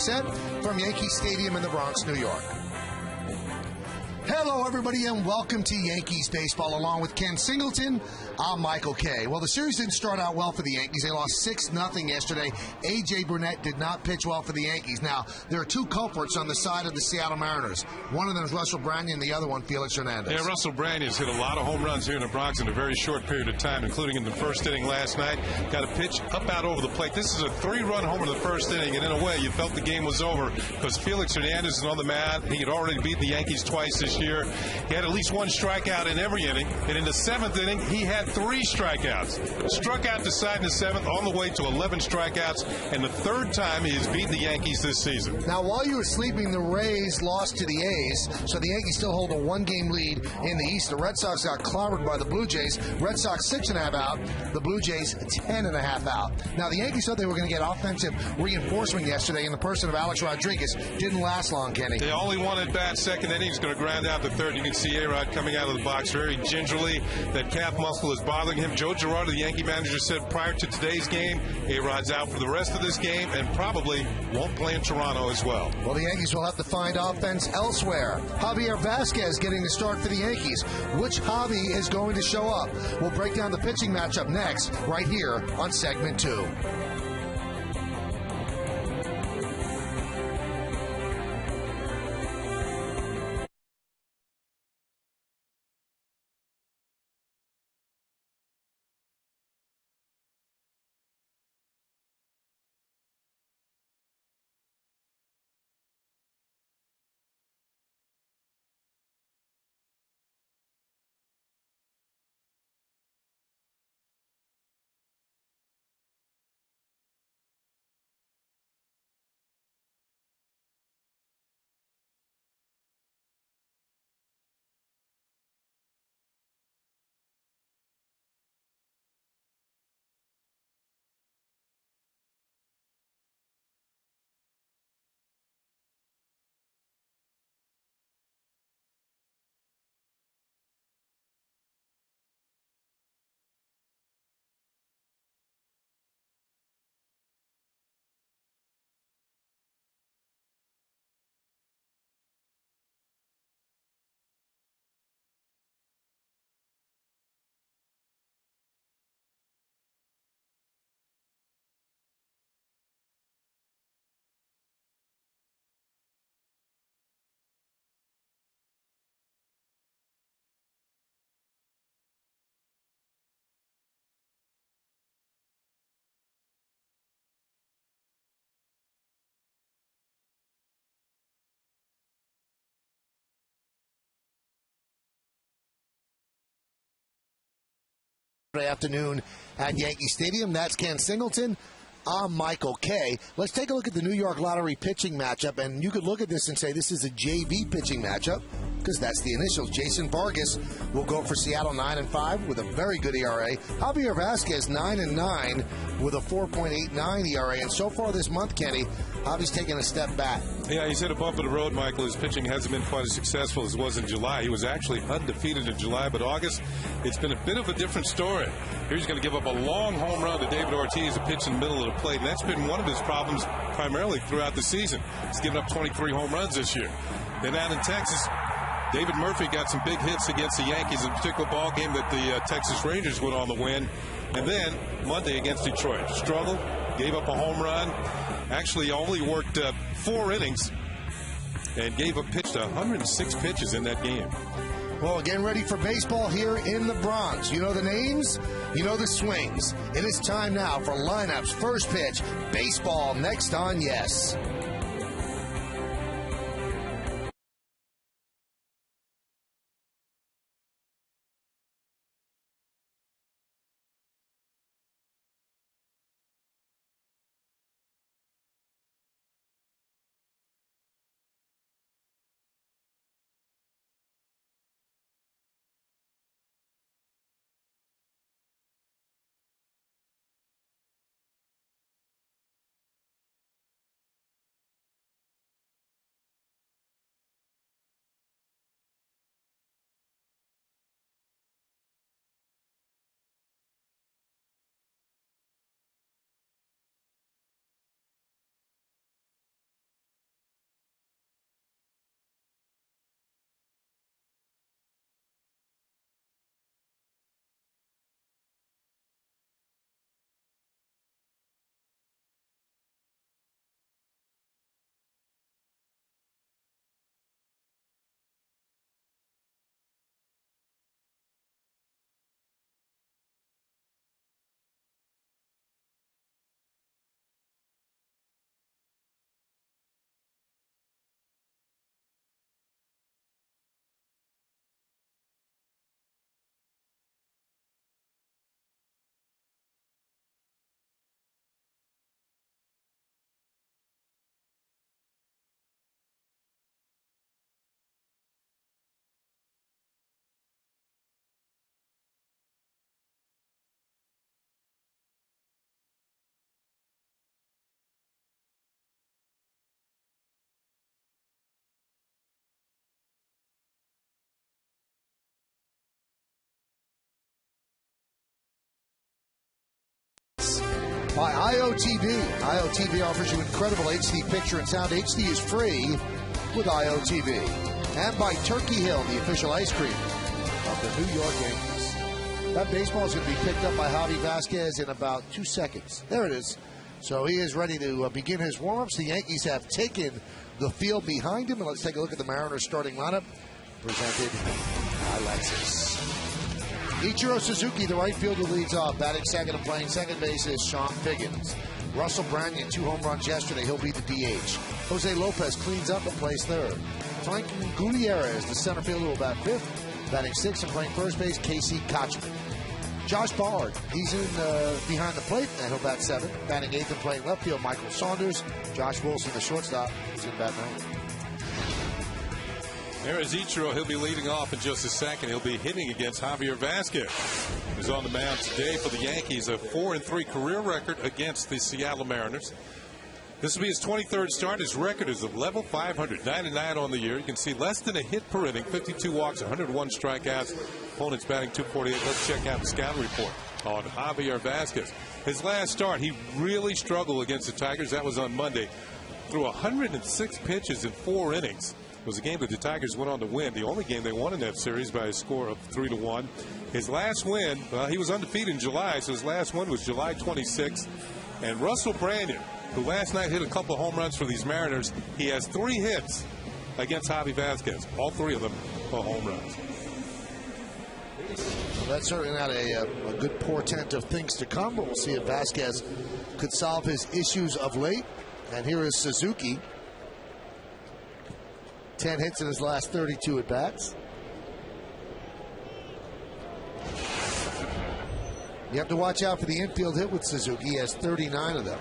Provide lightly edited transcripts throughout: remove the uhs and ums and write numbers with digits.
Set from Yankee Stadium in the Bronx, New York. Hello, everybody, and welcome to Yankees Baseball. Along with Ken Singleton, I'm Michael Kay. Well, the series didn't start out well for the Yankees. They lost 6-0 yesterday. A.J. Burnett did not pitch well for the Yankees. Now, there are two culprits on the side of the Seattle Mariners. One of them is Russell Brandon, and the other one, Felix Hernandez. Yeah, Russell Brandon's hit a lot of home runs here in the Bronx in a very short period of time, including in the first inning last night. Got a pitch up out over the plate. This is a 3-run homer in the first inning, and in a way, you felt the game was over because Felix Hernandez is on the mound. He had already beat the Yankees twice this year. He had at least one strikeout in every inning, and in the 7th inning, he had 3 strikeouts. Struck out the side in the 7th, on the way to 11 strikeouts, and the 3rd time he has beaten the Yankees this season. Now, while you were sleeping, the Rays lost to the A's, so the Yankees still hold a 1-game lead in the East. The Red Sox got clobbered by the Blue Jays. Red Sox 6.5 out, the Blue Jays 10.5 out. Now, the Yankees thought they were going to get offensive reinforcement yesterday in the person of Alex Rodriguez. Didn't last long, Kenny. They only one at bat. 2nd inning is going to ground out the 3rd. You can see A-Rod coming out of the box very gingerly. That calf muscle is bothering him. Joe Girardi, the Yankee manager, said prior to today's game, A-Rod's out for the rest of this game and probably won't play in Toronto as well. Well, the Yankees will have to find offense elsewhere. Javier Vasquez getting the start for the Yankees. Which Javi is going to show up? We'll break down the pitching matchup next, right here on segment 2. Afternoon at Yankee Stadium. That's Ken Singleton. I'm Michael Kay. Let's take a look at the New York Lottery pitching matchup, and you could look at this and say this is a JV pitching matchup because that's the initials. Jason Vargas will go for Seattle 9-5 with a very good ERA. Javier Vasquez 9-9 with a 4.89 ERA, and so far this month, Kenny, Javi's taken a step back. Yeah, he's hit a bump in the road, Michael. His pitching hasn't been quite as successful as it was in July. He was actually undefeated in July, but August, it's been a bit of a different story. Here he's going to give up a long home run to David Ortiz, a pitch in the middle of the plate, and that's been one of his problems primarily throughout the season. He's given up 23 home runs this year. Then out in Texas, David Murphy got some big hits against the Yankees, in a particular ball game that the Texas Rangers went on the win. And then Monday against Detroit, struggled, gave up a home run, actually only worked 4 innings, and pitched 106 pitches in that game. Well, getting ready for baseball here in the Bronx. You know the names, you know the swings. It is time now for lineups, first pitch, baseball next on Yes. By IOTV. IOTV offers you incredible HD picture and sound. HD is free with IOTV. And by Turkey Hill, the official ice cream of the New York Yankees. That baseball is going to be picked up by Javi Vasquez in about 2 seconds. There it is. So he is ready to begin his warm-ups. The Yankees have taken the field behind him. And let's take a look at the Mariners starting lineup presented by Lexus. Ichiro Suzuki, the right fielder, leads off. Batting second and playing second base is Sean Figgins. Russell Branyan, 2 home runs yesterday. He'll be the DH. Jose Lopez cleans up and plays third. Frank Gutierrez, the center fielder, will bat fifth. Batting sixth and playing first base, Casey Kotchman. Josh Ballard, he's in behind the plate, and he'll bat seventh. Batting eighth and playing left field, Michael Saunders. Josh Wilson, the shortstop, is in bat ninth. There is Ichiro. He'll be leading off in just a second. He'll be hitting against Javier Vasquez, who's on the mound today for the Yankees. A 4-3 career record against the Seattle Mariners. This will be his 23rd start. His record is of level 500, 99 on the year. You can see less than a hit per inning, 52 walks, 101 strikeouts. Opponents batting 248. Let's check out the scouting report on Javier Vasquez. His last start, he really struggled against the Tigers. That was on Monday. Threw 106 pitches in 4 innings. It was a game that the Tigers went on to win. The only game they won in that series by a score of 3-1. His last win, well, he was undefeated in July, so his last win was July 26th. And Russell Branyan, who last night hit a couple of home runs for these Mariners, he has 3 hits against Javi Vasquez. All 3 of them are home runs. Well, that's certainly not a good portent of things to come, but we'll see if Vasquez could solve his issues of late. And here is Suzuki. 10 hits in his last 32 at-bats. You have to watch out for the infield hit with Suzuki. He has 39 of them.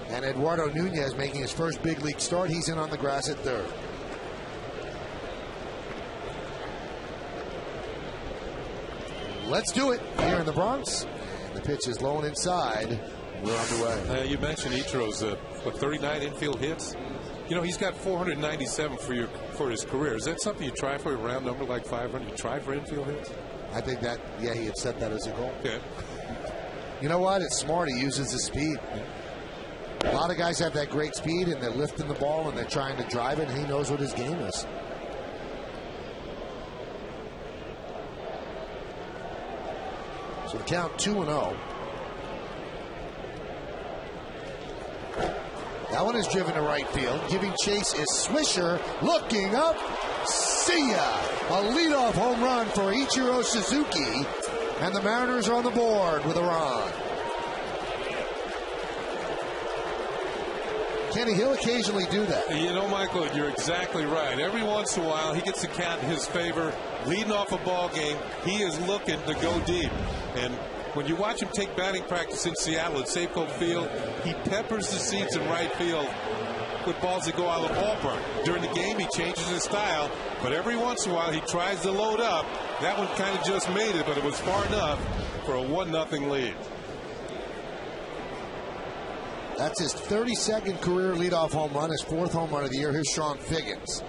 And Eduardo Nunez making his first big league start. He's in on the grass at third. Let's do it here in the Bronx. And the pitch is low and inside. We're underway. You mentioned Ichiro's 39 infield hits. You know, he's got 497 for his career. Is that something you try for, a round number like 500? You try for infield hits? I think that, yeah, he had set that as a goal. Okay. You know what? It's smart. He uses his speed. A lot of guys have that great speed, and they're lifting the ball, and they're trying to drive it, and he knows what his game is. So the count 2-0. That one is driven to right field. Giving chase is Swisher. Looking up. See ya. A leadoff home run for Ichiro Suzuki. And the Mariners are on the board with a run. Kenny, he'll occasionally do that. You know, Michael, you're exactly right. Every once in a while, he gets a count in his favor. Leading off a ball game, he is looking to go deep. And when you watch him take batting practice in Seattle at Safeco Field, he peppers the seats in right field with balls that go out of the ballpark. During the game, he changes his style, but every once in a while, he tries to load up. That one kind of just made it, but it was far enough for a 1-0 lead. That's his 32nd career leadoff home run, his 4th home run of the year. Here's Sean Figgins.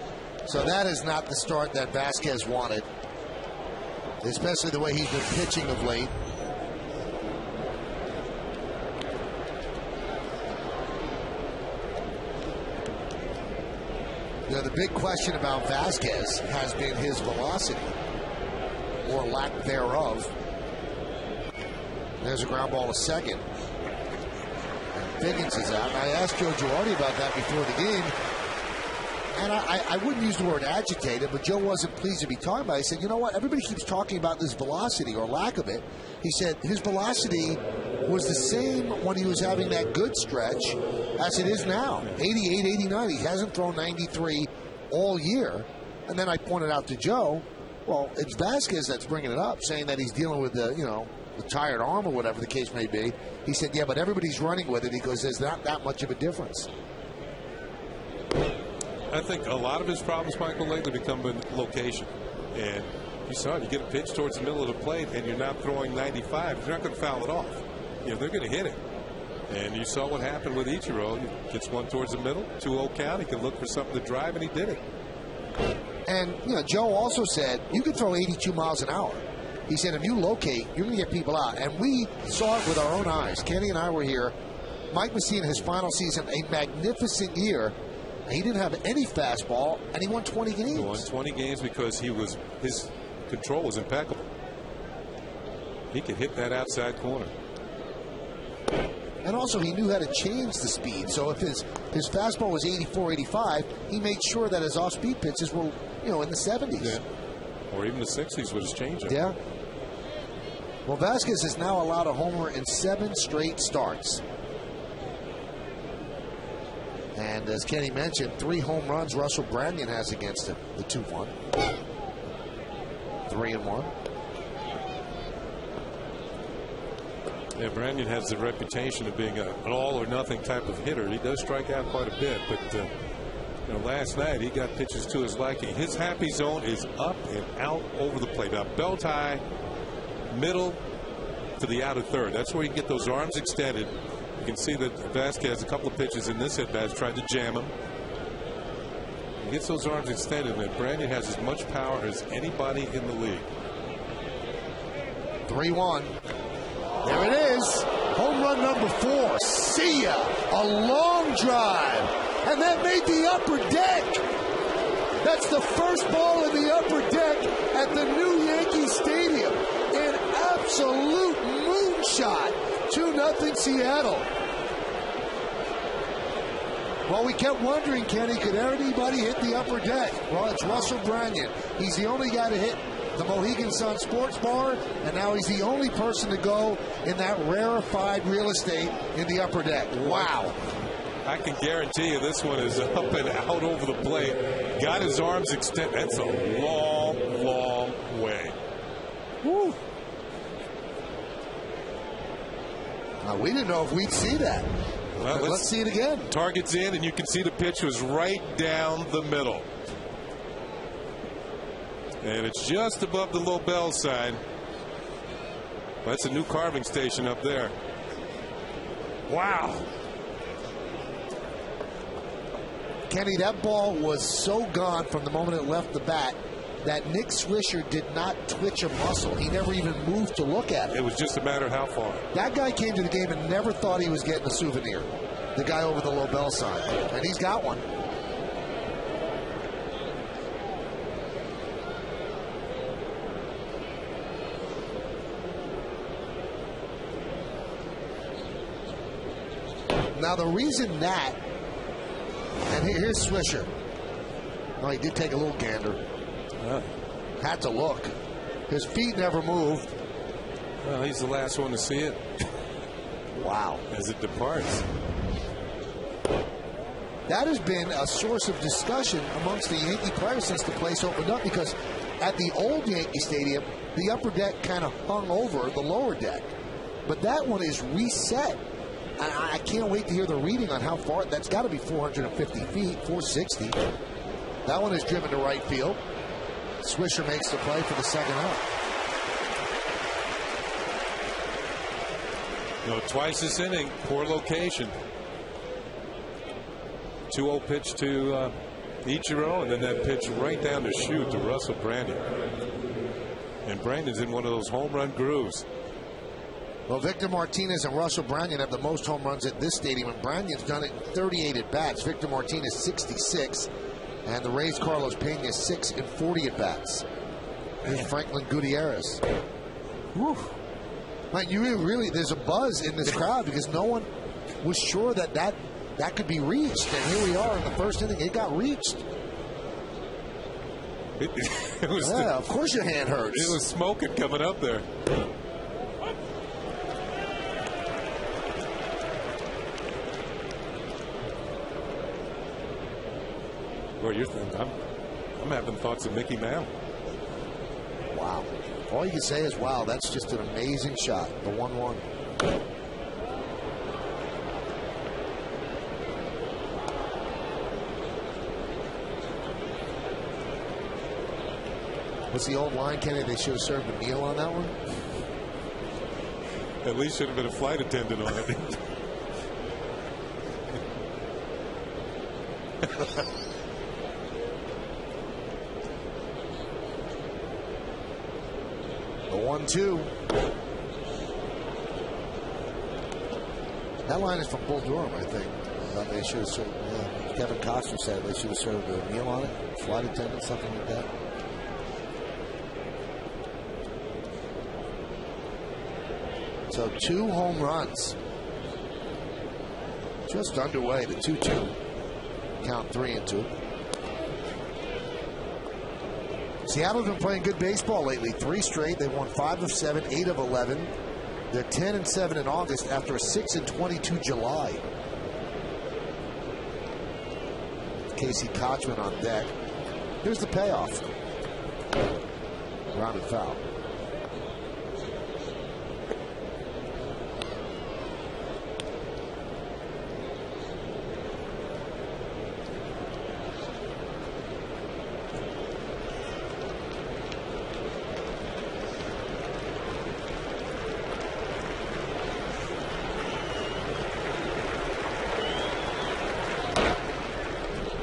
So that is not the start that Vasquez wanted, especially the way he's been pitching of late. You know, the big question about Vasquez has been his velocity, or lack thereof. There's a ground ball to second. And Figgins is out. And I asked Joe Girardi about that before the game. And I wouldn't use the word agitated, but Joe wasn't pleased to be talking about it. He said, you know what, everybody keeps talking about this velocity or lack of it. He said his velocity was the same when he was having that good stretch as it is now. 88, 89. He hasn't thrown 93 all year. And then I pointed out to Joe, well, it's Vasquez that's bringing it up, saying that he's dealing with the, the tired arm or whatever the case may be. He said, yeah, but everybody's running with it. He goes, there's not that much of a difference. I think a lot of his problems, Michael, lately become in location. And you saw it. You get a pitch towards the middle of the plate, and you're not throwing 95. You're not going to foul it off. They're going to hit it. And you saw what happened with Ichiro. He gets one towards the middle, 2-0 count. He can look for something to drive, and he did it. And, Joe also said you could throw 82 miles an hour. He said, if you locate, you're going to get people out. And we saw it with our own eyes. Kenny and I were here. Mike Messina, his final season, a magnificent year. He didn't have any fastball, and he won 20 games. He won 20 games because his control was impeccable. He could hit that outside corner. And also, he knew how to change the speed. So if his fastball was 84, 85, he made sure that his off-speed pitches were, in the 70s. Yeah. Or even the 60s with his changeup. Yeah. Well, Vasquez has now allowed a homer in 7 straight starts. And as Kenny mentioned, 3 home runs Russell Branyan has against him. The 2-1. 3-1. Yeah, Branyan has the reputation of being an all-or-nothing type of hitter. He does strike out quite a bit, but last night he got pitches to his liking. His happy zone is up and out over the plate. Now, belt high, middle to the outer third. That's where you get those arms extended. You can see that Vasquez, a couple of pitches in this at-bat, tried to jam him. He gets those arms extended, and Branyan has as much power as anybody in the league. 3-1. There it is. Home run number 4. See ya. A long drive. And that made the upper deck. That's the first ball in the upper deck at the new Yankee Stadium. An absolute moonshot. 2-0 Seattle. Well, we kept wondering, Kenny, could anybody hit the upper deck? Well, it's Russell Branyan. He's the only guy to hit the Mohegan Sun Sports Bar, and now he's the only person to go in that rarefied real estate in the upper deck. Wow. I can guarantee you this one is up and out over the plate. Got his arms extended. That's a long, long way. Woo. We didn't know if we'd see that. Well, let's see it again. Target's in, and you can see the pitch was right down the middle. And it's just above the low bell sign. That's a new carving station up there. Wow. Kenny, that ball was so gone from the moment it left the bat that Nick Swisher did not twitch a muscle. He never even moved to look at it. It was just a matter of how far. That guy came to the game and never thought he was getting a souvenir. The guy over the low bell sign. And he's got one. Now, the reason that, and here's Swisher. No, he did take a little gander. Had to look. His feet never moved. Well, he's the last one to see it. Wow. As it departs. That has been a source of discussion amongst the Yankee players since the place opened up, because at the old Yankee Stadium, the upper deck kind of hung over the lower deck. But that one is reset. I can't wait to hear the reading on how far. That's got to be 450 feet, 460. That one is driven to right field. Swisher makes the play for the second out. Twice this inning, poor location. 2-0 pitch to Ichiro, and then that pitch right down the chute to Russell Branyan. And Brandon's in one of those home run grooves. Well, Victor Martinez and Russell Branyan have the most home runs at this stadium, and Branyan's done it in 38 at-bats. Victor Martinez, 66. And the Rays' Carlos Pena, 6 in 40 at-bats. Here's Franklin Gutierrez. Whew. Man, there's a buzz in this crowd because no one was sure that could be reached. And here we are in the first inning. It got reached. Of course your hand hurts. It was smoking coming up there. Well, you're thinking, I'm having thoughts of Mickey Mantle. Wow. All you can say is, wow, that's just an amazing shot. The 1-1. What's the old line, Kenny? They should have served a meal on that one? At least should have been a flight attendant on it. The 1-2. That line is from Bull Durham, I think. They should have served, Kevin Costner said they should have served a meal on it, flight attendant, something like that. So 2 home runs. Just underway, the 2-2. Count 3-2. Seattle's been playing good baseball lately. 3 straight. They won 5 of 7, 8 of 11. They're 10-7 in August after a 6-22 July. Casey Kochman on deck. Here's the payoff. Grounded foul.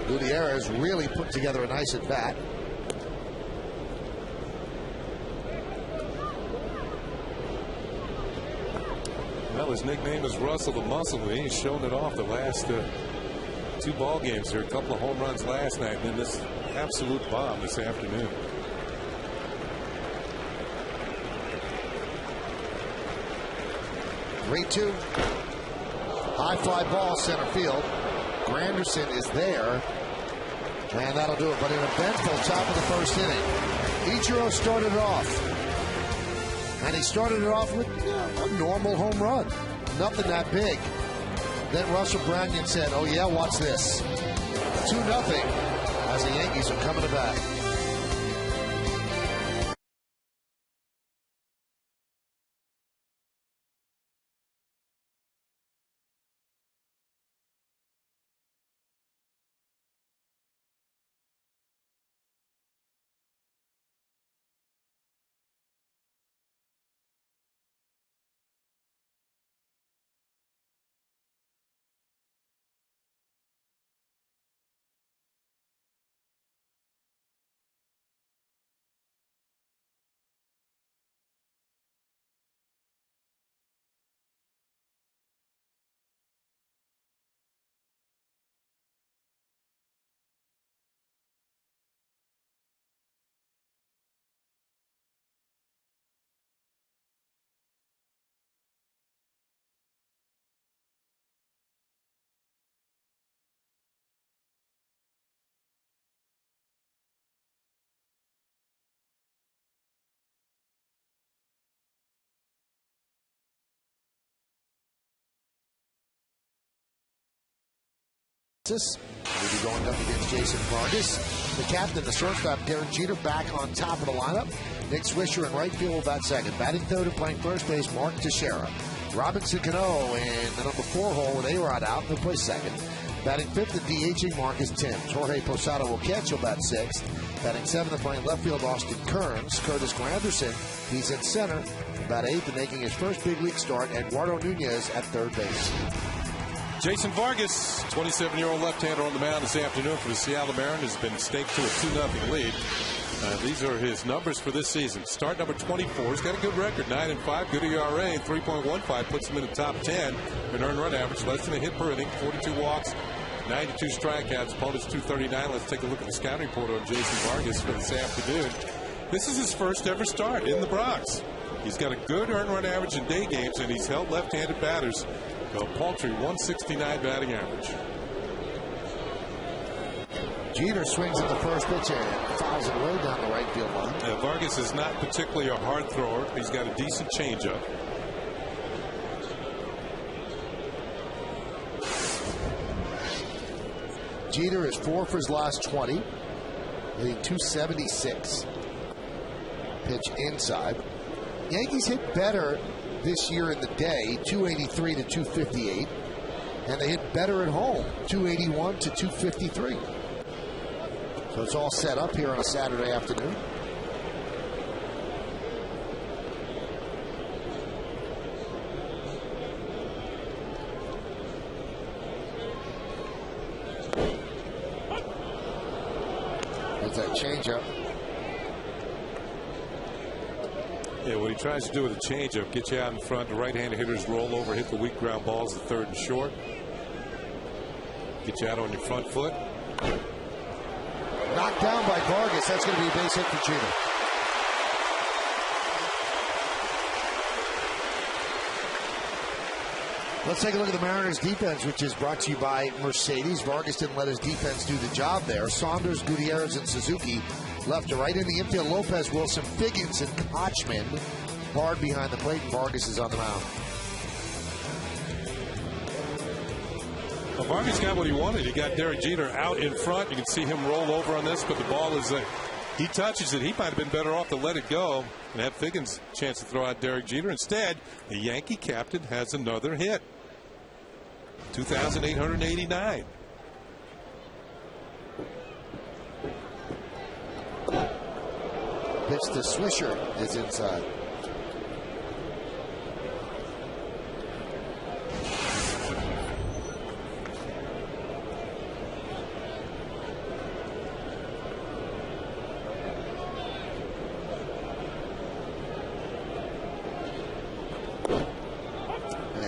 Gutierrez really put together a nice at bat. Well, his nickname is Russell the Muscle, and he's shown it off the last 2 ball games. There were a couple of home runs last night, and then this absolute bomb this afternoon. Three-2. High fly ball, center field. Granderson is there. And that'll do it. But in a vengeful top of the first inning, Ichiro started it off. And he started it off with a normal home run. Nothing that big. Then Russell Branyan said, oh yeah, watch this. 2-0 as the Yankees are coming to bat. We'll be going up against Jason Vargas. The captain, the shortstop, Derek Jeter, back on top of the lineup. Nick Swisher in right field will bat second. Batting third and playing first base, Mark Teixeira. Robinson Cano in the number 4 hole with A-Rod out. He'll play second. Batting fifth and DHing, Marcus Timms. Jorge Posada will catch. He'll bat sixth. Batting seventh and playing left field, Austin Kearns. Curtis Granderson, he's in center. About eighth and making his first big league start, Eduardo Nunez at third base. Jason Vargas, 27-year-old left-hander on the mound this afternoon for the Seattle Mariners, has been staked to a 2-0 lead. These are his numbers for this season. Start number 24. He's got a good record, 9-5, good ERA, 3.15 puts him in the top 10. An earned run average, less than a hit per inning, 42 walks, 92 strikeouts, opponents 239. Let's take a look at the scouting report on Jason Vargas for this afternoon. This is his first ever start in the Bronx. He's got a good earned run average in day games, and he's held left-handed batters to a paltry 169 batting average. Jeter swings at the first pitch and fouls it way down the right field line. Vargas is not particularly a hard thrower. He's got a decent changeup. Jeter is 4 for his last 20, hitting 276. Pitch inside. Yankees hit better this year in the day, 283 to 258, and they hit better at home, 281 to 253. So it's all set up here on a Saturday afternoon. There's that changeup. Yeah, what he tries to do with a changeup, get you out in front. The right-handed hitters roll over, hit the weak ground balls, the third and short. Get you out on your front foot. Knocked down by Vargas. That's going to be a base hit for Jeter. Let's take a look at the Mariners' defense, which is brought to you by Mercedes. Vargas didn't let his defense do the job there. Saunders, Gutierrez, and Suzuki left to right. In the infield, Lopez, Wilson, Figgins, and Kochman hard behind the plate, and Vargas is on the mound. Well, Vargas got what he wanted. He got Derek Jeter out in front. You can see him roll over on this, but the ball is there. He touches it. He might have been better off to let it go and have Figgins a chance to throw out Derek Jeter. Instead, the Yankee captain has another hit. 2,889. Pitch to Swisher is inside.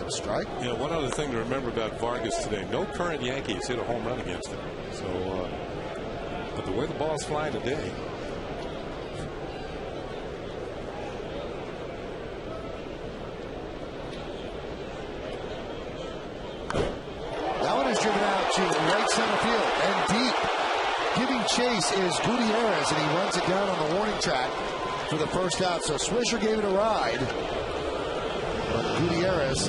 Strike. Yeah, one other thing to remember about Vargas today, no current Yankees hit a home run against him. So, but the way the ball's flying today. That one is driven out to right center field and deep. Giving chase is Gutierrez, and he runs it down on the warning track for the first out. So Swisher gave it a ride, but Gutierrez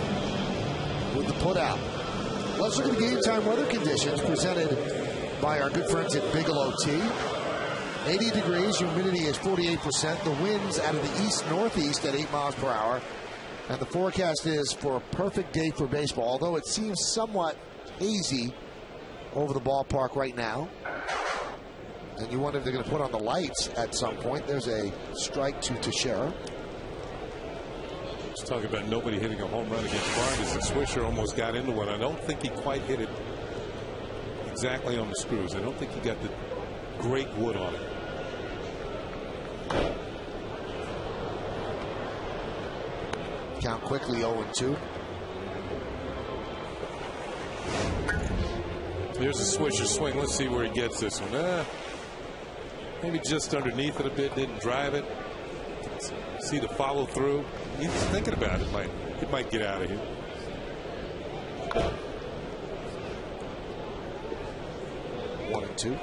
with the put out. Let's look at the game time weather conditions presented by our good friends at Bigelow Tea. 80 degrees, humidity is 48%. The winds out of the east-northeast at 8 miles per hour. And the forecast is for a perfect day for baseball, although it seems somewhat hazy over the ballpark right now. And you wonder if they're going to put on the lights at some point. There's a strike to Teixeira. Let's talk about nobody hitting a home run against Vargas. And Swisher almost got into one. I don't think he quite hit it exactly on the screws. I don't think he got the great wood on it. Count quickly 0-2. Here's a Swisher swing. Let's see where he gets this one. Maybe just underneath it a bit. Didn't drive it. See the follow through. He's thinking about it. It might get out of here. One and two.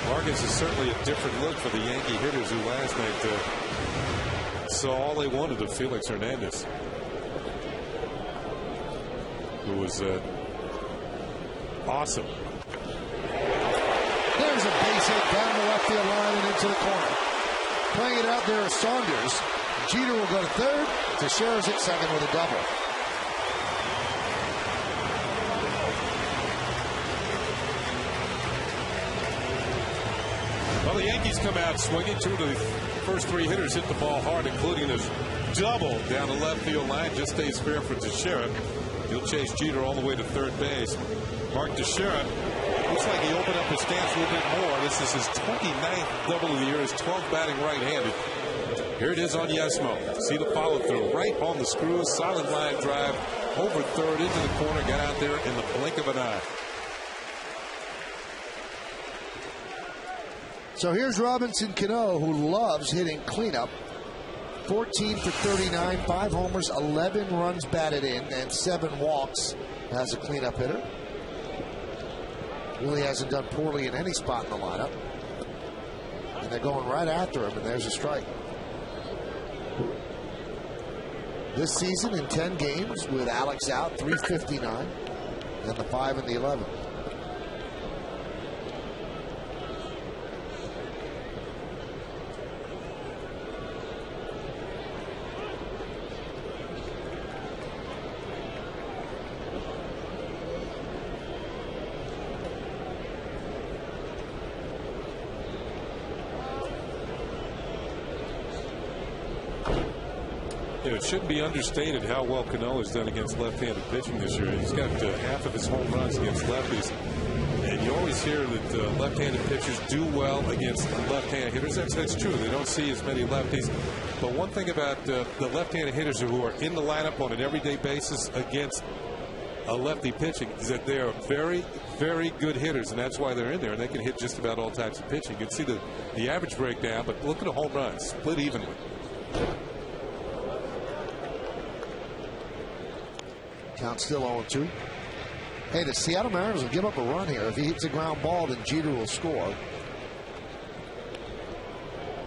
Vargas is certainly a different look for the Yankee hitters who last night saw all they wanted of Felix Hernandez, who was awesome. There's a base hit down the left field line and into the corner. Playing it out there is Saunders. Jeter will go to third. Teixeira's at second with a double. Well, the Yankees come out swinging. Two of the first three hitters hit the ball hard, including his double down the left field line. Just stays fair for Teixeira. He'll chase Jeter all the way to third base. Mark Teixeira looks like he opened up his stance a little bit more. This is his 29th double of the year, his 12th batting right-handed. Here it is on Yesmo. See the follow through right on the screws. Solid line drive over third into the corner. Got out there in the blink of an eye. So here's Robinson Cano, who loves hitting cleanup. 14 for 39, 5 homers, 11 runs batted in, and 7 walks as a cleanup hitter. Really hasn't done poorly in any spot in the lineup. And they're going right after him, and there's a strike. This season in 10 games with Alex out, 359, and the 5 and the 11. It shouldn't be understated how well Cano has done against left-handed pitching this year. He's got half of his home runs against lefties. And You always hear that left-handed pitchers do well against left-handed hitters. That's true. They don't see as many lefties. But one thing about the left-handed hitters who are in the lineup on an everyday basis against a lefty pitching is that they are very, very good hitters, and that's why they're in there, and they can hit just about all types of pitching. You can see the average breakdown, but look at the home runs, split evenly. Count still 0-2. Hey, the Seattle Mariners will give up a run here. If he hits a ground ball, then Jeter will score.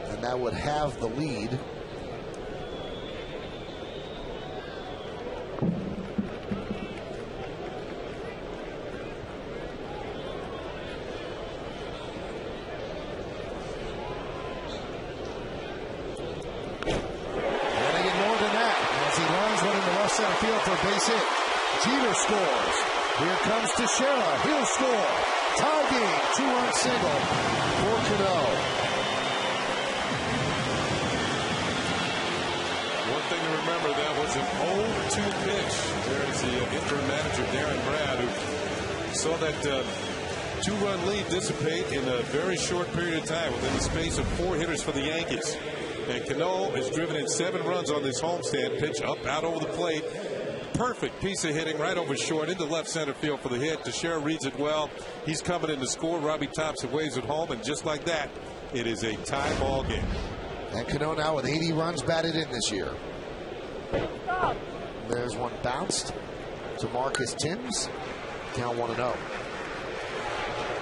And that would have the lead. Base hit. Jeter scores. Here comes Teixeira. He'll score. Tie game. 2-run single for Cano. One thing to remember, that was an 0-2 pitch. There's the interim manager, Darren Brad, who saw that 2-run lead dissipate in a very short period of time within the space of 4 hitters for the Yankees. And Cano has driven in 7 runs on this homestand. Pitch up, out over the plate. Perfect piece of hitting right over short into left center field for the hit. Teixeira reads it well. He's coming in to score. Robbie Thompson waves it home, and just like that, it is a tie ball game. And Cano now with 80 runs batted in this year. There's one bounced to Marcus Timms. Count 1-0.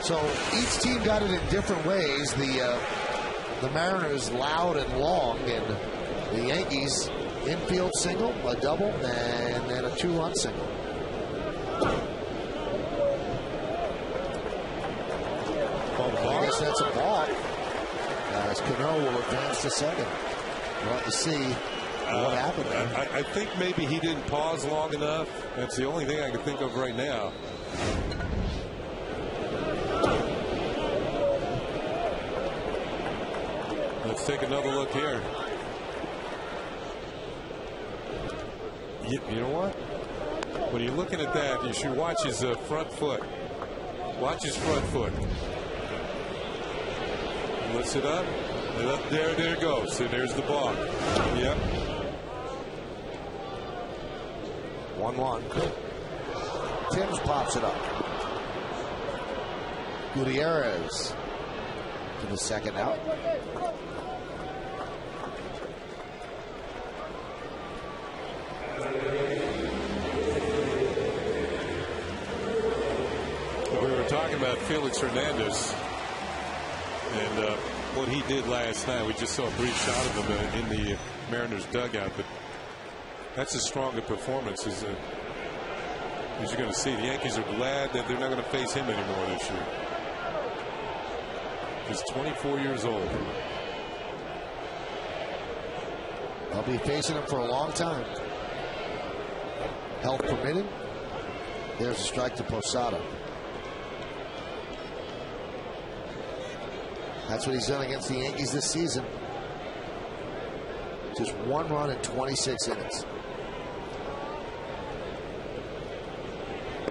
So each team got it in different ways. The Mariners loud and long, and the Yankees infield single, a double, and then a 2-run single. I guess that's a balk. As Cano will advance to second. We'll have to see what happened there. I think maybe he didn't pause long enough. That's the only thing I can think of right now. Let's take another look here. You know what? When you're looking at that, you should watch his front foot. Watch his front foot. Lifts it up. And up there it goes. And there's the ball. Yep. 1-1. Timms pops it up. Gutierrez to the second out. We were talking about Felix Hernandez and what he did last night. We just saw a brief shot of him in the Mariners dugout, but that's a stronger performance as you're going to see. The Yankees are glad that they're not going to face him anymore this year. He's 24 years old. They'll be facing him for a long time. Health permitted. There's a strike to Posada. That's what he's done against the Yankees this season. Just 1 run in 26 innings.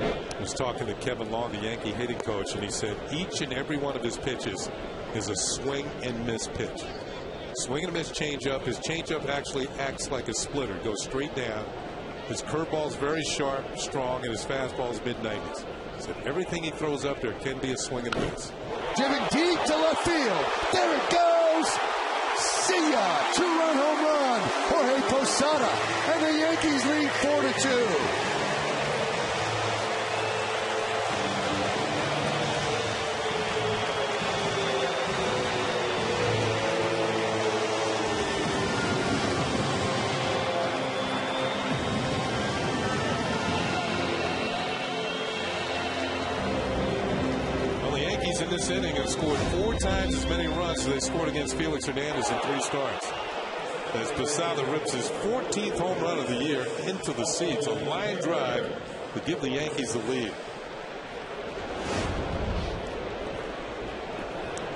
I was talking to Kevin Long, the Yankee hitting coach, and he said each and every one of his pitches is a swing and miss pitch. Swing and miss changeup. His changeup actually acts like a splitter, goes straight down. His curveball is very sharp, strong, and his fastball is mid-90s. He said everything he throws up there can be a swing and miss. Driven deep to left field. There it goes. See ya. 2-run home run. Jorge Posada. And the Yankees lead 4-2. In this inning have scored 4 times as many runs as they scored against Felix Hernandez in 3 starts. As Posada rips his 14th home run of the year into the seats, a line drive to give the Yankees the lead.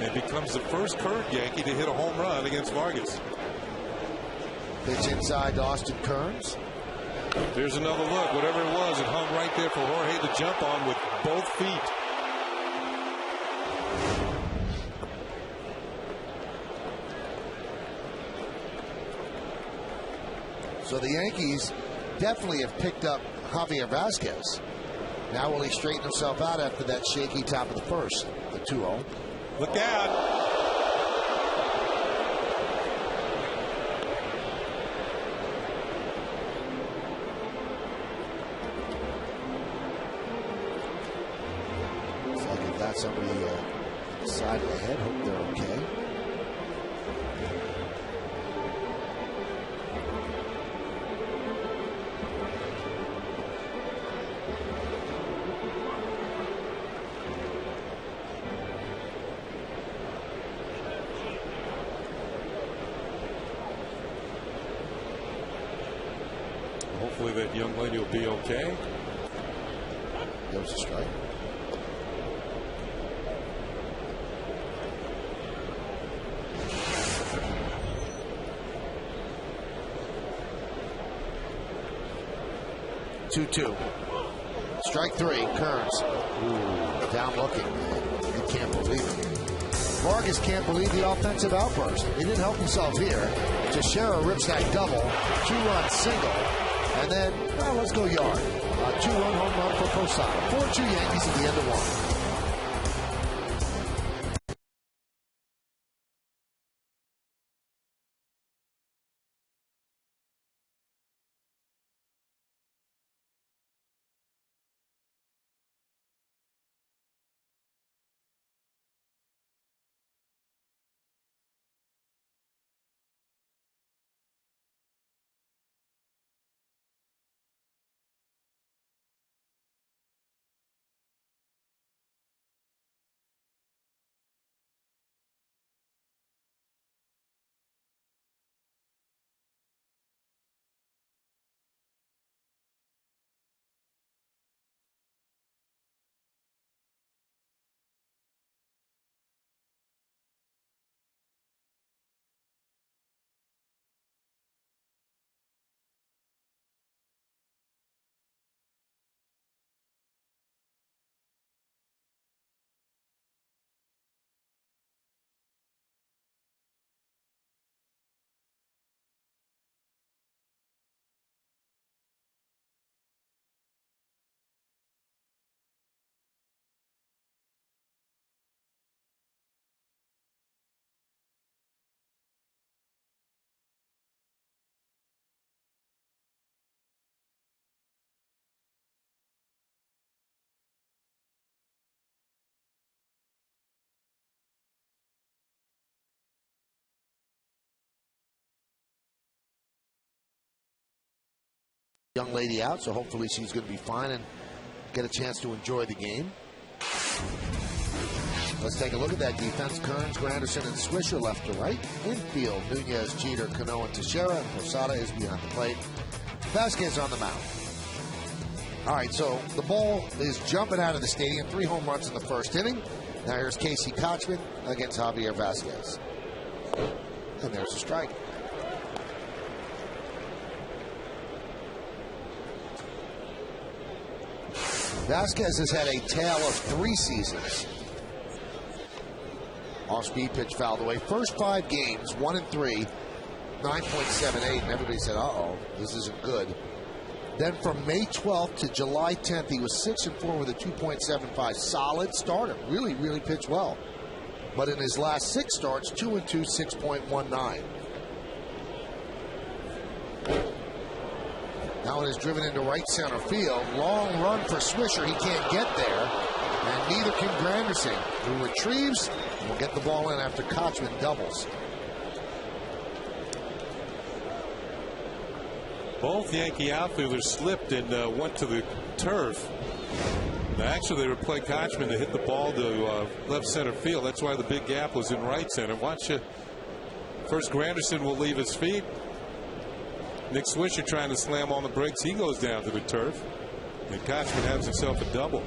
And becomes the first current Yankee to hit a home run against Vargas. Pitch inside to Austin Kearns. There's another look. Whatever it was, it hung right there for Jorge to jump on with both feet. So the Yankees definitely have picked up Javier Vasquez. Now will he straighten himself out after that shaky top of the first, the 2-0. Look out. Looks like he got somebody side of the head. Hope they're okay. Hopefully that young lady will be okay. There was a strike. Two. Strike 3, Kearns. Ooh, down looking. You can't believe it. Vargas can't believe the offensive outburst. He didn't help himself here. Teixeira rips that double, 2-run single, and then, well, let's go yard. A 2-run home run for Posada. 4-2 Yankees at the end of 1. Young lady out, so hopefully she's going to be fine and get a chance to enjoy the game. Let's take a look at that defense. Kearns, Granderson, and Swisher left to right. Infield, Nunez, Jeter, Cano, and Teixeira. And Posada is behind the plate. Vasquez on the mound. All right, so the ball is jumping out of the stadium. 3 home runs in the first inning. Now here's Casey Kochman against Javier Vasquez. And there's a strike. Vasquez has had a tale of 3 seasons. Off-speed pitch fouled away. First 5 games, 1-3, 9.78, and everybody said, uh-oh, this isn't good. Then from May 12th to July 10th, he was 6-4 with a 2.75. Solid starter. Really, really pitched well. But in his last 6 starts, 2-2, 6.19. Now it is driven into right center field. Long run for Swisher. He can't get there. And neither can Granderson, who retrieves and will get the ball in after Kochman doubles. Both Yankee outfielders slipped and went to the turf. Now, actually, they were playing Kochman to hit the ball to left center field. That's why the big gap was in right center. Watch it. First, Granderson will leave his feet. Nick Swisher trying to slam on the brakes. He goes down to the turf. And Kochman has himself a double.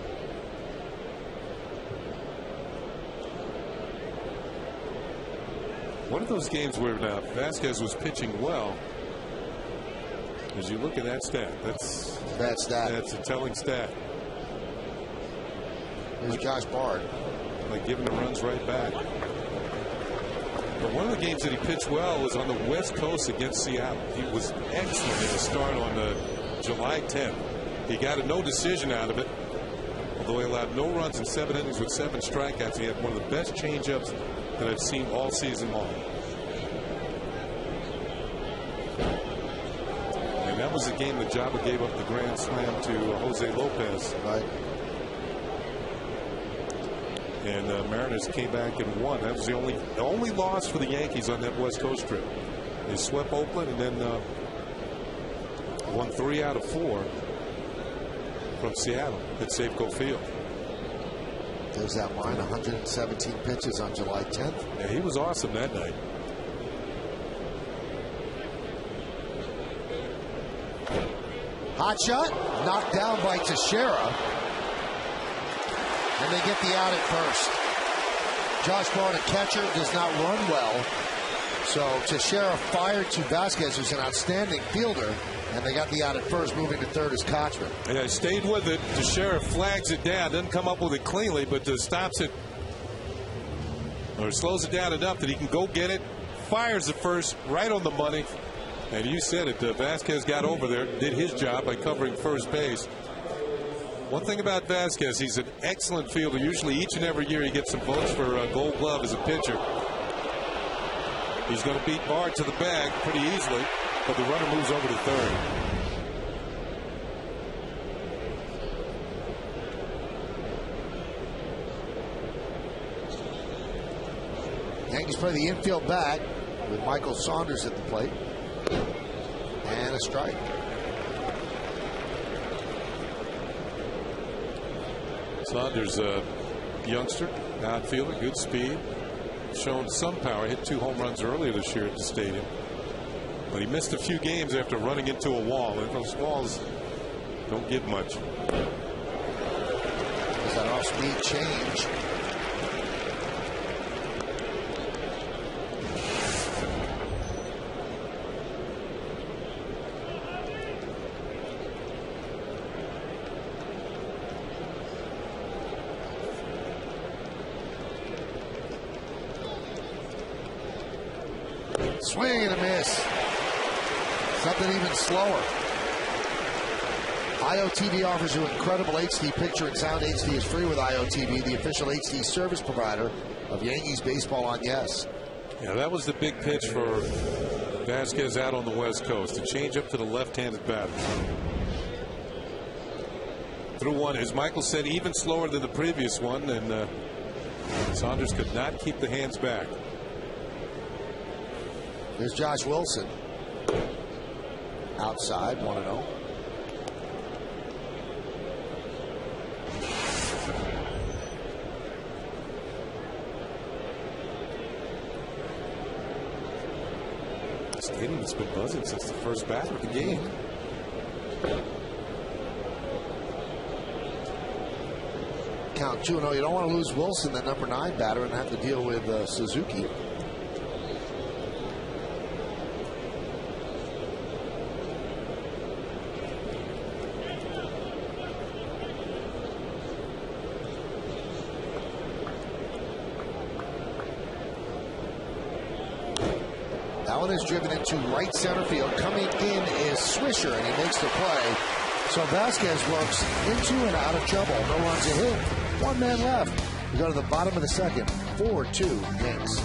One of those games where Vasquez was pitching well. As you look at that stat, that's a telling stat. Here's Josh Bard. Like giving the runs right back. But one of the games that he pitched well was on the West Coast against Seattle. He was excellent in the start on July 10th. He got a no decision out of it. Although he allowed no runs in 7 innings with 7 strikeouts, he had one of the best changeups that I've seen all season long. And that was the game that Java gave up the grand slam to Jose Lopez. Right. And Mariners came back and won. That was the only loss for the Yankees on that West Coast trip. They swept Oakland and then won 3 out of 4 from Seattle at Safeco Field. There's that line, 117 pitches on July 10th. Yeah, he was awesome that night. Hot shot, knocked down by Teixeira. And they get the out at first. Josh Bart, a catcher, does not run well. So Teixeira fired to Vasquez, who's an outstanding fielder. And they got the out at first, moving to third as Kochman. And I stayed with it. Teixeira flags it down, doesn't come up with it cleanly, but stops it or slows it down enough that he can go get it. Fires the first, right on the money. And you said it, Vasquez got over there, did his job by covering first base. One thing about Vasquez, he's an excellent fielder. Usually each and every year he gets some votes for Gold Glove as a pitcher. He's going to beat Bard to the bag pretty easily, but the runner moves over to third. Yankees play the infield back with Michael Saunders at the plate. And a strike. Saunders, a youngster, outfielder, good speed, shown some power. Hit 2 home runs earlier this year at the stadium, but he missed a few games after running into a wall, and those walls don't give much. There's that off-speed change. Swing and a miss. Something even slower. IOTV offers you incredible HD picture and sound. HD is free with IOTV, the official HD service provider of Yankees baseball on Yes. Yeah, that was the big pitch for Vasquez out on the West Coast. The change up to the left-handed batter. Through one, as Michael said, even slower than the previous one, and Saunders could not keep the hands back. There's Josh Wilson. Outside, 1-0. The stadium's been buzzing since the first bat of the game. Count 2-0. You don't want to lose Wilson, the number 9 batter, and have to deal with Suzuki. That one is driven into right center field. Coming in is Swisher, and he makes the play. So Vasquez works into and out of trouble. No runs a hit. 1 man left. We go to the bottom of the second. 4-2 Yanks.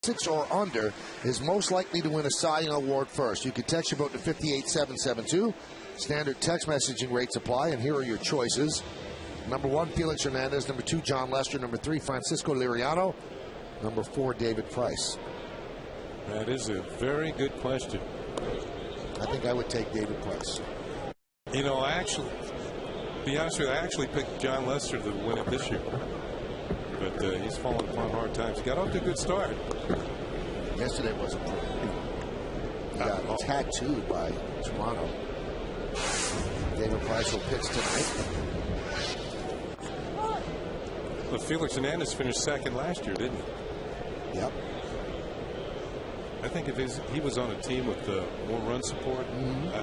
6 or under is most likely to win a Cy Young Award first. You can text your vote to 58772. Standard text messaging rates apply, and here are your choices. Number 1, Felix Hernandez. Number 2, John Lester. Number 3, Francisco Liriano. Number 4, David Price. That is a very good question. I think I would take David Price. You know, actually, to be honest with you, I actually picked John Lester to win it this year. But he's fallen upon hard times. He got off to a good start. Yesterday wasn't pretty. He got tattooed by Toronto. David Price will pitch tonight. But Felix Hernandez finished second last year, didn't he? Yep. I think if he was on a team with more run support,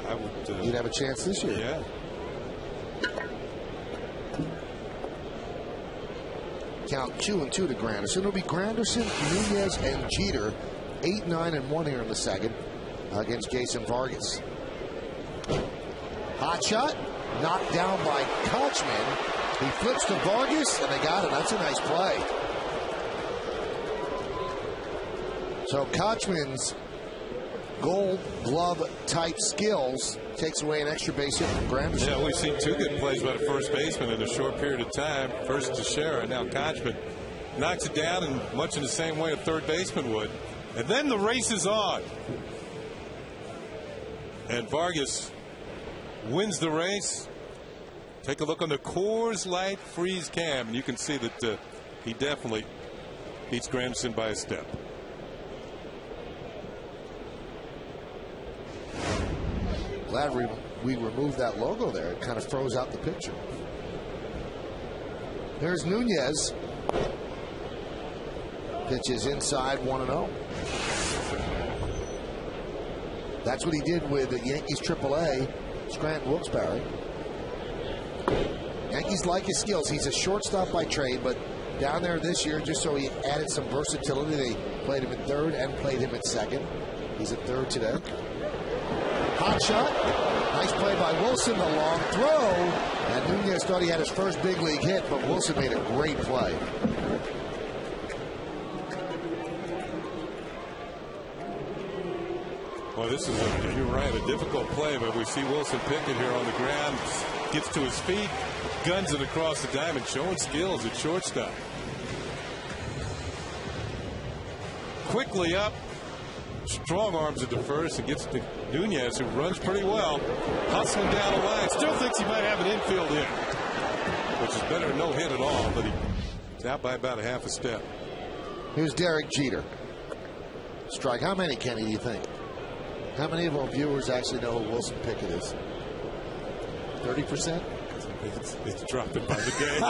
I would. You'd have a chance this year. Yeah. Count 2-2 to Granderson. It'll be Granderson, Nunez, and Jeter. 8, 9, and 1 here in the second against Jason Vargas. Hot shot, knocked down by Kochman. He flips to Vargas, and they got it. That's a nice play. So Kochman's Gold Glove type skills takes away an extra base hit from Granderson. Yeah, we've seen 2 good plays by the first baseman in a short period of time. First to Teixeira, now Kochman knocks it down in much in the same way a third baseman would. And then the race is on. And Vargas wins the race. Take a look on the Coors Light Freeze Cam, and you can see that he definitely beats Granderson by a step. Glad we removed that logo there. It kind of froze out the picture. There's Nunez. Pitches inside 1-0. That's what he did with the Yankees AAA, Scranton Wilkes-Barre. Yankees like his skills. He's a shortstop by trade, but down there this year, just so he added some versatility, they played him at third and played him at second. He's at third today. Hot shot. Nice play by Wilson. The long throw. And Nunez thought he had his first big league hit, but Wilson made a great play. Well, this is, you're right, a difficult play, but we see Wilson Pickett here on the ground. Gets to his feet, guns it across the diamond, showing skills at shortstop. Quickly up. Strong arms at the first and gets to Nunez, who runs pretty well. Hustling down the line. Still thinks he might have an infield hit, which is better than no hit at all, but he's out by about a half a step. Here's Derek Jeter. Strike. How many, Kenny, do you think? How many of our viewers actually know who Wilson Pickett is? 30%? It's dropping by the day.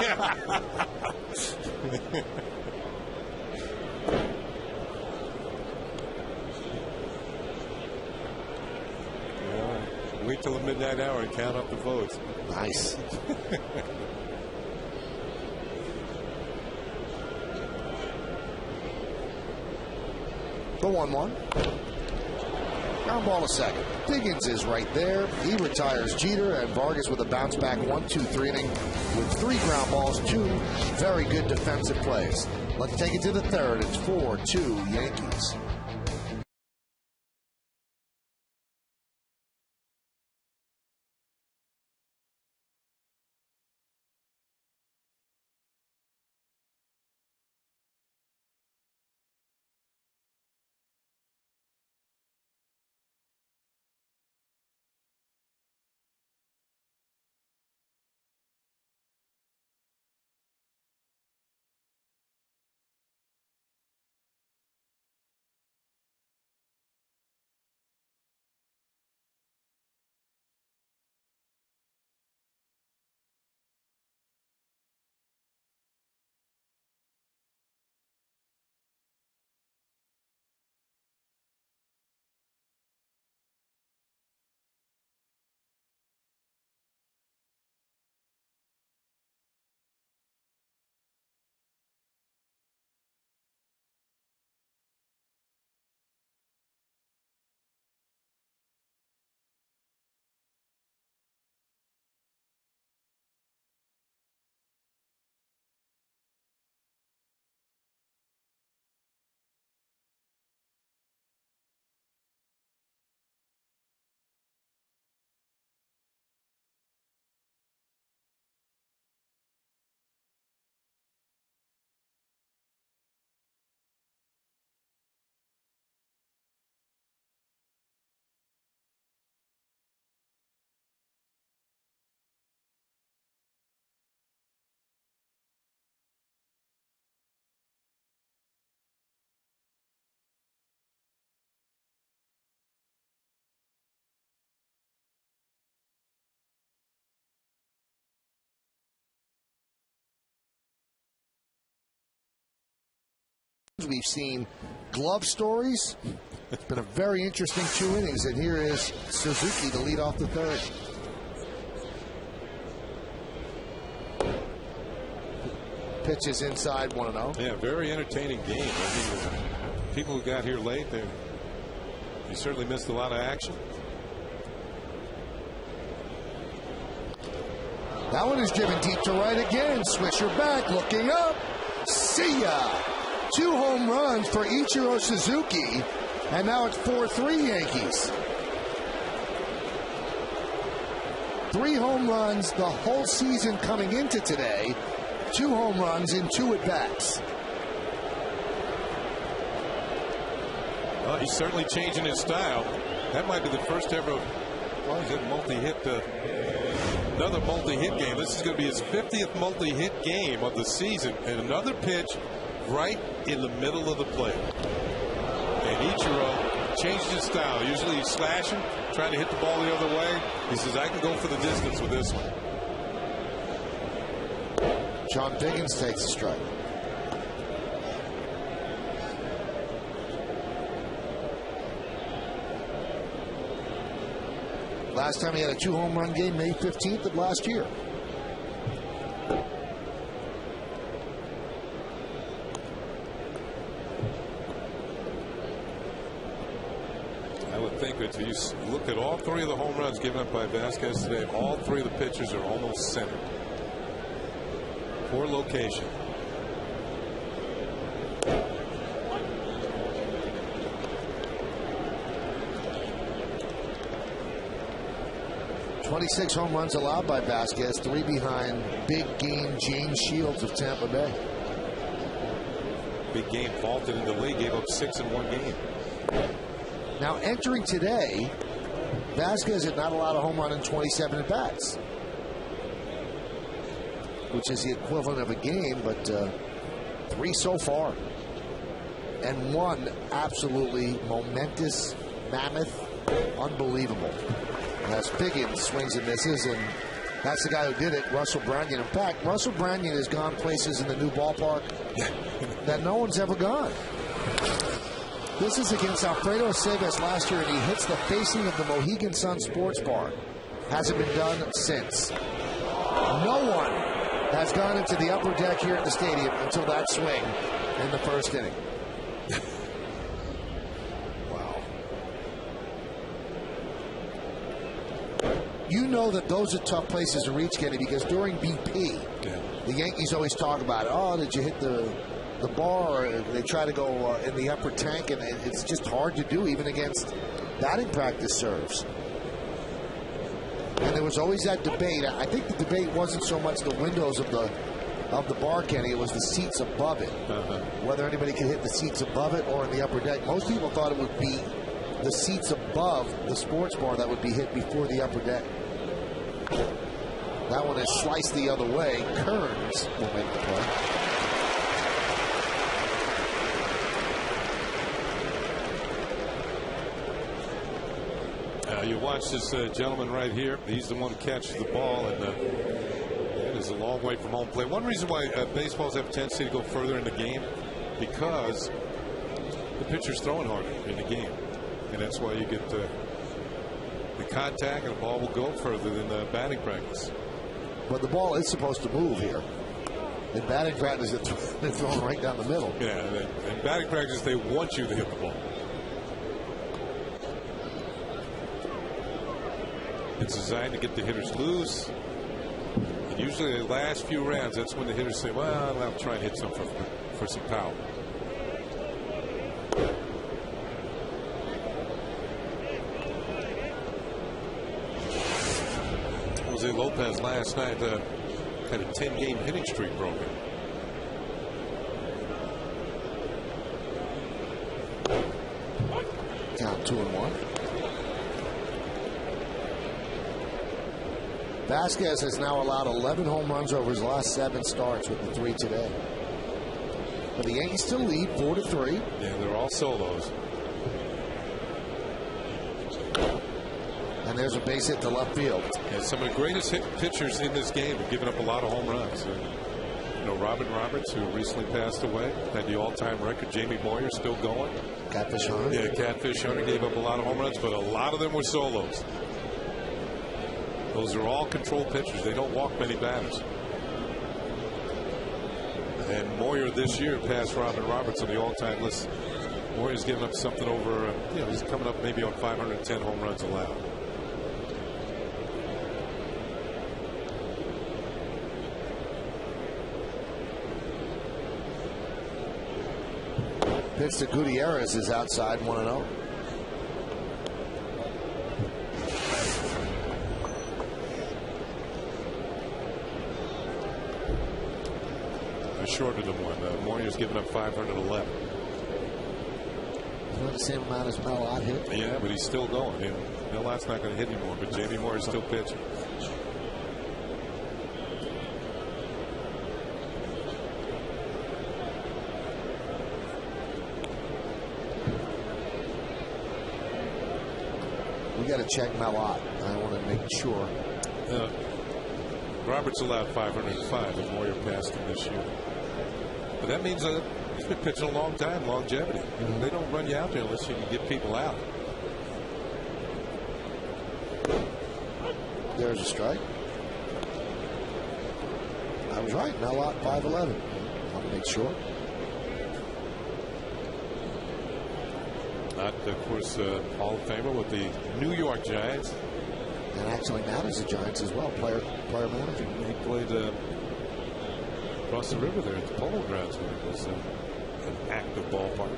Wait till the midnight hour and count up the votes. Nice. The 1-1. Ground ball to second. Diggins is right there. He retires Jeter, and Vargas with a bounce back 1-2-3 inning with 3 ground balls, 2 very good defensive plays. Let's take it to the third. It's 4-2 Yankees. We've seen glove stories. It's been a very interesting 2 innings, and here is Suzuki to lead off the third. Pitches inside 1-0. Yeah, very entertaining game. I mean, people who got here late, they certainly missed a lot of action. That one is driven deep to right again. Swisher back, looking up. See ya. 2 home runs for Ichiro Suzuki, and now it's 4-3 Yankees. 3 home runs the whole season coming into today. 2 home runs in 2 at-bats. Well, he's certainly changing his style. That might be the first ever, well, he's had multi-hit, another multi-hit game. This is going to be his 50th multi-hit game of the season, and another pitch right in the middle of the plate. And Ichiro changed his style. Usually he's slashing, trying to hit the ball the other way. He says, I can go for the distance with this one. John Biggins takes a strike. Last time he had a 2 home run game, May 15th of last year. I would think that if you look at all 3 of the home runs given up by Vasquez today, all 3 of the pitchers are almost centered. Poor location. "26 home runs allowed by Vasquez, 3 behind big game James Shields of Tampa Bay. Big game vaulted in the league, gave up 6 in 1 game. Now entering today, Vasquez had not allowed a home run in 27 at-bats, which is the equivalent of a game, but 3 so far. And 1 absolutely momentous, mammoth, unbelievable. As Biggins swings and misses, and that's the guy who did it, Russell Branyan. In fact, Russell Branyan has gone places in the new ballpark that no one's ever gone. This is against Alfredo Aceves last year, and he hits the facing of the Mohegan Sun Sports Bar. Hasn't been done since. No one has gone into the upper deck here at the stadium until that swing in the first inning. Wow. You know that those are tough places to reach, Kenny, because during BP, the Yankees always talk about it. Oh, did you hit the bar? Or they try to go in the upper tank, and it's just hard to do, even against batting practice serves. And there was always that debate. I think the debate wasn't so much the windows of the bar, Kenny. It was the seats above it. Whether anybody could hit the seats above it or in the upper deck. Most people thought it would be the seats above the sports bar that would be hit before the upper deck. That one is sliced the other way. Kearns will make the play. You watch this gentleman right here. He's the one who catches the ball, and it is a long way from home plate. One reason why baseballs have a tendency to go further in the game, because the pitcher's throwing harder in the game, and that's why you get the contact, and the ball will go further than the batting practice. But the ball is supposed to move here. In batting practice, it's thrown right down the middle. Yeah, in batting practice, they want you to hit the ball. It's designed to get the hitters loose. And usually the last few rounds, that's when the hitters say, well, I'll try and hit some for some power. Jose Lopez last night had a 10-game hitting streak broken. Count 2-1. Vasquez has now allowed 11 home runs over his last 7 starts, with the 3 today. But the Yankees still lead 4-3. Yeah, they're all solos. And there's a base hit to left field. Yeah, some of the greatest pitchers in this game have given up a lot of home runs. You know, Robin Roberts, who recently passed away, had the all-time record. Jamie Moyer still going. Catfish Hunter. Yeah, Catfish Hunter gave up a lot of home runs, but a lot of them were solos. Those are all control pitchers. They don't walk many batters. And Moyer this year passed Robin Roberts on the all-time list. Moyer's given up something over, he's coming up maybe on 510 home runs allowed. Pitch to Gutierrez is outside, 1-0. I shorted him one. Moyer's given up 511. Not the same amount as Melot hit. Yeah, but he's still going. Melot's not going to hit anymore, but Jamie Moyer's still pitching. We got to check Melot. I want to make sure. Roberts allowed 505, and Moyer passed him this year. But that means he's been pitching a long time, longevity. They don't run you out there unless you can get people out. There's a strike. I was right. Melot 511. I want to make sure. Of course, Hall of Famer with the New York Giants. And actually manages the Giants as well, player manager. He played across the river there at the Polo Grounds when it was an active ballpark.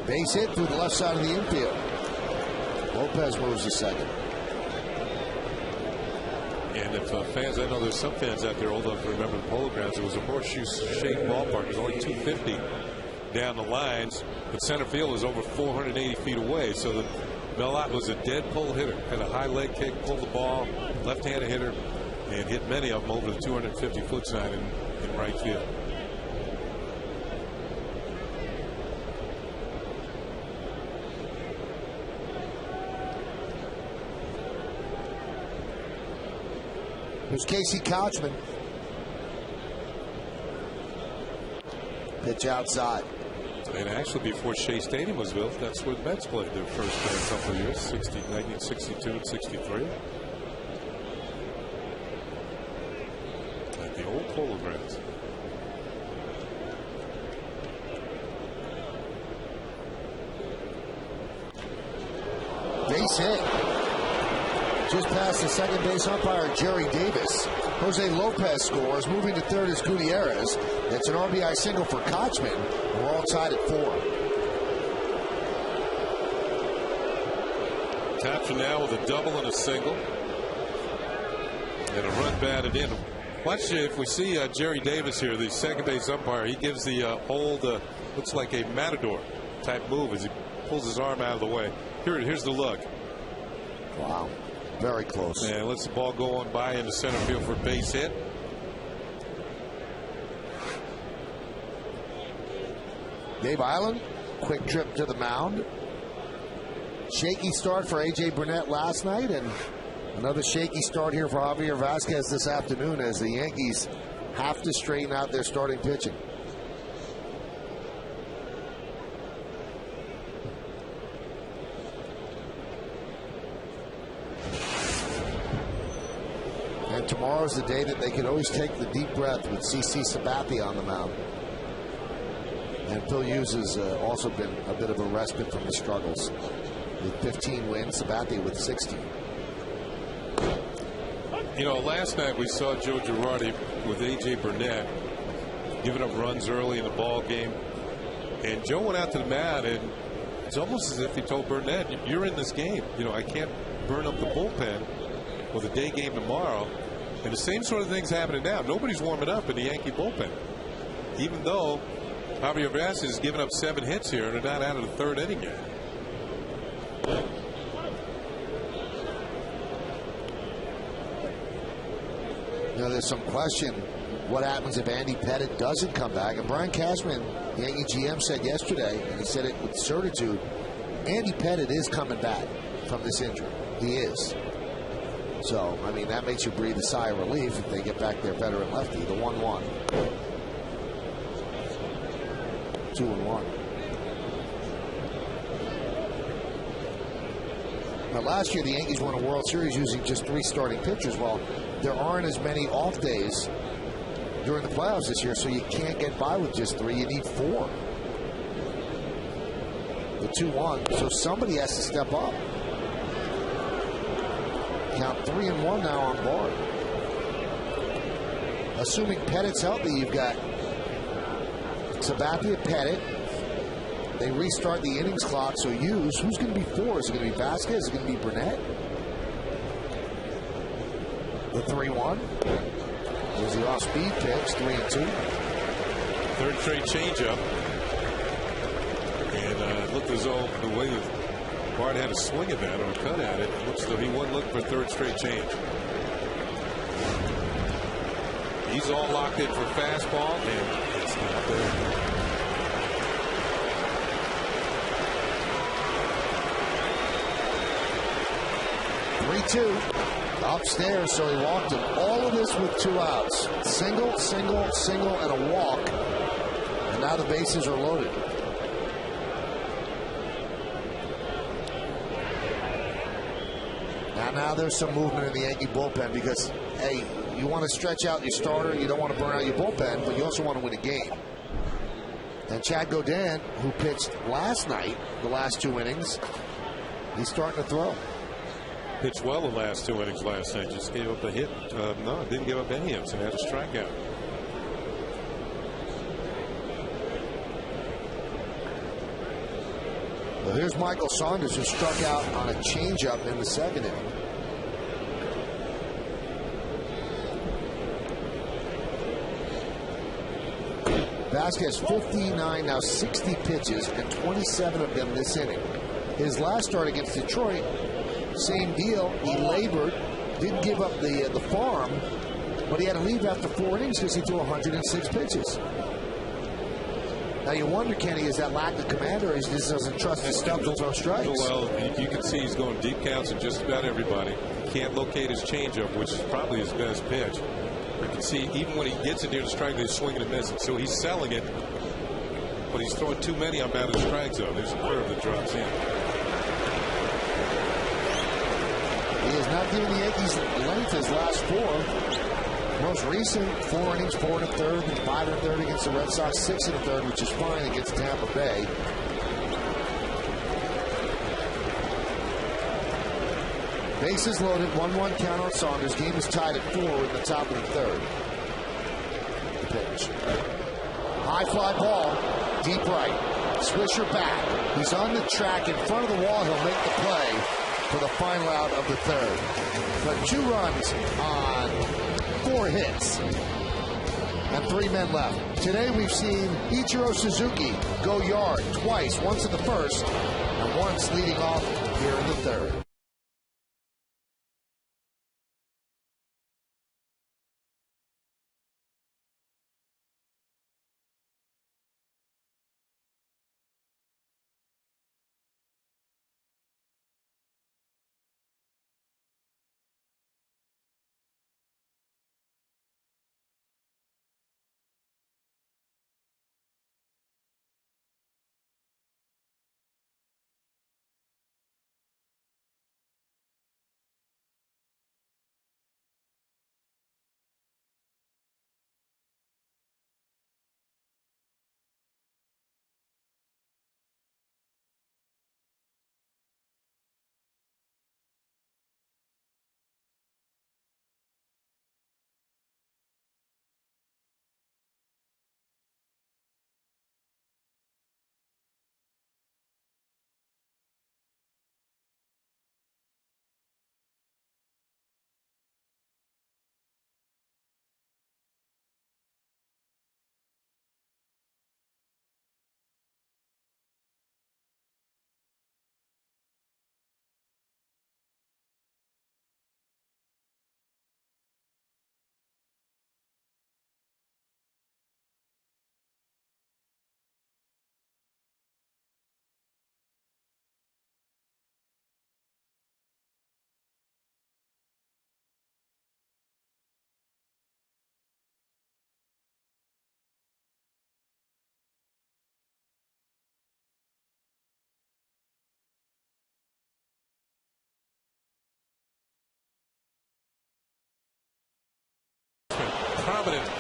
Base hit through the left side of the infield. Lopez moves to second. And if fans, I know there's some fans out there old enough to remember the Polo Grounds, it was a horseshoe-shaped ballpark. It was only 250 down the lines, but center field is over 480 feet away. So the Melot was a dead pull hitter, had a high leg kick, pulled the ball, left-handed hitter, and hit many of them over the 250-foot sign in right field. Here's Casey Couchman. Pitch outside. And actually, before Shea Stadium was built, that's where the Mets played their first couple of years, 1962 and 63. At the old Polo Grounds. Base hit. Just past the second base umpire, Jerry Davis. Jose Lopez scores. Moving to third is Gutierrez. It's an RBI single for Kochman. We're all tied at 4. Kochman now with a double and a single. And a run batted in. Watch if we see Jerry Davis here, the second base umpire. He gives the old, looks like a matador type move as he pulls his arm out of the way. Here's the look. Wow. Very close. And lets the ball go on by into center field for a base hit. Dave Island, quick trip to the mound. Shaky start for A.J. Burnett last night, and another shaky start here for Javier Vasquez this afternoon as the Yankees have to straighten out their starting pitching. And tomorrow's the day that they could always take the deep breath with CC Sabathia on the mound. And Phil Hughes has also been a bit of a respite from the struggles. With 15 wins, Sabathia with 16. You know, last night we saw Joe Girardi with A.J. Burnett giving up runs early in the ball game. And Joe went out to the mound, and it's almost as if he told Burnett, you're in this game. You know, I can't burn up the bullpen with a day game tomorrow. And the same sort of thing's happening now. Nobody's warming up in the Yankee bullpen. Even though Javier Vasquez has given up 7 hits here, and they're not out of the third inning yet. You know, there's some question what happens if Andy Pettitte doesn't come back. And Brian Cashman, the Yankee GM, said yesterday, and he said it with certitude, Andy Pettitte is coming back from this injury. He is. So, I mean, that makes you breathe a sigh of relief if they get back their veteran lefty, the 1-1. 2-1. Now, last year, the Yankees won a World Series using just 3 starting pitchers. Well, there aren't as many off days during the playoffs this year, so you can't get by with just 3. You need 4. The 2-1, so somebody has to step up. Count 3-1 now on board. Assuming Pettit's healthy, you've got Sabathia, Pettit. They restart the innings clock, so use. Who's going to be 4? Is it going to be Vasquez? Is it going to be Burnett? The 3-1. There's the off-speed pitch, 3-2. Third straight changeup. And it looked as though the way that Bart had a swing at that or a cut at it, it looks as though he wasn't looking for third straight change. He's all locked in for fastball, and it's not there. 3-2. Upstairs, so he walked him. All of this with 2 outs. Single, single, single, and a walk. And now the bases are loaded. Now there's some movement in the Yankee bullpen because, hey, you want to stretch out your starter. You don't want to burn out your bullpen, but you also want to win a game. And Chad Godin, who pitched last night, the last 2 innings, he's starting to throw. Pitched well the last 2 innings last night. Just gave up a hit. No, didn't give up any hits and had a strikeout. Well, here's Michael Saunders, who struck out on a changeup in the 2nd inning. Vasquez 59, now 60 pitches, and 27 of them this inning. His last start against Detroit, same deal. He labored, didn't give up the farm, but he had to leave after 4 innings because he threw 106 pitches. Now you wonder, Kenny, is that lack of command, or he just doesn't trust his stuff to throw strikes? Well, you can see he's going deep counts in just about everybody. He can't locate his changeup, which is probably his best pitch. You can see even when he gets it near the strike, he's swinging and missing. So he's selling it, but he's throwing too many unbounded strikes. Though there's a curve that drops in. He has not given the Yankees length his last 4. Most recent 4 innings, 4 1/3, and 5 1/3 against the Red Sox, 6 1/3, which is fine against Tampa Bay. Bases loaded, 1-1 count on Saunders. Game is tied at 4 in the top of the 3rd. The pitch. High fly ball, deep right. Swisher back. He's on the track in front of the wall. He'll make the play for the final out of the 3rd. But 2 runs on 4 hits and 3 men left. Today we've seen Ichiro Suzuki go yard twice, once in the 1st and once leading off here in the 3rd.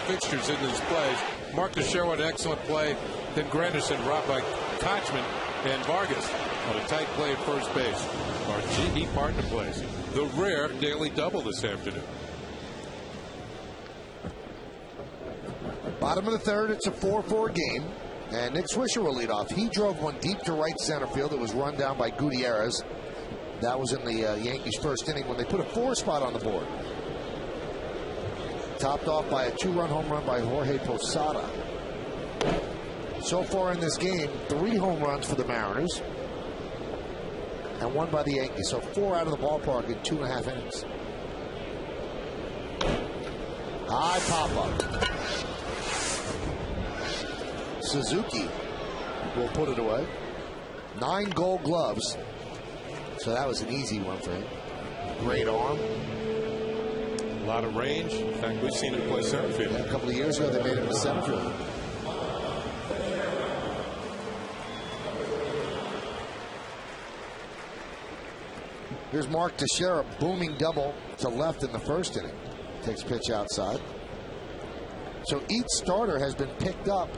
fixtures in these plays. Mark Teixeira, an excellent play. Then Granderson robbed by Kochman and Vargas on a tight play at first base. Our GE partner plays. The rare daily double this afternoon. Bottom of the third, it's a 4-4 game. And Nick Swisher will lead off. He drove one deep to right center field. It was run down by Gutierrez. That was in the Yankees' first inning when they put a 4 spot on the board. Topped off by a 2-run home run by Jorge Posada. So far in this game, 3 home runs for the Mariners and 1 by the Yankees. So 4 out of the ballpark in 2.5 innings. High pop-up. Suzuki will put it away. 9 Gold Gloves. So that was an easy one for him. Great arm. A lot of range. In fact, we've seen him play center field. Yeah, a couple of years ago, they made him a center fielder. Here's Mark Teixeira, booming double to left in the first inning. Takes pitch outside. So each starter has been picked up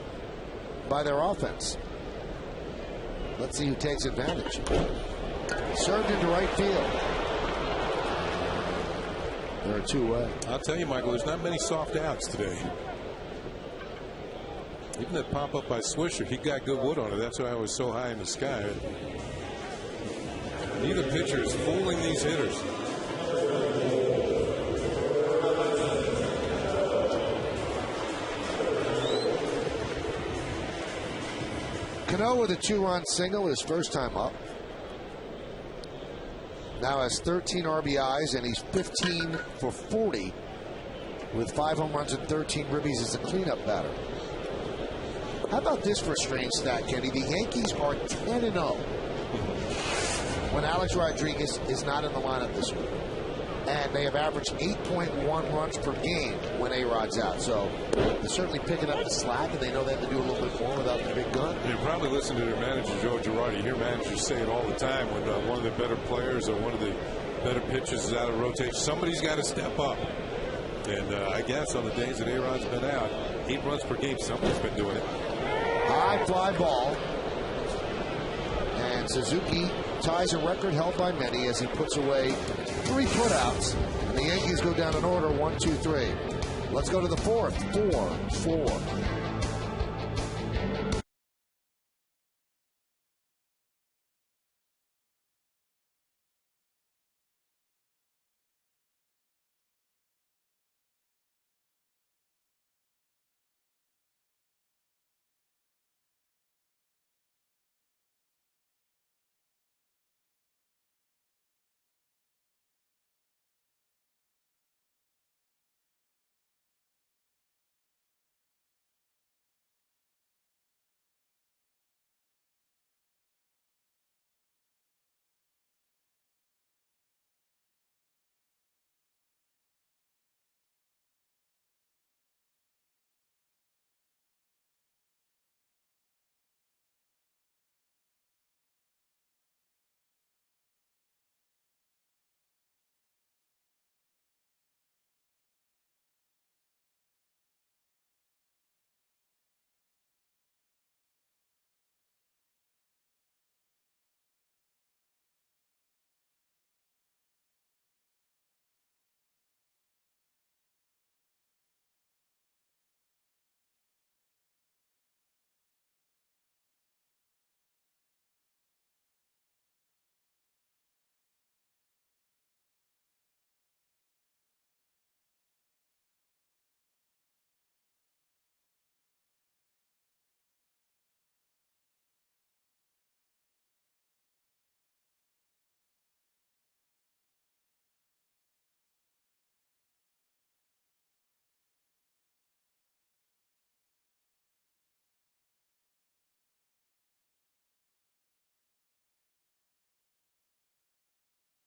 by their offense. Let's see who takes advantage. Served into right field. There are 2 away. I'll tell you, Michael, there's not many soft outs today. Even that pop up by Swisher, he got good wood on it. That's why I was so high in the sky. Neither pitcher is fooling these hitters. Cano with a 2-run single his first time up. Now has 13 RBIs and he's 15 for 40 with 5 home runs and 13 ribbies as a cleanup batter. How about this for a strange stat, Kenny? The Yankees are 10-0 when Alex Rodriguez is not in the lineup this week. And they have averaged 8.1 runs per game when A-Rod's out. So they're certainly picking up the slack, and they know they have to do a little bit more without the big gun. They probably listen to their manager, Joe Girardi. You hear managers say it all the time when one of the better players or one of the better pitchers is out of rotation. Somebody's got to step up. And I guess on the days that A-Rod's been out, 8 runs per game, somebody's been doing it. High fly ball. And Suzuki ties a record held by many as he puts away 3 putouts. And the Yankees go down in order 1, 2, 3. Let's go to the 4th. 4-4.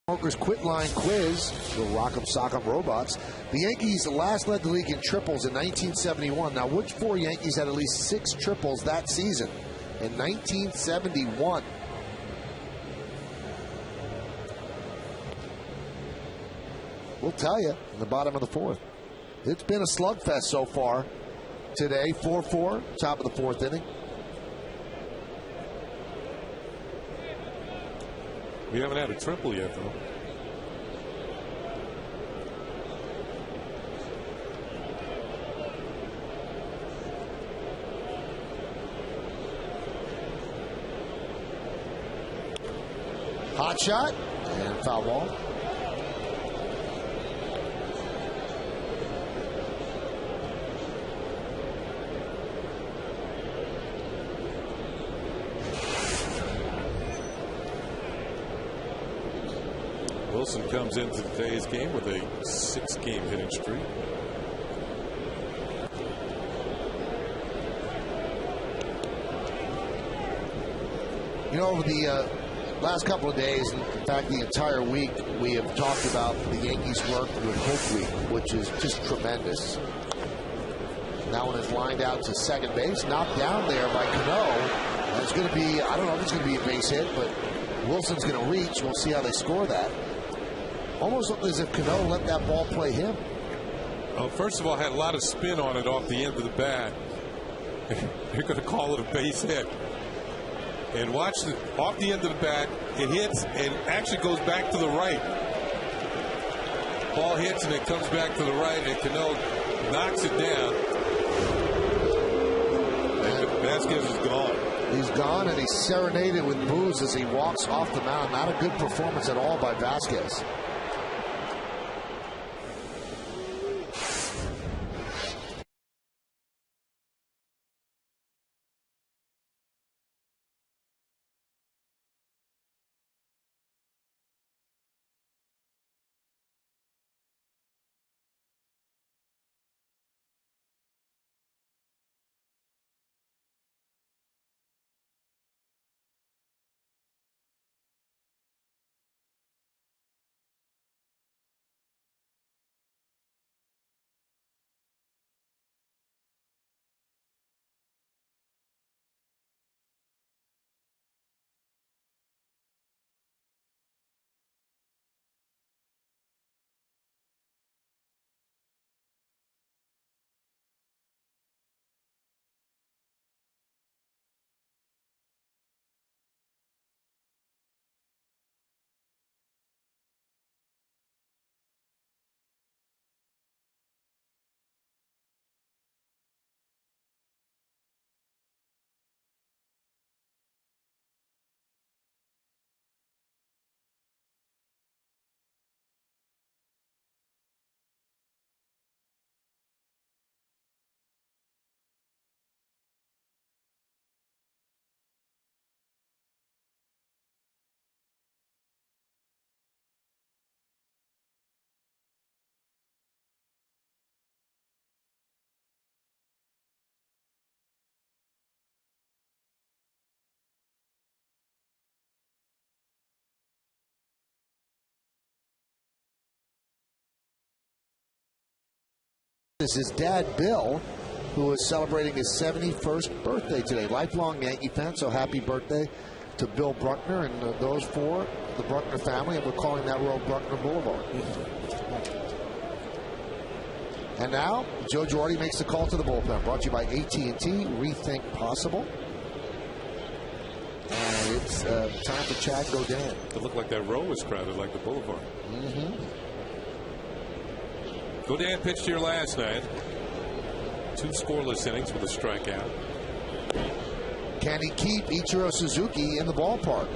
Smokers Quit Line Quiz, the Rock'em Sock'em Robots. The Yankees last led the league in triples in 1971. Now, which 4 Yankees had at least 6 triples that season? In 1971. We'll tell you in the bottom of the 4th. It's been a slugfest so far today. 4-4, top of the fourth inning. We haven't had a triple yet, though. Hot shot and foul ball. Wilson comes into today's game with a 6-game hitting streak. You know, over the last couple of days, in fact, the entire week, we have talked about the Yankees' work with Hope Week, which is just tremendous. That one is lined out to second base, knocked down there by Cano. It's going to be, I don't know if it's going to be a base hit, but Wilson's going to reach. We'll see how they score that. Almost looked as if Cano let that ball play him. Well, first of all, had a lot of spin on it off the end of the bat. They're going to call it a base hit. And watch off the end of the bat, it hits and actually goes back to the right. Ball hits and it comes back to the right, and Cano knocks it down. And Vasquez is gone. He's gone, and he's serenaded with boos as he walks off the mound. Not a good performance at all by Vasquez. This is Dad Bill, who is celebrating his 71st birthday today. Lifelong Yankee fan, so happy birthday to Bill Bruckner and those four, the Bruckner family, and we're calling that road Bruckner Boulevard. And now, Joe Girardi makes the call to the bullpen. Brought to you by AT Rethink Possible. And it's time for Chad Godin. It looked like that row was crowded like the boulevard. Godin pitched here last night. 2 scoreless innings with a strikeout. Can he keep Ichiro Suzuki in the ballpark?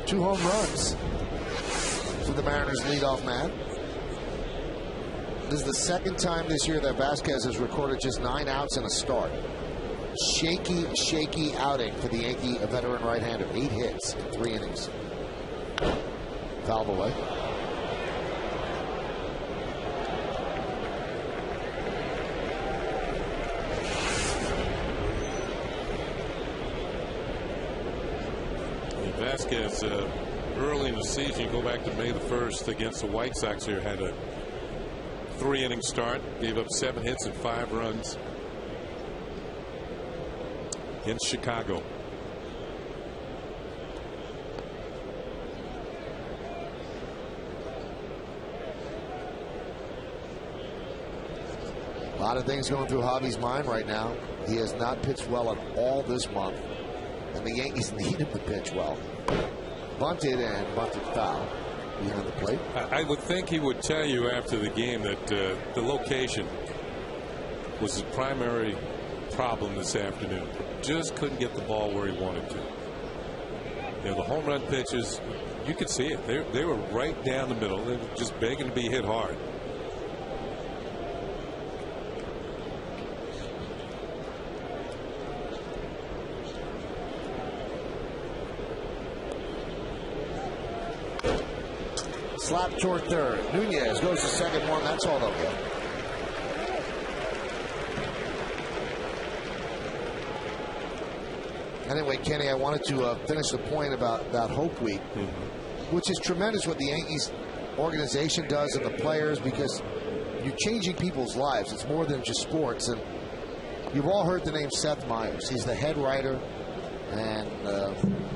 2 home runs for the Mariners leadoff man. This is the second time this year that Vasquez has recorded just 9 outs in a start. Shaky outing for the Yankee, a veteran right-hander. 8 hits in 3 innings. Fouled away. Vasquez, early in the season, you go back to May the 1st against the White Sox here, had a 3-inning start, gave up 7 hits and 5 runs in Chicago. lot of things going through Javi's mind right now. He has not pitched well at all this month, and the Yankees need him to pitch well. Bunted foul behind the plate. I would think he would tell you after the game that the location was his primary problem this afternoon. Just couldn't get the ball where he wanted to. You know, the home run pitches, you could see it. They were right down the middle. They were just begging to be hit hard. Slap toward third. Nunez goes to second one. That's all they'll get. Anyway, Kenny, I wanted to finish the point about Hope Week, which is tremendous what the Yankees organization does and the players, because you're changing people's lives. It's more than just sports. And you've all heard the name Seth Meyers. He's the head writer and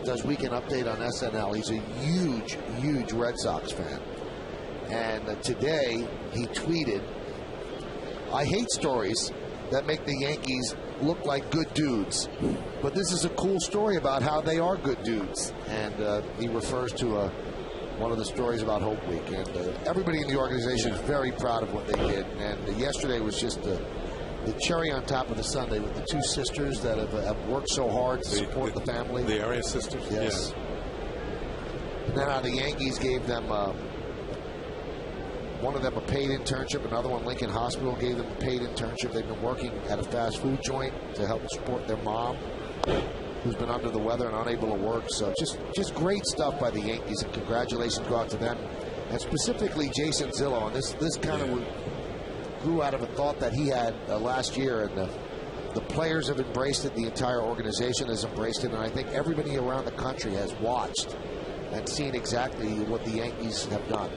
does Weekend Update on SNL. He's a huge, huge Red Sox fan. And today he tweeted, "I hate stories that make the Yankees look like good dudes, but this is a cool story about how they are good dudes." And he refers to one of the stories about Hope Week. And everybody in the organization is very proud of what they did. And yesterday was just the cherry on top of the sundae with the two sisters that have worked so hard to support the family. The area sisters? Yes. Yeah. And then the Yankees gave them, one of them a paid internship, another one, Lincoln Hospital, gave them a paid internship. They've been working at a fast food joint to help support their mom, who's been under the weather and unable to work. So just great stuff by the Yankees, and congratulations go out to them. And specifically Jason Zillo. And this kind of grew out of a thought that he had last year, and the players have embraced it. The entire organization has embraced it, and I think everybody around the country has watched and seen exactly what the Yankees have done.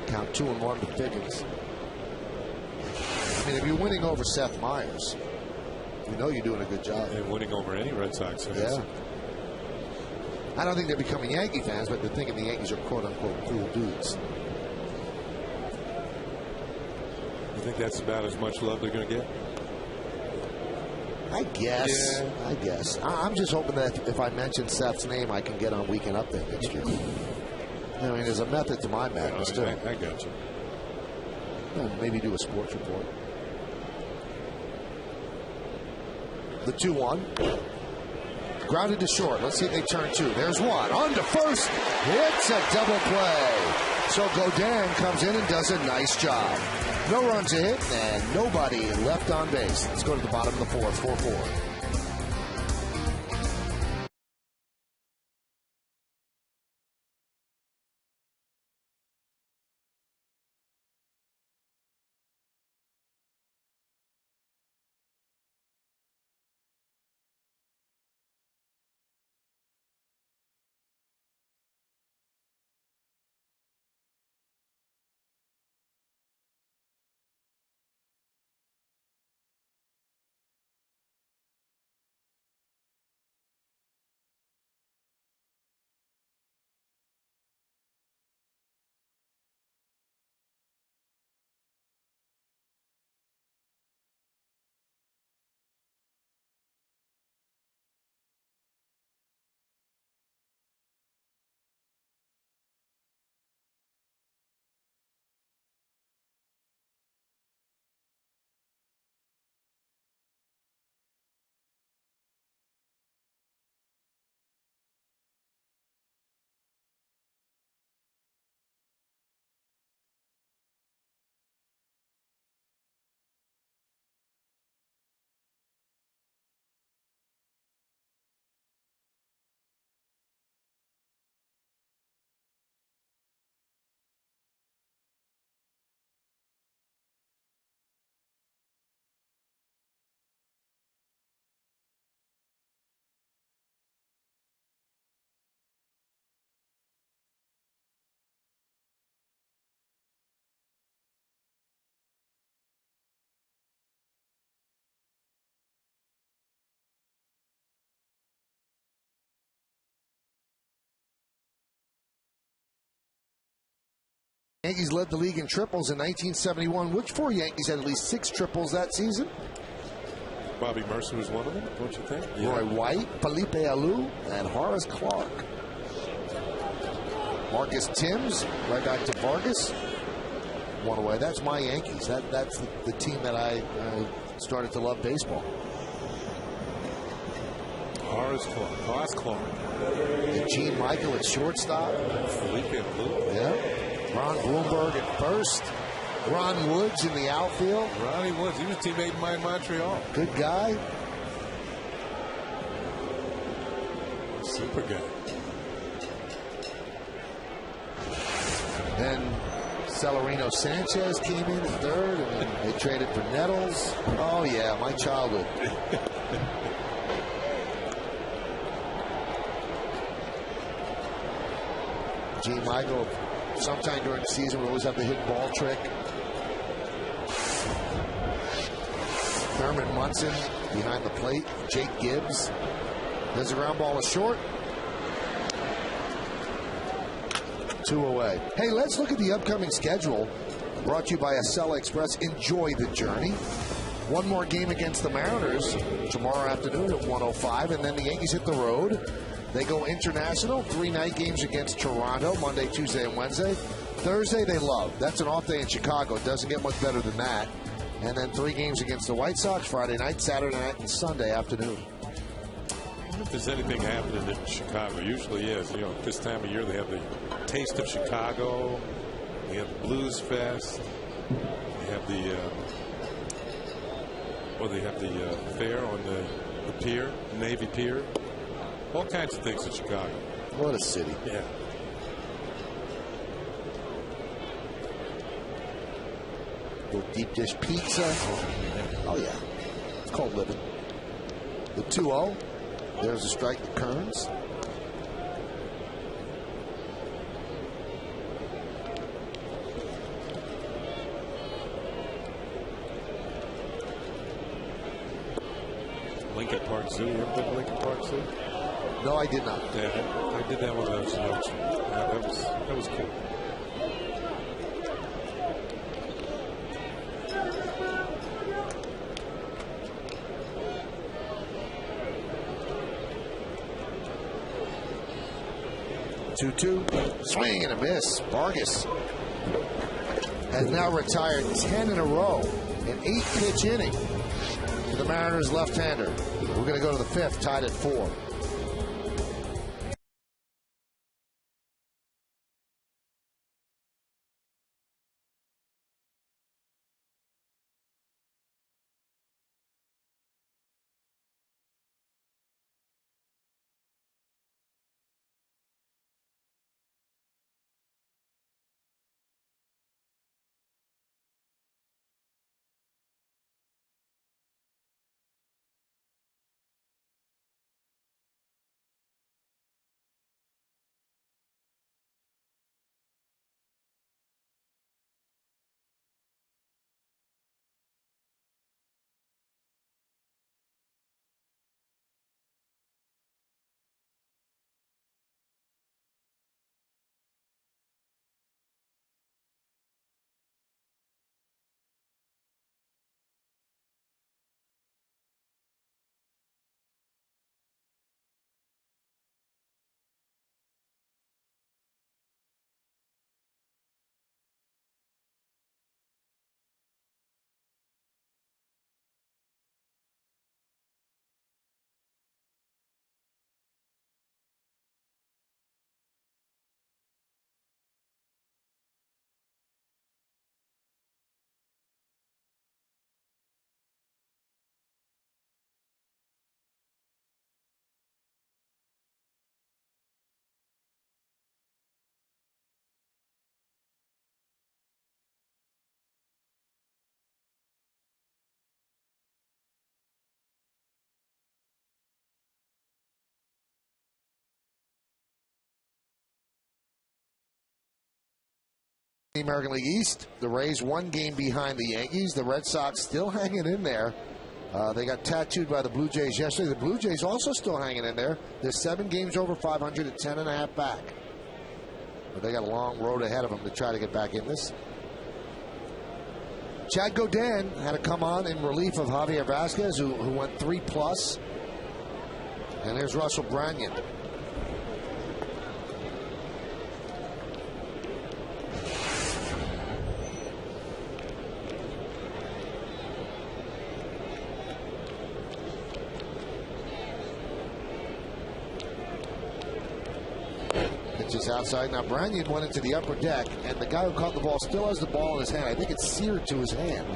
Count 2-1 to Figgins. I mean, if you're winning over Seth Meyers, you know you're doing a good job. And winning over any Red Sox fans. Yeah. I don't think they're becoming Yankee fans, but they're thinking the Yankees are quote-unquote cool dudes. You think that's about as much love they're going to get? I guess. Yeah. I guess. I'm just hoping that if I mention Seth's name, I can get on Weekend Update next year. I mean, there's a method to my madness, too. I got you. Maybe do a sports report. The 2-1. Grounded to short. Let's see if they turn two. There's one. On to first. It's a double play. So Godin comes in and does a nice job. No runs a hit and nobody left on base. Let's go to the bottom of the fourth. 4-4. Yankees led the league in triples in 1971. Which four Yankees had at least 6 triples that season? Bobby Mercer was one of them, don't you think? Yeah. Roy White, Felipe Alou, and Horace Clark. Marcus Timms, right back to Vargas. One away. That's my Yankees. That's the team that I started to love baseball. Horace Clark. And Gene Michael at shortstop. Felipe Alou. Yeah. Ron Bloomberg at first. Ron Woods in the outfield. Ronnie Woods. He was a teammate of mine in Montreal. Good guy. Super guy. Then Celerino Sanchez came in at third, and then they traded for Nettles. Oh, yeah, my childhood. Gene Michael, sometime during the season, would always have the hidden ball trick. Thurman Munson behind the plate. Jake Gibbs. There's a ground ball is short. 2 away. Hey, let's look at the upcoming schedule. Brought to you by Acela Express. Enjoy the journey. One more game against the Mariners tomorrow afternoon at 1:05, and then the Yankees hit the road. They go international. 3 night games against Toronto, Monday, Tuesday, and Wednesday. Thursday, they love. That's an off day in Chicago. It doesn't get much better than that. And then 3 games against the White Sox, Friday night, Saturday night, and Sunday afternoon. I wonder if there's anything happening in Chicago. Usually is. You know, this time of year they have the Taste of Chicago. They have the Blues Fest. They have the fair on the pier, Navy Pier. All kinds of things in Chicago. What a city. Yeah. Little deep dish pizza. Oh, yeah. It's called living. The 2-0. There's a strike to Kearns. Lincoln Park Zoo. You ever been to Lincoln Park Zoo? No, I did not. Yeah, I did that when I was young. That was cool. Two. Swing and a miss. Vargas has now retired 10 in a row. An 8-pitch inning to the Mariners left-hander. We're going to go to the 5th, tied at 4. The American League East, the Rays 1 game behind the Yankees. The Red Sox still hanging in there. They got tattooed by the Blue Jays yesterday. The Blue Jays also still hanging in there. They're 7 games over 500 at 10.5 back. But they got a long road ahead of them to try to get back in this. Chad Godin had to come on in relief of Javier Vasquez, who went 3+. And here's Russell Branyan. Pitches outside. Now Branyan went into the upper deck, and the guy who caught the ball still has the ball in his hand. I think it's seared to his hand.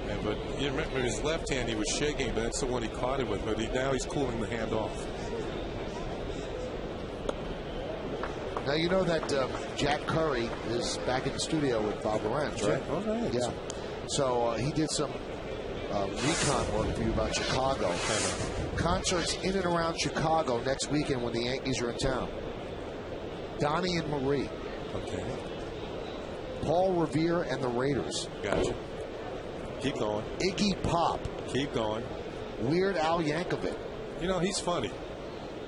Yeah, but you remember his left hand, he was shaking, but that's the one he caught it with. But now he's cooling the hand off. Now you know that Jack Curry is back in the studio with Bob Lorenz, right? Oh, right. Yeah. So he did some recon work for you about Chicago. Concerts in and around Chicago next weekend when the Yankees are in town. Donnie and Marie. Okay. Paul Revere and the Raiders. Gotcha. Keep going. Iggy Pop. Keep going. Weird Al Yankovic. You know, he's funny.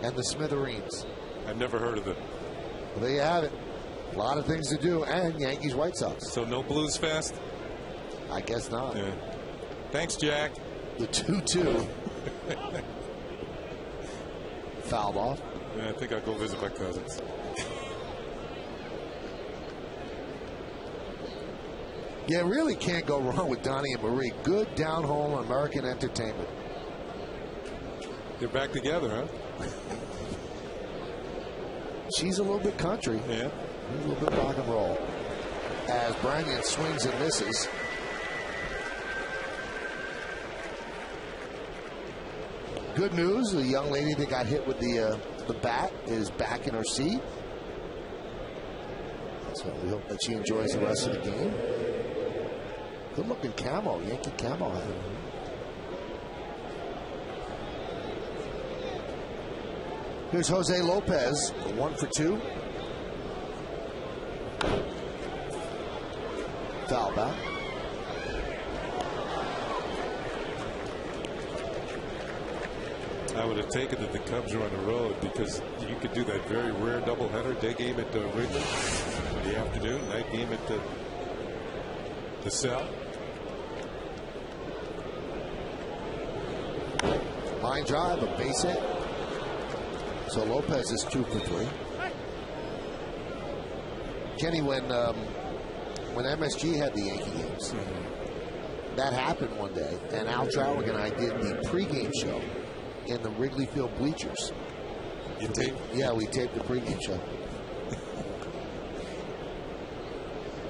And the Smithereens. I've never heard of them. Well, there you have it. A lot of things to do. And Yankees White Sox. So no Blues Fest? I guess not. Yeah. Thanks, Jack. The 2-2. Fouled off. Yeah, I think I'll go visit my cousins. Yeah, really can't go wrong with Donnie and Marie. Good down-home American entertainment. They're back together, huh? She's a little bit country. Yeah. He's a little bit rock and roll. As Branyan swings and misses. Good news, the young lady that got hit with the bat is back in her seat. So we hope that she enjoys the rest of the game. Good looking camo, Yankee camo hat. Here's Jose Lopez, 1 for 2. Foul back. I would have taken that the Cubs are on the road because you could do that very rare doubleheader, day game at Wrigley in the afternoon, night game at the Cell. Line drive, a base hit. So Lopez is 2 for 3. Kenny, when MSG had the Yankee games, that happened one day, and Al Trautwig and I did the pregame show in the Wrigley Field bleachers. You taped? Yeah, we taped the pregame show.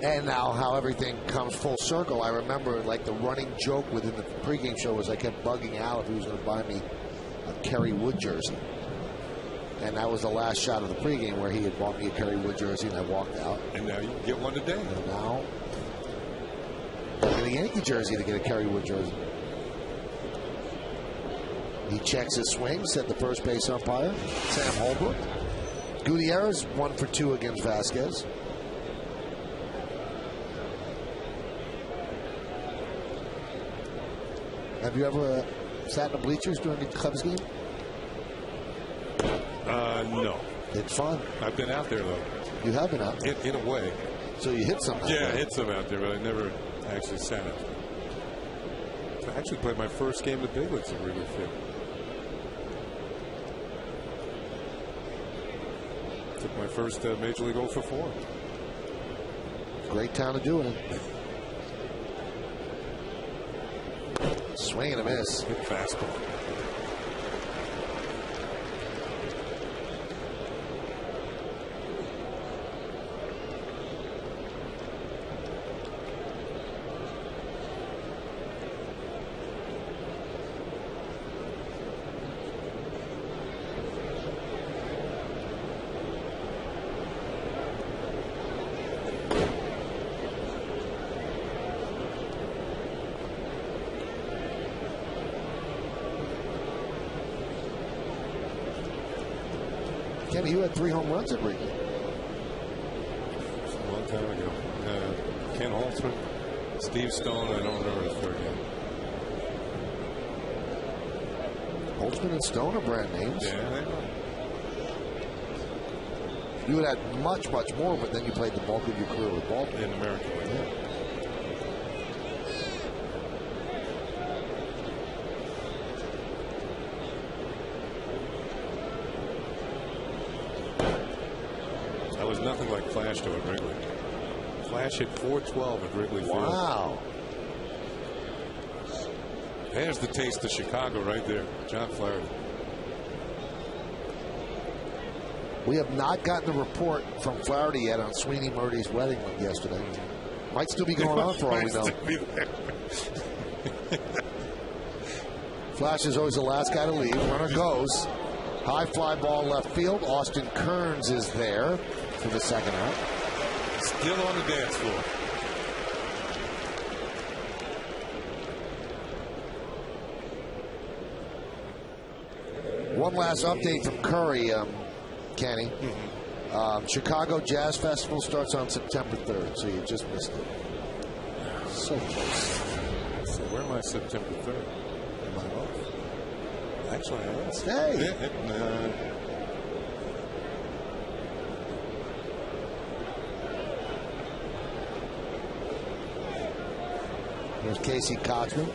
And now how everything comes full circle, I remember like the running joke within the pregame show was I kept bugging Al if he was going to buy me a Kerry Wood jersey. And that was the last shot of the pregame where he had bought me a Kerry Wood jersey and I walked out. And now you can get one today. And now I get a Yankee jersey to get a Kerry Wood jersey. He checks his swing, said the first base umpire, Sam Holbrook. Gutierrez 1 for 2 against Vasquez. Have you ever sat in the bleachers during a Cubs game? No. It's fun. I've been out there, though. You have been out there? In a way. So you hit some? Yeah, I hit some out there, but I never actually sat out there. I actually played my first game of big leagues at Wrigley Field. Took my first Major League 0 for 4. Great town to do it in. Swing and a miss. Hit fastball. Kenny, you had 3 home runs at Wrigley. A long time ago. Ken Holtzman, Steve Stone, I don't remember his third name. Holtzman and Stone are brand names. Yeah, I know. You would have had much, much more, but then you played the bulk of your career with Baltimore. In America. Yeah. That was nothing like Flash to at Wrigley. Flash hit .412 at Wrigley Field. Wow. There's the taste of Chicago right there. John Flaherty. We have not gotten a report from Flaherty yet on Sweeney Murdy's wedding yesterday. Might still be going on for all we know. Flash is always the last guy to leave. Runner goes. High fly ball left field. Austin Kearns is there for the second out. Still on the dance floor. One last update from Curry, Kenny. Chicago Jazz Festival starts on September 3rd, so you just missed it. So close. So where am I September 3rd? Am I off? Actually, I am. Stay. There's Casey Kochman.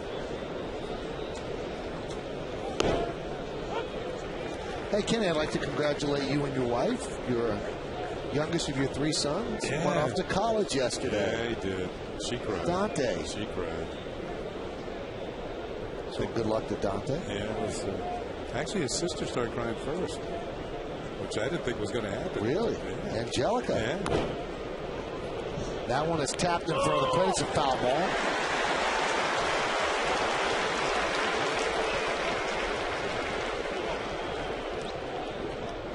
Hey, Kenny, I'd like to congratulate you and your wife. Your youngest of your three sons went off to college yesterday. Yeah, he did. She cried. Dante. She cried. So good luck to Dante. Yeah, it was, actually, his sister started crying first, which I didn't think was going to happen. Really? Yeah. Angelica. Yeah. That one is tapped in front of the plate. It's a foul ball.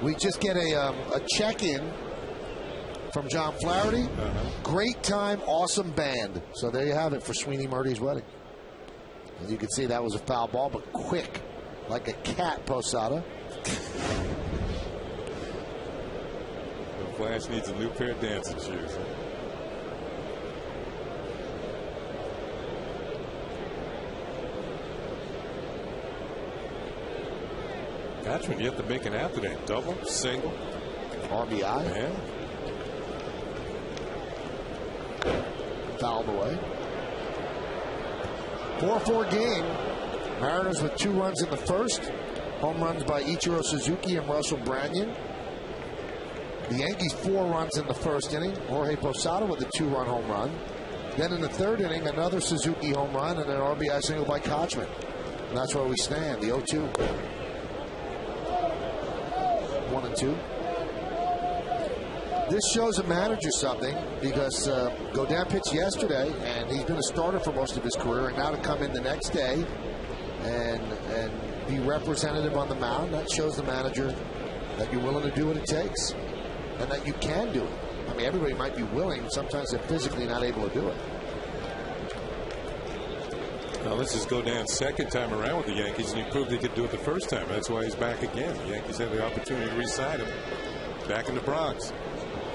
We just get a check-in from John Flaherty. Great time, awesome band. So there you have it for Sweeney Murdy's wedding. As you can see, that was a foul ball, but quick, like a cat, Posada. Well, Flash needs a new pair of dancing shoes. Kochman yet to make an out today. Double, single, RBI. Yeah. Fouled away. 4-4 game. Mariners with 2 runs in the first. Home runs by Ichiro Suzuki and Russell Branyan. The Yankees 4 runs in the first inning. Jorge Posada with a 2-run home run. Then in the third inning, another Suzuki home run and an RBI single by Kochman. And that's where we stand. The 0-2. 1-2. This shows a manager something because Godin pitched yesterday and he's been a starter for most of his career, and now to come in the next day and be representative on the mound, that shows the manager that you're willing to do what it takes and that you can do it. I mean, everybody might be willing, sometimes they're physically not able to do it. Well, this is Godin's second time around with the Yankees, and he proved he could do it the first time. That's why he's back again. The Yankees have the opportunity to re-sign him back in the Bronx.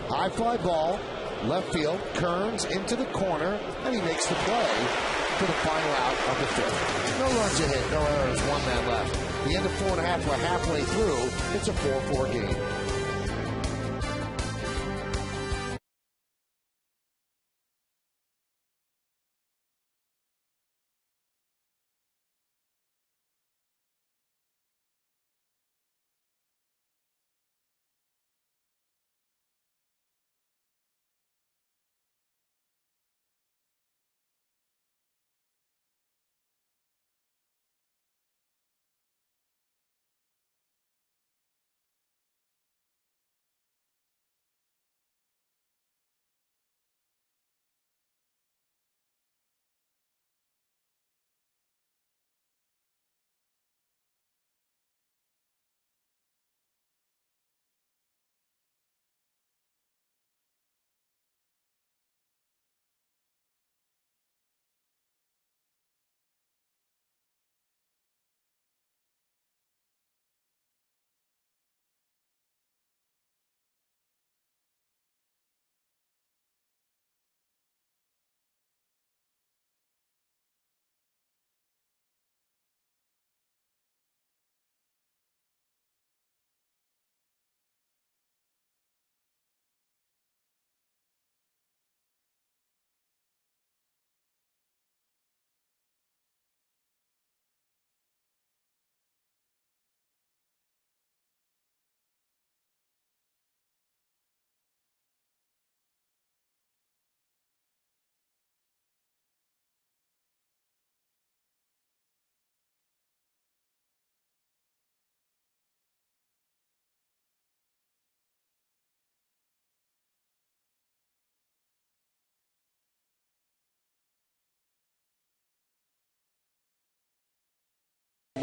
High fly ball, left field, Kearns into the corner, and he makes the play for the final out of the fifth. No runs a hit, no errors, 1 man left. The end of 4.5, we're halfway through. It's a 4-4 game.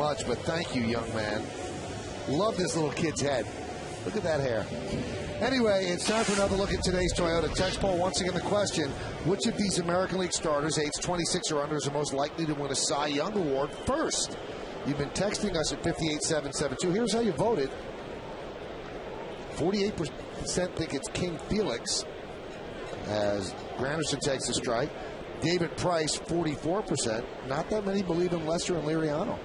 much, but thank you, young man. Love this little kid's head. Look at that hair. Anyway, it's time for another look at today's Toyota Text Poll. Once again, the question, which of these American League starters, age 26 or under, is the most likely to win a Cy Young Award first? You've been texting us at 58772. Here's how you voted. 48% think it's King Felix, as Granderson takes a strike. David Price, 44%. Not that many believe in Lester and Liriano.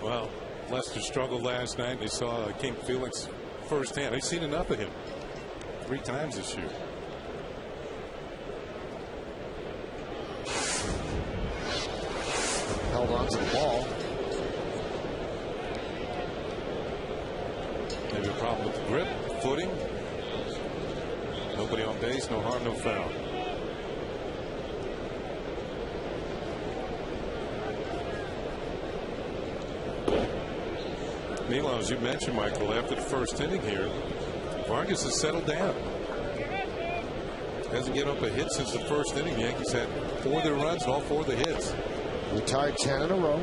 Well, Lester struggled last night. They saw King Felix firsthand. They've seen enough of him 3 times this year. Held on to the ball. Maybe a problem with the grip, footing. Nobody on base, no harm, no foul. Meanwhile, as you mentioned, Michael, after the first inning here, Vargas has settled down. Hasn't given up a hit since the first inning. The Yankees had 4 of their runs and all 4 of the hits. Retired 10 in a row.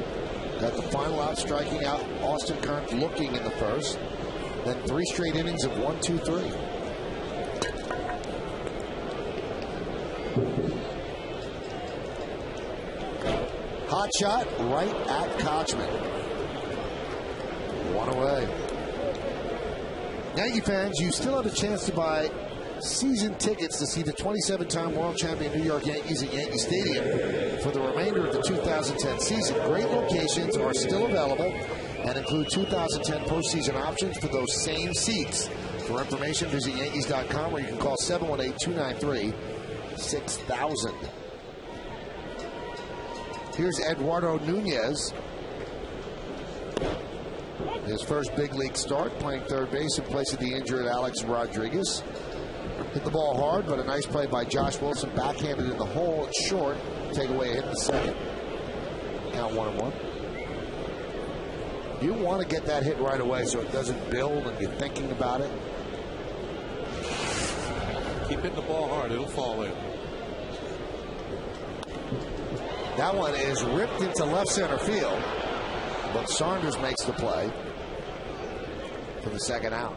Got the final out, striking out Austin Kearns looking in the first. Then 3 straight innings of 1, 2, 3. Hot shot right at Kochman. 1 away. Yankee fans, you still have a chance to buy season tickets to see the 27-time world champion New York Yankees at Yankee Stadium for the remainder of the 2010 season. Great locations are still available and include 2010 postseason options for those same seats. For information, visit Yankees.com, or you can call 718-293-6000. Here's Eduardo Nunez. His first big league start, playing third base in place of the injured Alex Rodriguez. Hit the ball hard, but a nice play by Josh Wilson. Backhanded in the hole. It's short. Take away a hit in the second. Count 1-1. You want to get that hit right away so it doesn't build and you're thinking about it. Keep hitting the ball hard. It'll fall in. That one is ripped into left center field, but Saunders makes the play for the second out.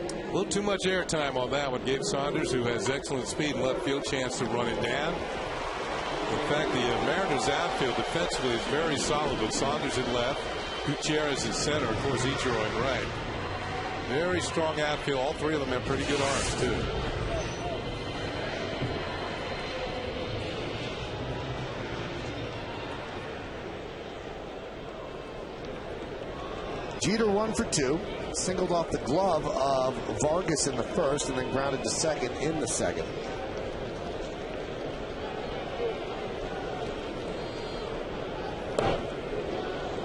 A little too much airtime on that one. Gave Saunders, who has excellent speed in left field, chance to run it down. In fact, the Mariners outfield defensively is very solid with Saunders in left, Gutierrez in center, of course, Ichiro in right. Very strong outfield. All 3 of them have pretty good arms, too. Jeter 1 for 2. Singled off the glove of Vargas in the first and then grounded to second in the second.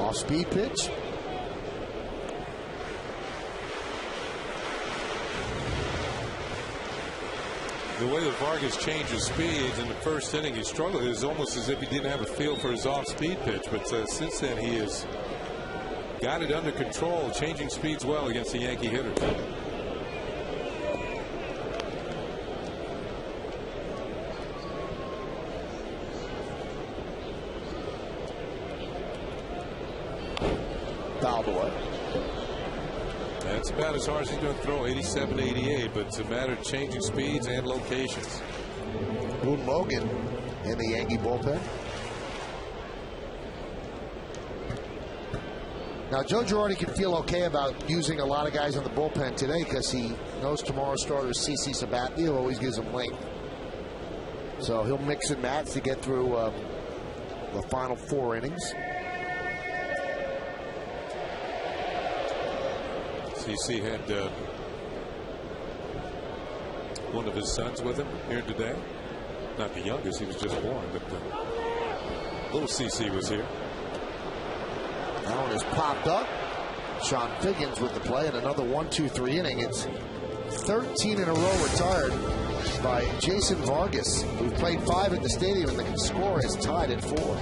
Off-speed pitch. The way that Vargas changes speeds in the first inning, he struggled. It was almost as if he didn't have a feel for his off-speed pitch. But since then, he has got it under control, changing speeds well against the Yankee hitters. Fouled away. That's about as hard as he's going to throw, 87, 88, but it's a matter of changing speeds and locations. Boone Logan in the Yankee bullpen. Now, Joe Girardi can feel okay about using a lot of guys on the bullpen today because he knows tomorrow's starter is CC Sabathia, who always gives him length. So he'll mix and match to get through the final 4 innings. CC had one of his sons with him here today. Not the youngest, he was just born, but little CC was here. That one is popped up. Sean Figgins with the play, and another 1-2-3 inning. It's 13 in a row retired by Jason Vargas, who played 5 at the stadium, and the score is tied at 4.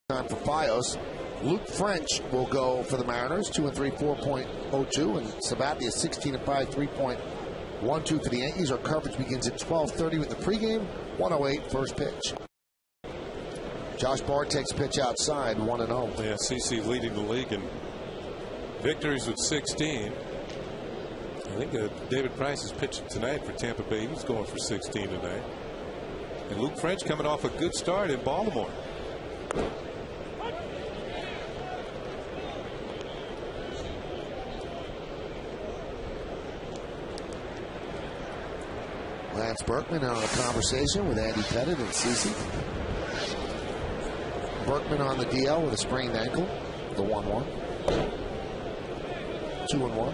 time for Fios. Luke French will go for the Mariners, 2-3, 4.02, and Sabathia 16-5, 3.12 for the Yankees. Our coverage begins at 12:30 with the pregame. 1:08 first pitch. Josh Bard takes pitch outside, 1-0. Yeah, CC leading the league in victories with 16. I think David Price is pitching tonight for Tampa Bay. He's going for 16 tonight. And Luke French coming off a good start in Baltimore. Lance Berkman on a conversation with Andy Pettit and CeCe. Berkman on the DL with a sprained ankle. The 1-1. 2-1.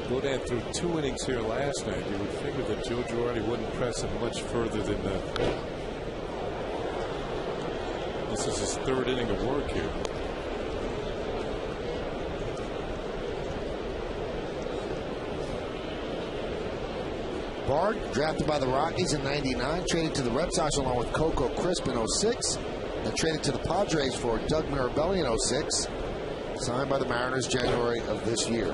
Godin threw 2 innings here last night. You would figure that Joe Girardi wouldn't press him much further than that. This is his 3rd inning of work here. Bard, drafted by the Rockies in '99, traded to the Red Sox along with Coco Crisp in '06, and traded to the Padres for Doug Mirabelli in '06, signed by the Mariners January of this year.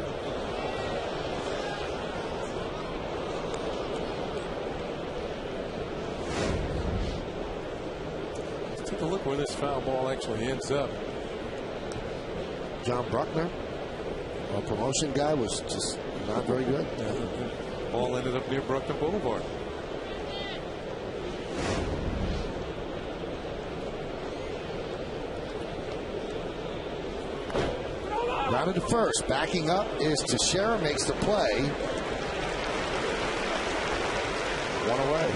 Let's take a look where this foul ball actually ends up. John Bruckner, a promotion guy, was just not very good. Ball ended up near Bruckner Boulevard. Grounded to first. Backing up is Teixeira, makes the play. 1 away.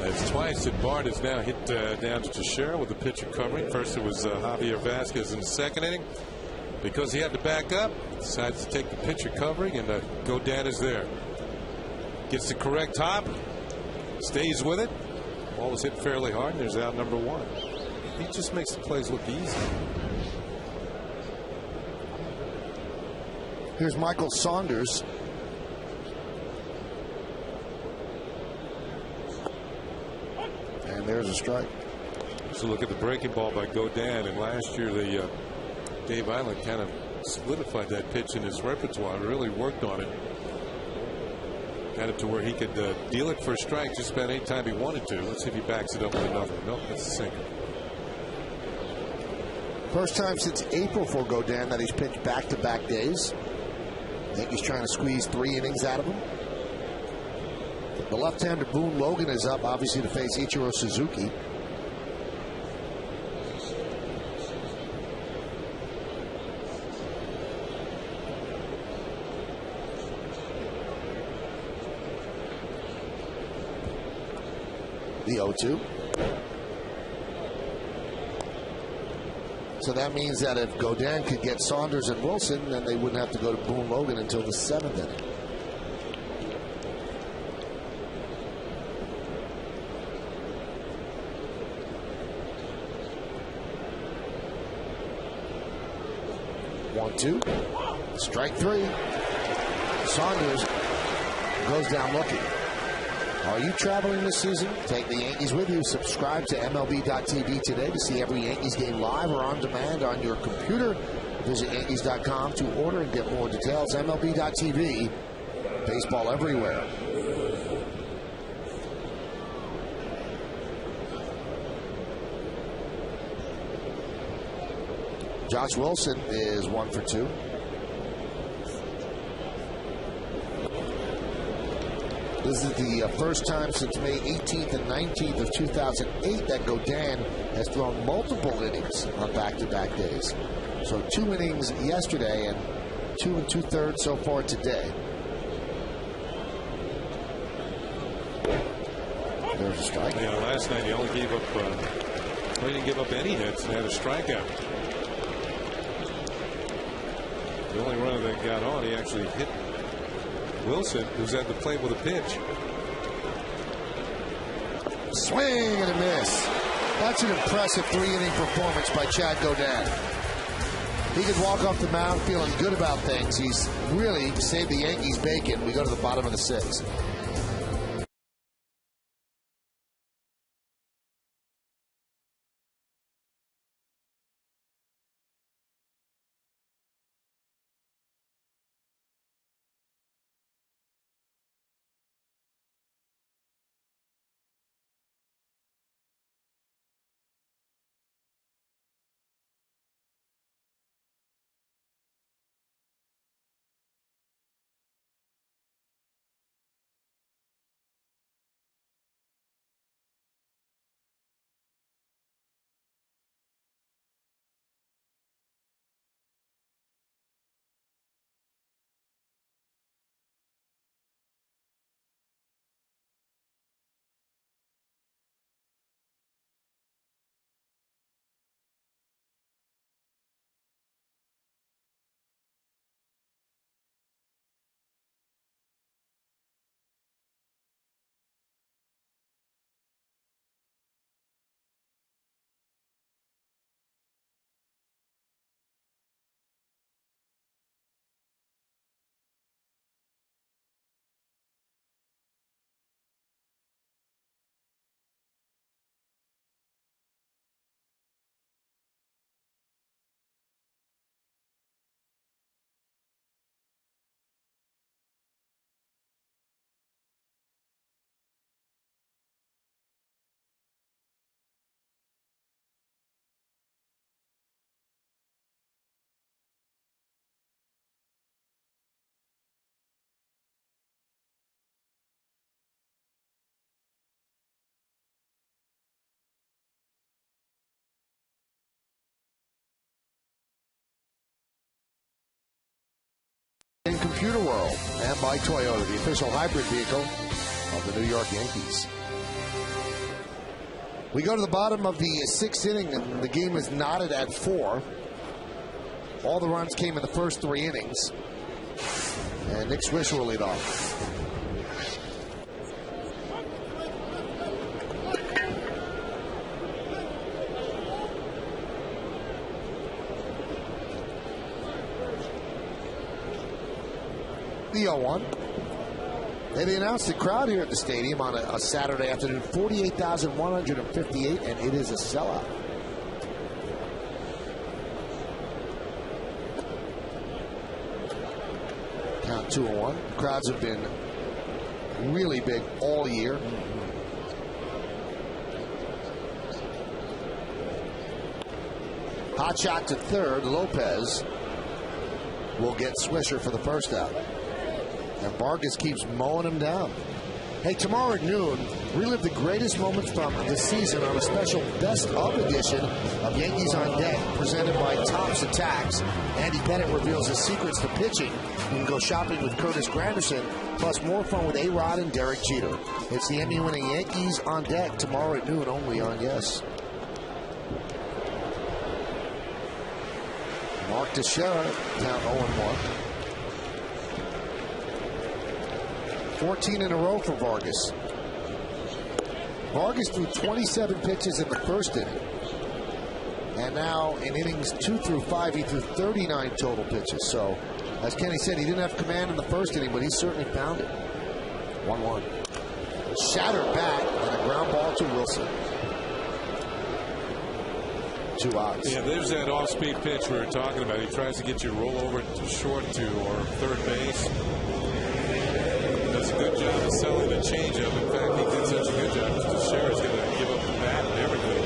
It's twice that Bard has now hit down to Teixeira with the pitcher covering. First it was Javier Vasquez in the 2nd inning. Because he had to back up, decides to take the pitcher covering, and Godin is there. Gets the correct hop, stays with it. Ball was hit fairly hard, and there's out number 1. He just makes the plays look easy. Here's Michael Saunders. And there's a strike. So look at the breaking ball by Godin, and last year the Dave Island kind of solidified that pitch in his repertoire, really worked on it. Got it to where he could deal it for a strike just about any time he wanted to. Let's see if he backs it up with another. Nope, that's a single. First time since April for Godin that he's pitched back-to-back days. I think he's trying to squeeze 3 innings out of him. The left-hander Boone Logan is up, obviously, to face Ichiro Suzuki. The 0-2. So that means that if Godin could get Saunders and Wilson, then they wouldn't have to go to Boone Logan until the 7th inning. One, 2. Strike 3. Saunders goes down looking. Are you traveling this season? Take the Yankees with you. Subscribe to MLB.tv today to see every Yankees game live or on demand on your computer. Visit Yankees.com to order and get more details. MLB.tv. Baseball everywhere. Josh Wilson is 1 for 2. This is the first time since May 18th and 19th of 2008 that Godin has thrown multiple innings on back-to-back days. So 2 innings yesterday and 2 2/3 so far today. There's a strike. Yeah, last night he only gave up, he didn't give up any hits and had a strikeout. The only runner that got on, he actually hit Wilson, who's at the plate with a pitch. Swing and a miss. That's an impressive 3-inning performance by Chad Godin. He could walk off the mound feeling good about things. He's really saved the Yankees bacon. We go to the bottom of the 6th. In Computer World and by Toyota, the official hybrid vehicle of the New York Yankees. We go to the bottom of the 6th inning, and the game is knotted at 4. All the runs came in the first 3 innings. And Nick Swisher will lead off. The 0-1. They announced the crowd here at the stadium on a Saturday afternoon, 48,158, and it is a sellout. Count 2-1. Crowds have been really big all year. Hot shot to third. Lopez will get Swisher for the first out. And Vargas keeps mowing him down. Hey, tomorrow at noon, relive the greatest moments from the season on a special Best Of edition of Yankees on Deck, presented by Topps Attacks. Andy Pettit reveals his secrets to pitching. You can go shopping with Curtis Granderson, plus more fun with A-Rod and Derek Jeter. It's the Emmy-winning Yankees on Deck tomorrow at noon, only on Yes. Mark Teixeira, count 0-1. 14 in a row for Vargas. Vargas threw 27 pitches in the first inning. And now in innings 2 through 5, he threw 39 total pitches. So, as Kenny said, he didn't have command in the first inning, but he certainly found it. 1-1. Shattered bat and a ground ball to Wilson. 2 outs. Yeah, there's that off-speed pitch we were talking about. He tries to get you to roll over to short to or third base. Does a good job of selling the changeup. In fact, he did such a good job that Teixeira's going to give up the bat and everything.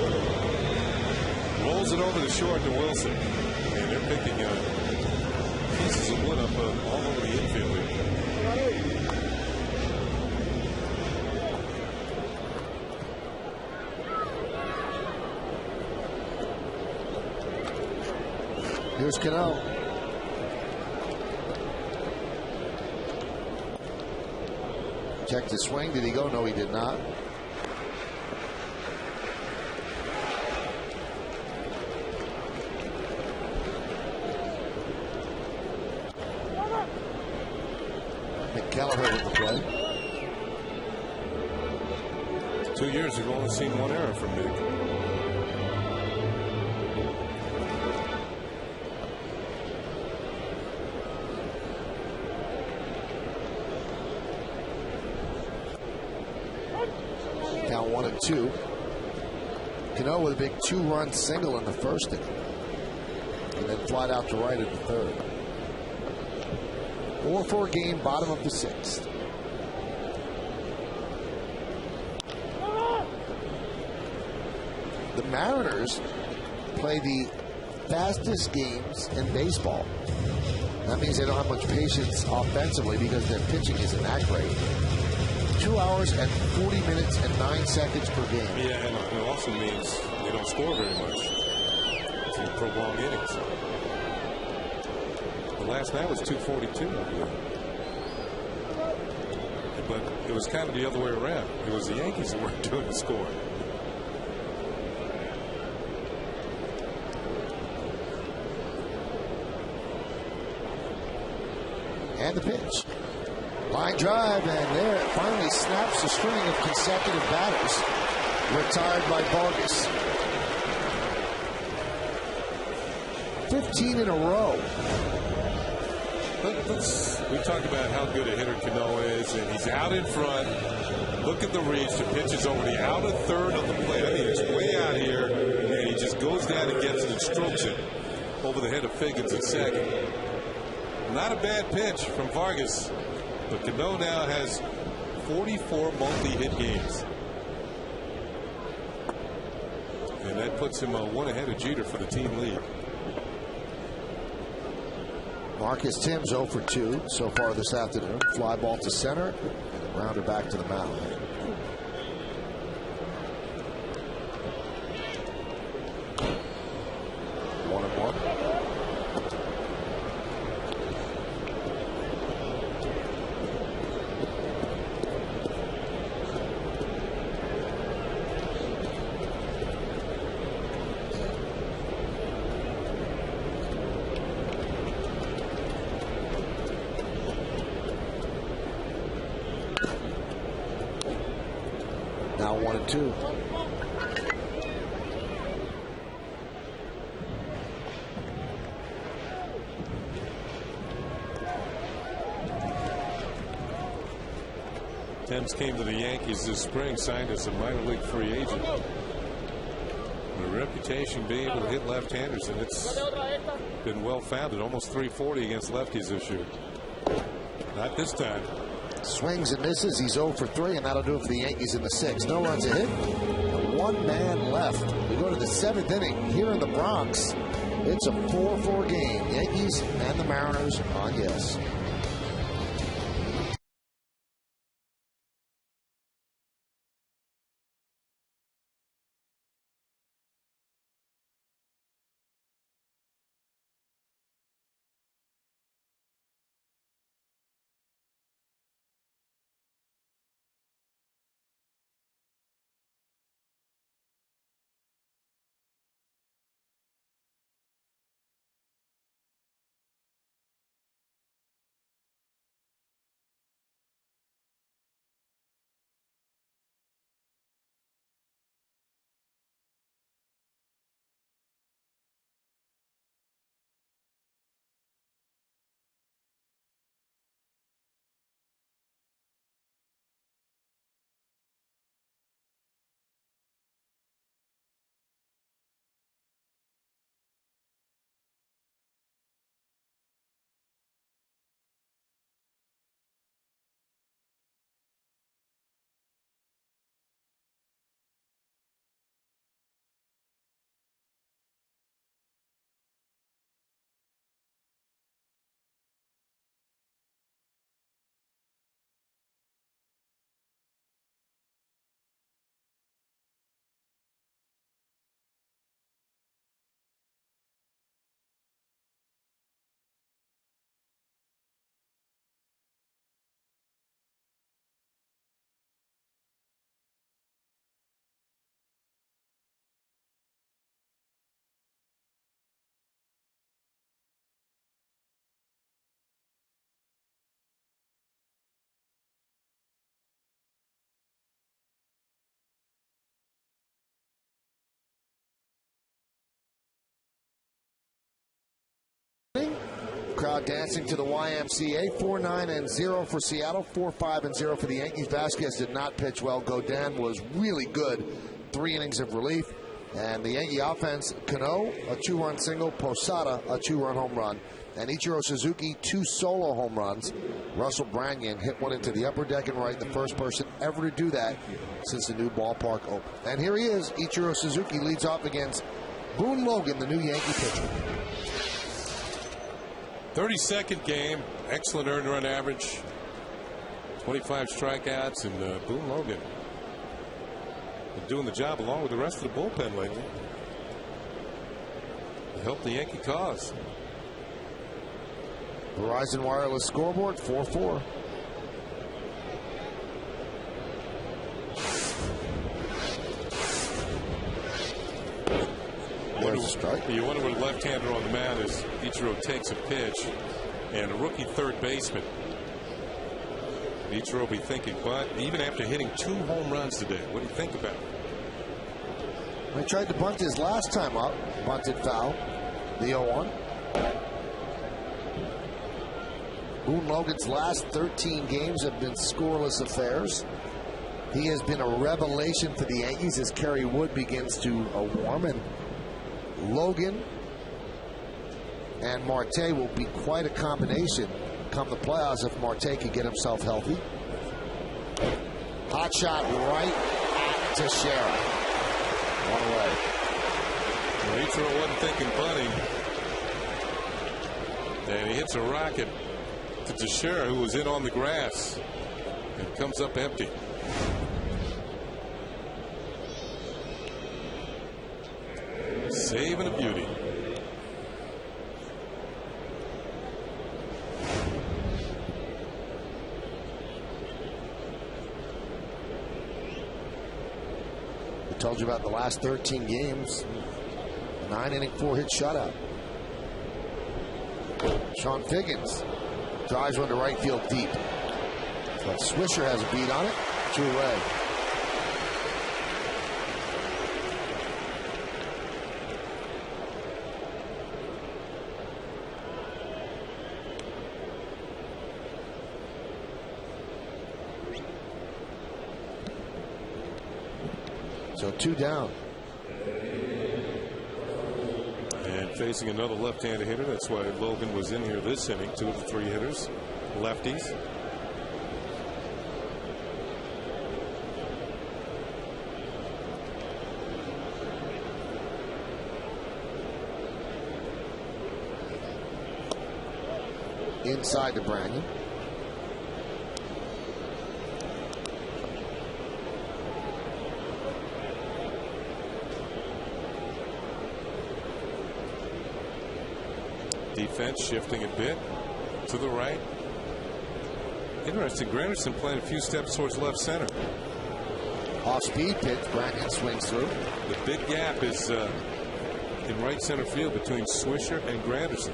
Rolls it over to short to Wilson. And they're picking pieces of wood up all over the infield. Here's Cano. Checked his swing. Did he go? No, he did not. McKellar with the play. 2 years, we've only seen one error from Nick. 1-2. Cano with a big 2-run single in the first inning. And then flied out to right in the third. 4-4 game, bottom of the sixth. The Mariners play the fastest games in baseball. That means they don't have much patience offensively because their pitching isn't that great. 2 hours and 40 minutes and 9 seconds per game. Yeah, and it also means they don't score very much. It's in prolonged innings. The last night was 242, I believe. But it was kind of the other way around. It was the Yankees that weren't doing the scoring. And the pitch. Line drive, and there it finally snaps the string of consecutive batters. Retired by Vargas. 15 in a row. We talked about how good a hitter Cano is, and he's out in front. Look at the reach. The pitch is over the outer third of the plate. I mean, it's way out here, and he just goes down and gets it and strokes it over the head of Figgins at second. Not a bad pitch from Vargas, but Cano now has 44 multi-hit games. And that puts him one ahead of Jeter for the team lead. Marcus Timms 0 for 2 so far this afternoon. Fly ball to center, and a rounder back to the mound. One and one. Now 1-2. Timms came to the Yankees this spring, signed as a minor league free agent. A reputation being able to hit left-handers, and it's been well founded. Almost 340 against lefties this year. Not this time. Swings and misses. He's 0 for 3, and that'll do it for the Yankees in the sixth. No runs a hit. And 1 man left. We go to the 7th inning here in the Bronx. It's a 4-4 game. Yankees and the Mariners on yes. Crowd dancing to the YMCA. 4-9-0 for Seattle. 4-5-0 for the Yankees. Vasquez did not pitch well. Godin was really good. 3 innings of relief. And the Yankee offense, Cano, a 2-run single. Posada, a 2-run home run. And Ichiro Suzuki, 2 solo home runs. Russell Branyan hit one into the upper deck and right, the first person ever to do that since the new ballpark opened. And here he is. Ichiro Suzuki leads off against Boone Logan, the new Yankee pitcher. 32nd game, excellent earned run average, 25 strikeouts, and Boone Logan been doing the job along with the rest of the bullpen lately to help the Yankee cause. Verizon Wireless scoreboard, 4-4. There's a strike. You wonder what a left-hander on the mound is. Ichiro takes a pitch, and a rookie third baseman. Ichiro will be thinking, but even after hitting 2 home runs today, what do you think about it? He tried to bunt his last time up, bunted foul, the 0-1. Boone Logan's last 13 games have been scoreless affairs. He has been a revelation for the Yankees as Kerry Wood begins to warm, and Logan and Marte will be quite a combination come the playoffs if Marte can get himself healthy. Hot shot right at Teixeira. One away. Well, Ichiro wasn't thinking bunting, and he hits a rocket to Teixeira, who was in on the grass, and comes up empty. Save and a beauty. I told you about the last 13 games. 9-inning, 4-hit shutout. Sean Figgins drives one to right field deep. But Swisher has a beat on it. 2 away. So 2 down. And facing another left-handed hitter. That's why Logan was in here this inning. 2 of the 3 hitters, lefties. Inside to Branyan. Defense shifting a bit to the right. Interesting. Granderson playing a few steps towards left center. Off speed pitch. Branyan swings through. The big gap is in right center field between Swisher and Granderson.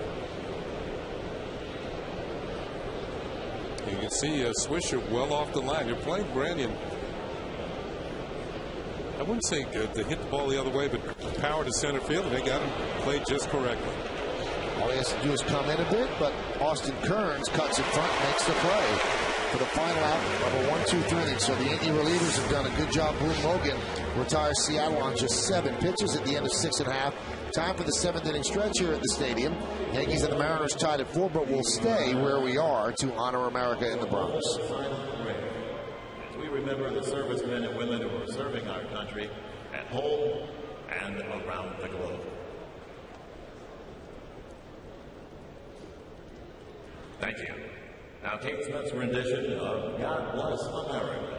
You can see Swisher well off the line. You're playing Branyan. I wouldn't say to hit the ball the other way, but power to center field, and they got him played just correctly. All he has to do is come in a bit, but Austin Kearns cuts in front, makes the play for the final out of a 1-2-3 inning. So the Yankee relievers have done a good job. Boone Logan retires Seattle on just 7 pitches at the end of 6.5. Time for the 7th inning stretch here at the stadium. Yankees and the Mariners tied at 4, but we'll stay where we are to honor America in the Bronx. As we remember the servicemen and women who are serving our country at home and around the globe. Thank you. Now, Kate Smith's rendition of God Bless America.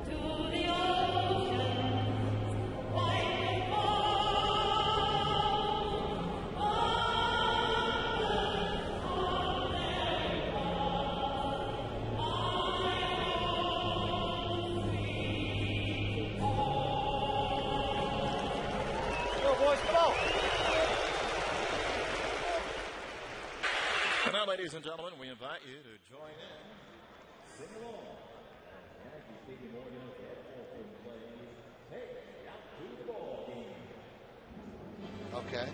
To boys, come on. And now, ladies and gentlemen, we invite you to join in. Sing along. Yankee Stadium organized hey, out to the ball game. Okay.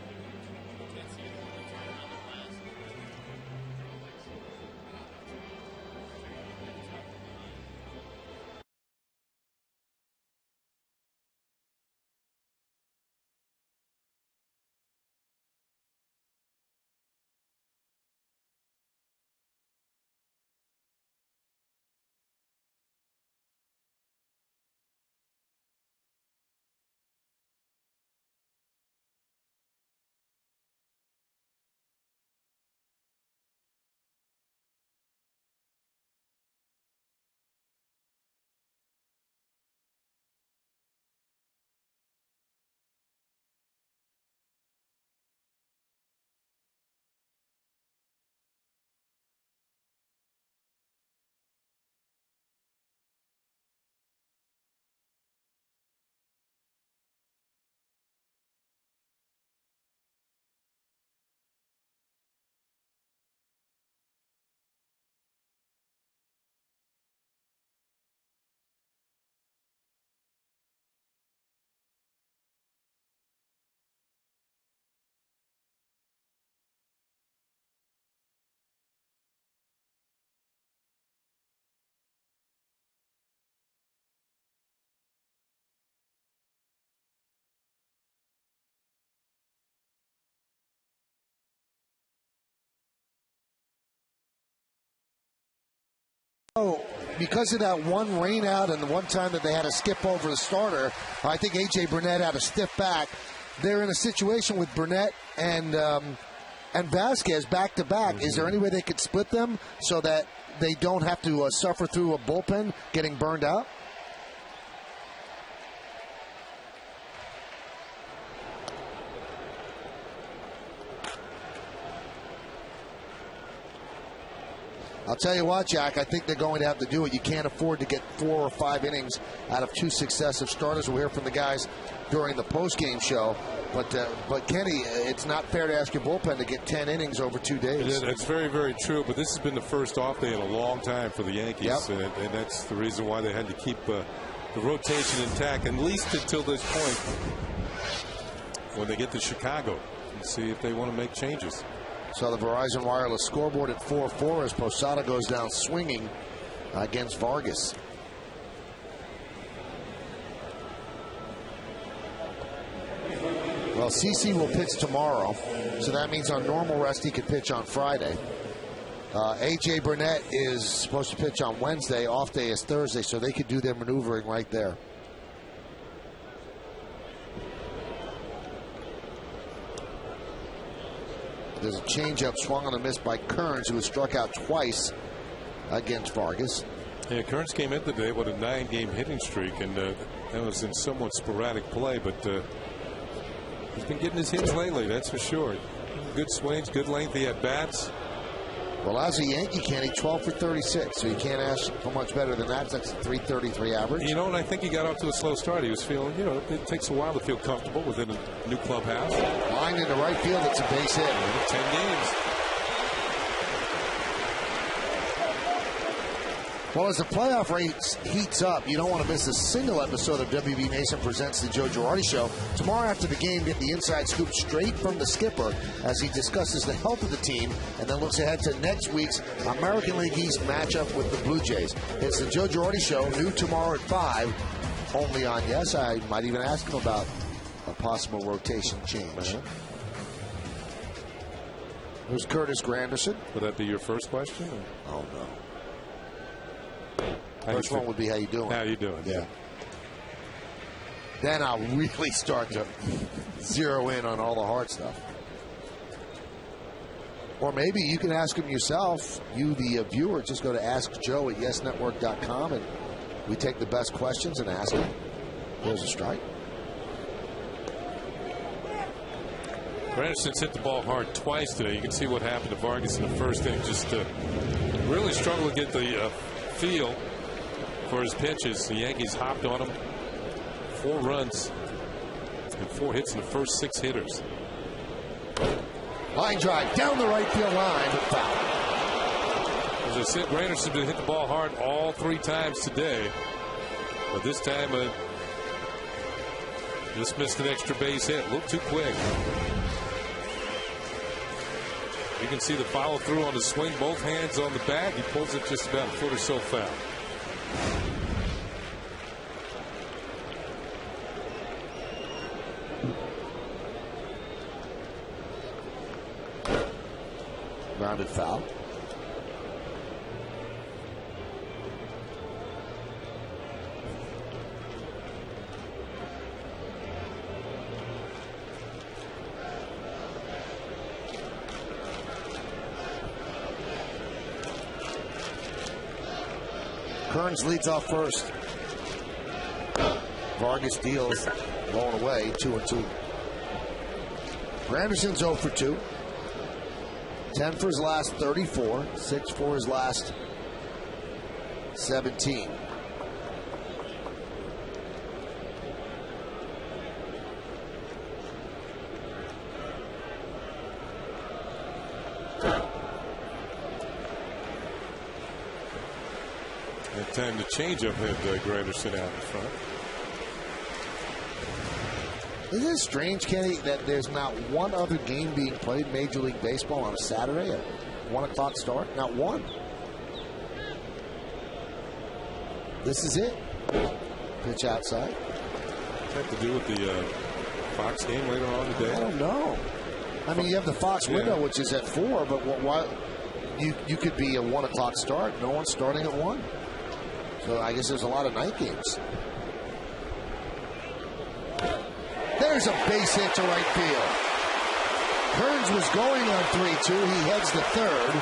Oh, because of that one rain out and the one time that they had to skip over the starter, I think A.J. Burnett had a stiff back. They're in a situation with Burnett and Vasquez back to back. Is there any way they could split them so that they don't have to suffer through a bullpen getting burned out? I'll tell you what, Jack, I think they're going to have to do it. You can't afford to get 4 or 5 innings out of 2 successive starters. We'll hear from the guys during the postgame show. But Kenny, it's not fair to ask your bullpen to get 10 innings over 2 days. It's very, very true. But this has been the first off day in a long time for the Yankees. Yep. And that's the reason why they had to keep the rotation intact, at least until this point when they get to Chicago and see if they want to make changes. So the Verizon Wireless scoreboard at 4-4 as Posada goes down swinging against Vargas. Well, CC will pitch tomorrow, so that means on normal rest he could pitch on Friday. A.J. Burnett is supposed to pitch on Wednesday. Off day is Thursday, so they could do their maneuvering right there. There's a changeup swung on a miss by Kearns, who was struck out twice against Vargas. Yeah, Kearns came in today with a 9-game hitting streak, and that was in somewhat sporadic play, but he's been getting his hits lately, that's for sure. Good swings, good lengthy at bats. Well, as a Yankee, Kenny, 12 for 36, so you can't ask for much better than that. That's a 333 average. You know, and I think he got off to a slow start. He was feeling, you know, it takes a while to feel comfortable within a new clubhouse. Line into right field, it's a base hit. 10 games. Well, as the playoff race heats up, you don't want to miss a single episode of WB Mason Presents the Joe Girardi Show. Tomorrow after the game, get the inside scoop straight from the skipper as he discusses the health of the team and then looks ahead to next week's American League East matchup with the Blue Jays. It's the Joe Girardi Show, new tomorrow at 5, only on Yes. I might even ask him about a possible rotation change. Who's Curtis Granderson? Would that be your first question? Or? Oh, no. First one would be, how you doing? How you doing? Yeah. Then I'll really start to zero in on all the hard stuff. Or maybe you can ask him yourself. You, the viewer, just go to AskJoe at YesNetwork.com, and we take the best questions and ask them. There's a strike. Granderson's hit the ball hard twice today. You can see what happened to Vargas in the first inning. Just really struggled to get the feel for his pitches. The Yankees hopped on him. 4 runs and 4 hits in the first 6 hitters. Line drive down the right field line, but foul. As I said, Granderson did hit the ball hard all 3 times today, but this time just missed an extra base hit. A little too quick. You can see the follow through on the swing, both hands on the bat. He pulls it just about a foot or so foul. Rounded foul. Kearns leads off first. Vargas deals, blown away, 2-2. Granderson's 0 for 2. 10 for his last 34, 6 for his last 17. That time the changeup had Granderson out in front. Isn't it strange, Kenny, that there's not one other game being played Major League Baseball on a Saturday at 1 o'clock start? Not one. This is it. Pitch outside. Does that have to do with the Fox game later on today? I don't know. I mean, you have the Fox window, which is at 4, but why? You could be a 1 o'clock start. No one's starting at 1. So I guess there's a lot of night games. There's a base hit to right field. Kearns was going on 3-2. He heads to third.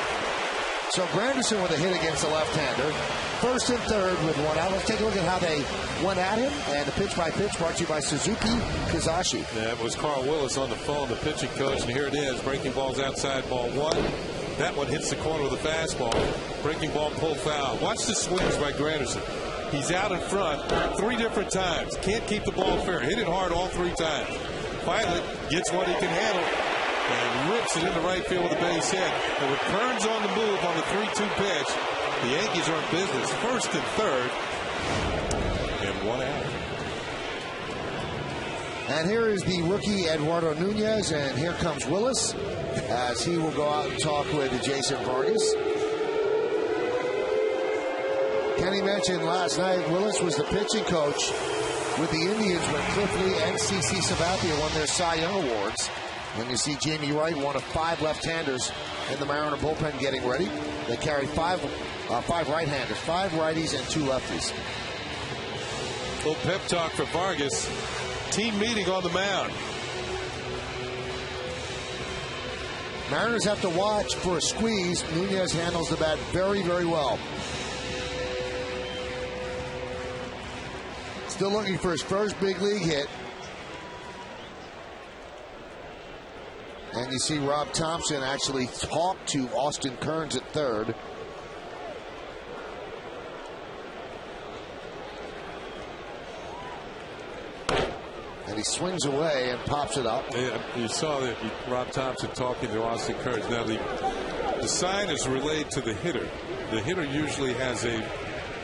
So Granderson with a hit against the left-hander. First and third with 1 out. Let's take a look at how they went at him. And the pitch-by-pitch brought to you by Suzuki Kizashi. That was Carl Willis on the phone, the pitching coach. And here it is. Breaking ball's outside, ball 1. That one hits the corner with a fastball. Breaking ball, pull foul. Watch the swings by Granderson. He's out in front 3 different times. Can't keep the ball fair. Hit it hard all 3 times. Finally, gets what he can handle and rips it into right field with a base hit. And with Kearns on the move on the 3-2 pitch, the Yankees are in business. First and third, and 1 out. And here is the rookie Eduardo Nunez, and here comes Willis as he will go out and talk with Jason Vargas. Kenny mentioned last night Willis was the pitching coach with the Indians when Cliff Lee and CC Sabathia won their Cy Young Awards. And you see Jamie Wright, one of 5 left-handers in the Mariner bullpen getting ready. They carry 5 right-handers, 5 righties and 2 lefties. Little pep talk for Vargas. Team meeting on the mound. Mariners have to watch for a squeeze. Nunez handles the bat very, very well. Still looking for his first big league hit. And you see Rob Thompson actually talk to Austin Kearns at third. And he swings away and pops it up. Yeah, you saw that Rob Thompson talking to Austin Kearns. Now the sign is relayed to the hitter. The hitter usually has a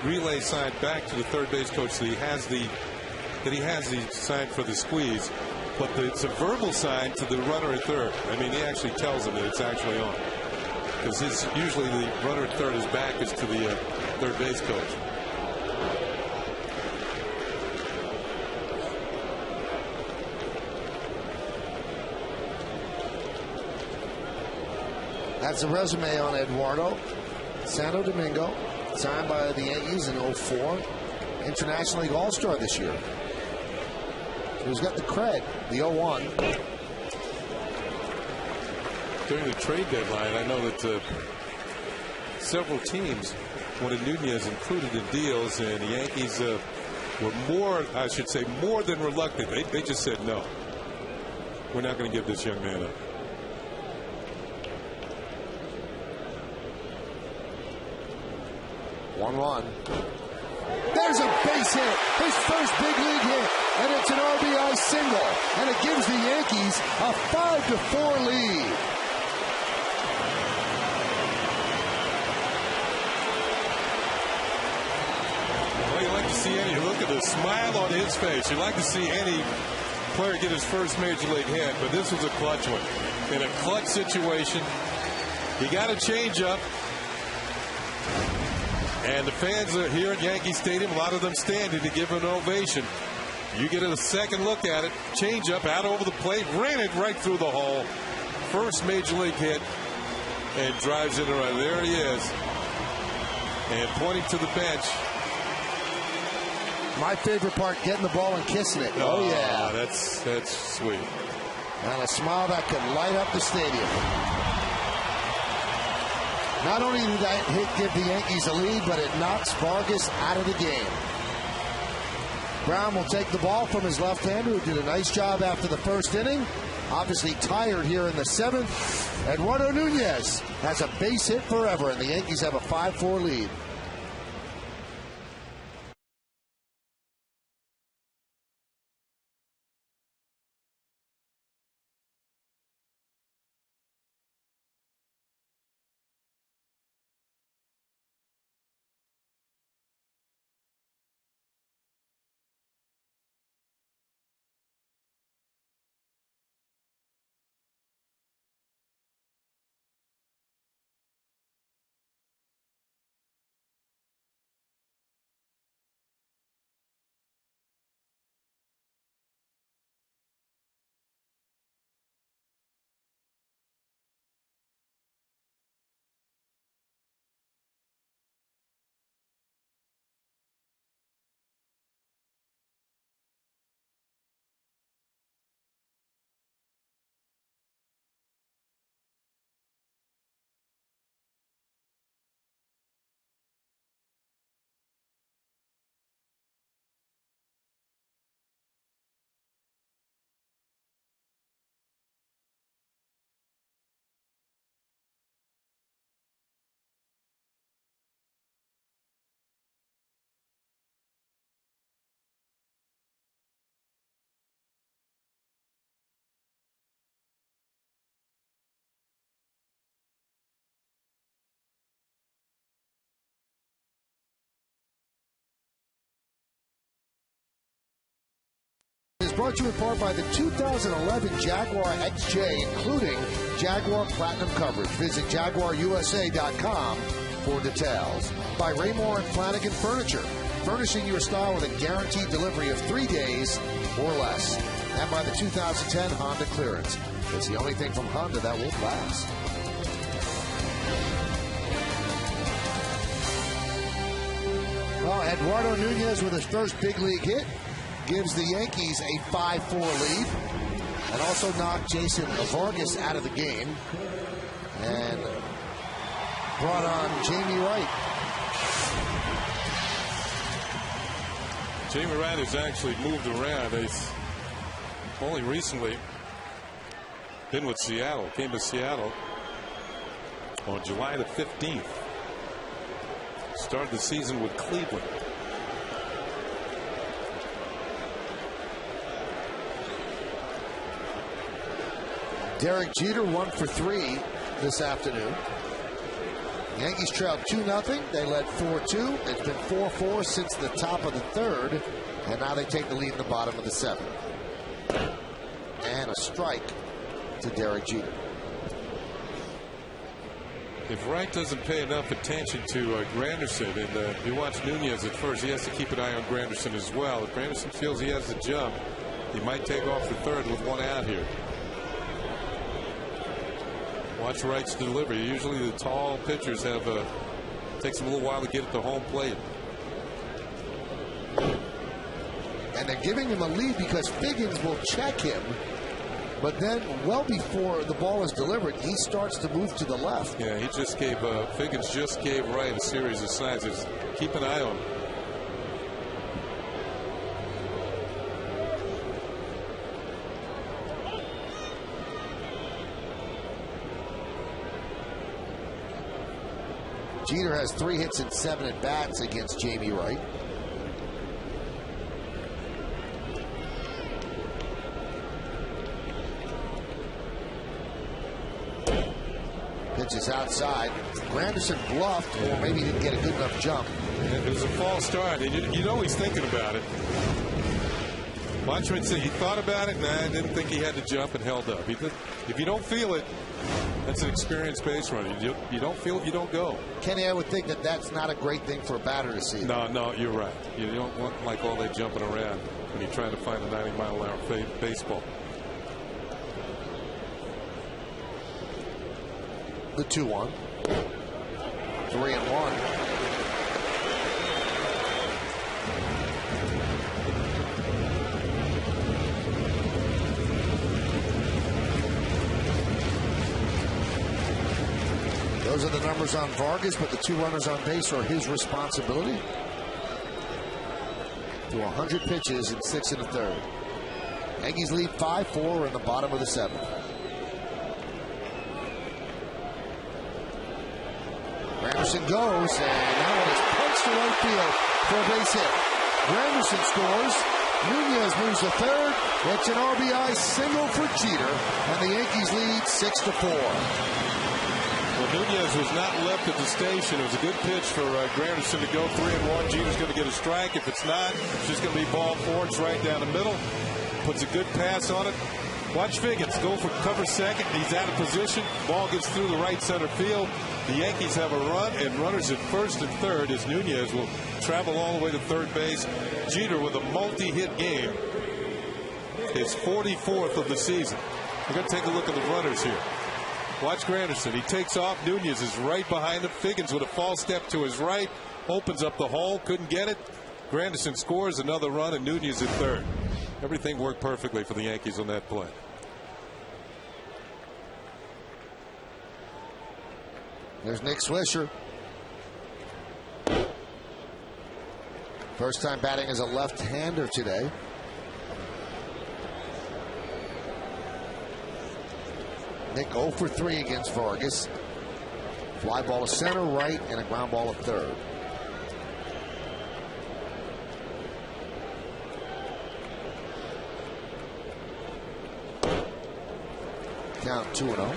relay sign back to the third base coach that he has the sign for the squeeze. But it's a verbal sign to the runner at third. I mean, he actually tells him that it's actually on. Because usually the runner at third, his back is to the third base coach. That's a resume on Eduardo. Santo Domingo, signed by the Yankees in 04. International League All-Star this year. So he's got the cred, the 01. During the trade deadline, I know that several teams wanted Nunez included in deals, and the Yankees were more than reluctant. They just said no. We're not going to give this young man up. There's a base hit, his first big league hit, and it's an RBI single, and it gives the Yankees a 5-4 lead. Well, you like to see any, look at the smile on his face. You like to see any player get his first major league hit, but this was a clutch one. In a clutch situation, he got a changeup. And the fans are here at Yankee Stadium, a lot of them standing to give him an ovation. You get a second look at it. Change up out over the plate. Ran it right through the hole. First major league hit. And drives in the right. There he is. And pointing to the bench. My favorite part, getting the ball and kissing it. Oh yeah. That's sweet. And a smile that could light up the stadium. Not only did that hit give the Yankees a lead, but it knocks Vargas out of the game. Brown will take the ball from his left-hander, who did a nice job after the first inning. Obviously tired here in the seventh. Eduardo Nunez has a base hit forever, and the Yankees have a 5-4 lead. Is brought to you in part by the 2011 Jaguar XJ, including Jaguar Platinum coverage. Visit JaguarUSA.com for details. By Raymore and Flanagan Furniture, furnishing your style with a guaranteed delivery of 3 days or less. And by the 2010 Honda Clearance. It's the only thing from Honda that will last. Well, Eduardo Nunez with his first big league hit gives the Yankees a 5-4 lead, and also knocked Jason Vargas out of the game and brought on Jamie Wright. Jamie Wright has actually moved around. He's only recently been with Seattle. Came to Seattle on July the 15th. Started the season with Cleveland. Derek Jeter 1 for 3 this afternoon. Yankees trailed 2-0. They led 4-2. It's been 4-4 since the top of the third, and now they take the lead in the bottom of the seventh. And a strike to Derek Jeter. If Wright doesn't pay enough attention to Granderson, and you watch Nunez at first, he has to keep an eye on Granderson as well. If Granderson feels he has the jump, he might take off the third with one out here. Watch Wright's delivery. Usually the tall pitchers have takes them a little while to get at the home plate. And they're giving him a lead because Figgins will check him. But then, well before the ball is delivered, he starts to move to the left. Yeah, he just gave Figgins just gave Wright a series of signs. Just keep an eye on him. Jeter has 3 hits and 7 at bats against Jamie Wright. which is outside. Granderson bluffed, or maybe didn't get a good enough jump. It was a false start, and you know he's thinking about it. Watch him say he thought about it, and I didn't think he had to jump and held up. If you don't feel it, that's an experienced base runner. You don't feel it, you don't go. Kenny, I would think that that's not a great thing for a batter to see. No, you're right. You don't want like all that jumping around when you're trying to find a 90-mile-an-hour baseball. The 2-1. 3-1. Those are the numbers on Vargas, but the 2 runners on base are his responsibility. To 100 pitches in 6 1/3. Yankees lead 5-4 in the bottom of the 7th. Granderson goes, and that one is punched to right field for a base hit. Granderson scores. Nunez moves to third. It's an RBI single for Jeter, and the Yankees lead 6-4. Well, Nunez was not left at the station. It was a good pitch for Granderson to go 3-1. Jeter's going to get a strike. If it's not, it's just going to be ball 4. It's right down the middle. Puts a good pass on it. Watch Figgins go for cover second. He's out of position. Ball gets through the right center field. The Yankees have a run and runners at first and third as Nunez will travel all the way to third base. Jeter with a multi-hit game. His 44th of the season. We're going to take a look at the runners here. Watch Granderson. He takes off. Nunez is right behind him. Figgins with a false step to his right. Opens up the hole. Couldn't get it. Granderson scores another run, and Nunez at third. Everything worked perfectly for the Yankees on that play. There's Nick Swisher. First time batting as a left-hander today. Nick 0 for 3 against Vargas. Fly ball to center, right, and a ground ball to third. Count 2-0.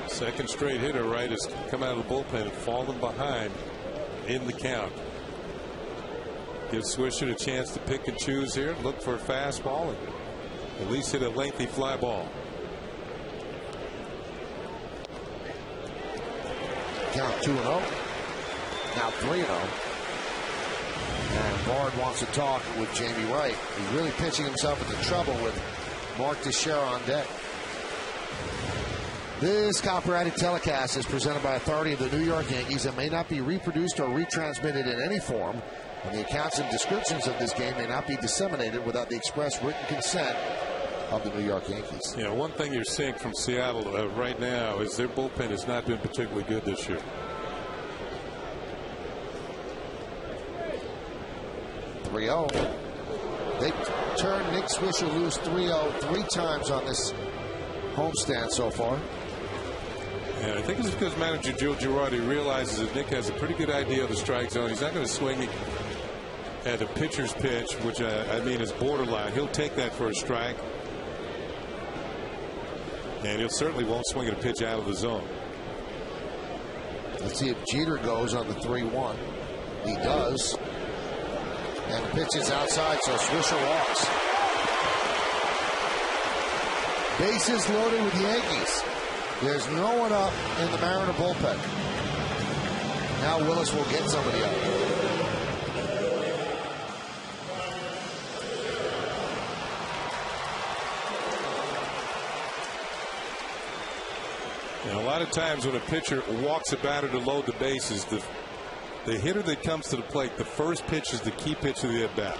Second straight hitter, right, has come out of the bullpen and fallen behind in the count. Gives Swisher a chance to pick and choose here. Look for a fastball and at least hit a lengthy fly ball. Count 2-0. Now 3-0. And Bard wants to talk with Jamie Wright. He's really pitching himself into trouble with Mark Teixeira on deck. This copyrighted telecast is presented by authority of the New York Yankees and may not be reproduced or retransmitted in any form. And the accounts and descriptions of this game may not be disseminated without the express written consent of the New York Yankees. Yeah, one thing you're seeing from Seattle right now is their bullpen has not been particularly good this year. 3-0. They turned Nick Swisher loose 3-0 3 times on this homestand so far. And I think it's because manager Joe Girardi realizes that Nick has a pretty good idea of the strike zone. He's not going to swing at a pitcher's pitch, which I mean is borderline. He'll take that for a strike. And he'll certainly won't swing at a pitch out of the zone. Let's see if Jeter goes on the 3-1. He does. And the pitch is outside, so Swisher walks. Bases loaded with the Yankees. There's no one up in the Mariner bullpen. Now Willis will get somebody up. And a lot of times when a pitcher walks a batter to load the bases, the hitter that comes to the plate, the first pitch is the key pitch of the at bat.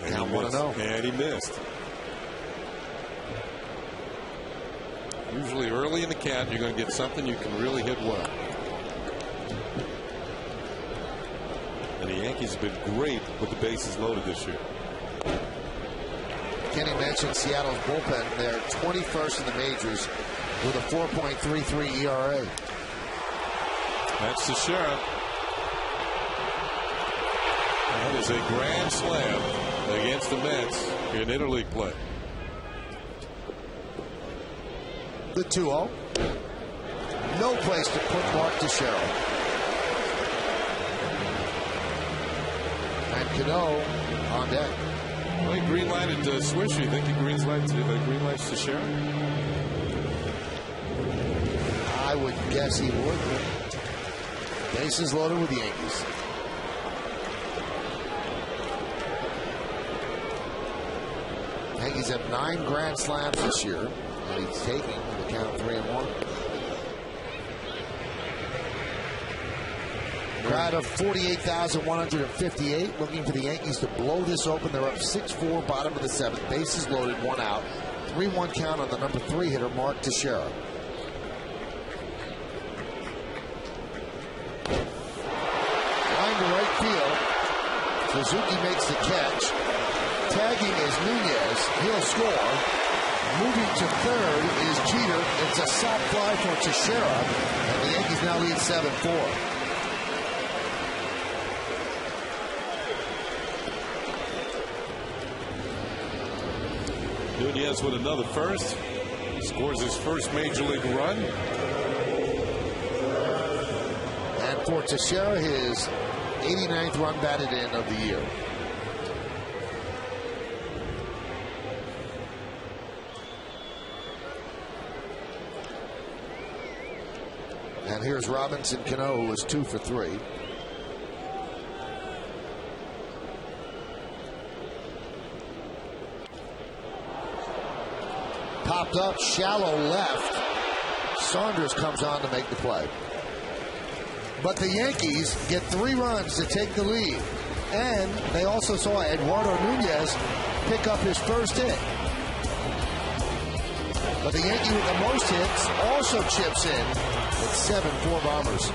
Count 1-0. And he missed. Usually early in the count, you're going to get something you can really hit well. And the Yankees have been great with the bases loaded this year. Kenny mentioned Seattle's bullpen. They're 21st in the majors with a 4.33 ERA. That's the sheriff. That is a grand slam against the Mets in interleague play. The 2-0. No place to put Mark Teixeira. And Cano on deck. Well, he green-lighted Swisher. You think he green-lights Teixeira? I would guess he would. Bases loaded with the Yankees. Yankees have 9 grand slams this year, and he's taking the count 3-1. Crowd of 48,158 looking for the Yankees to blow this open. They're up 6-4, bottom of the 7th. Bases loaded, 1 out. 3-1 count on the number 3 hitter, Mark Teixeira. Line to right field. Suzuki makes the catch. Tagging is Nunez. He'll score. Moving to third is Jeter. It's a soft fly for Teixeira. And the Yankees now lead 7-4. Nunez with another first. Scores his first major league run. And for Teixeira, his 89th run batted in of the year. And here's Robinson Cano, who was 2 for 3. Popped up, shallow left. Saunders comes on to make the play. But the Yankees get 3 runs to take the lead. And they also saw Eduardo Nunez pick up his first hit. But the Yankee with the most hits also chips in. It's 7-4 Bombers.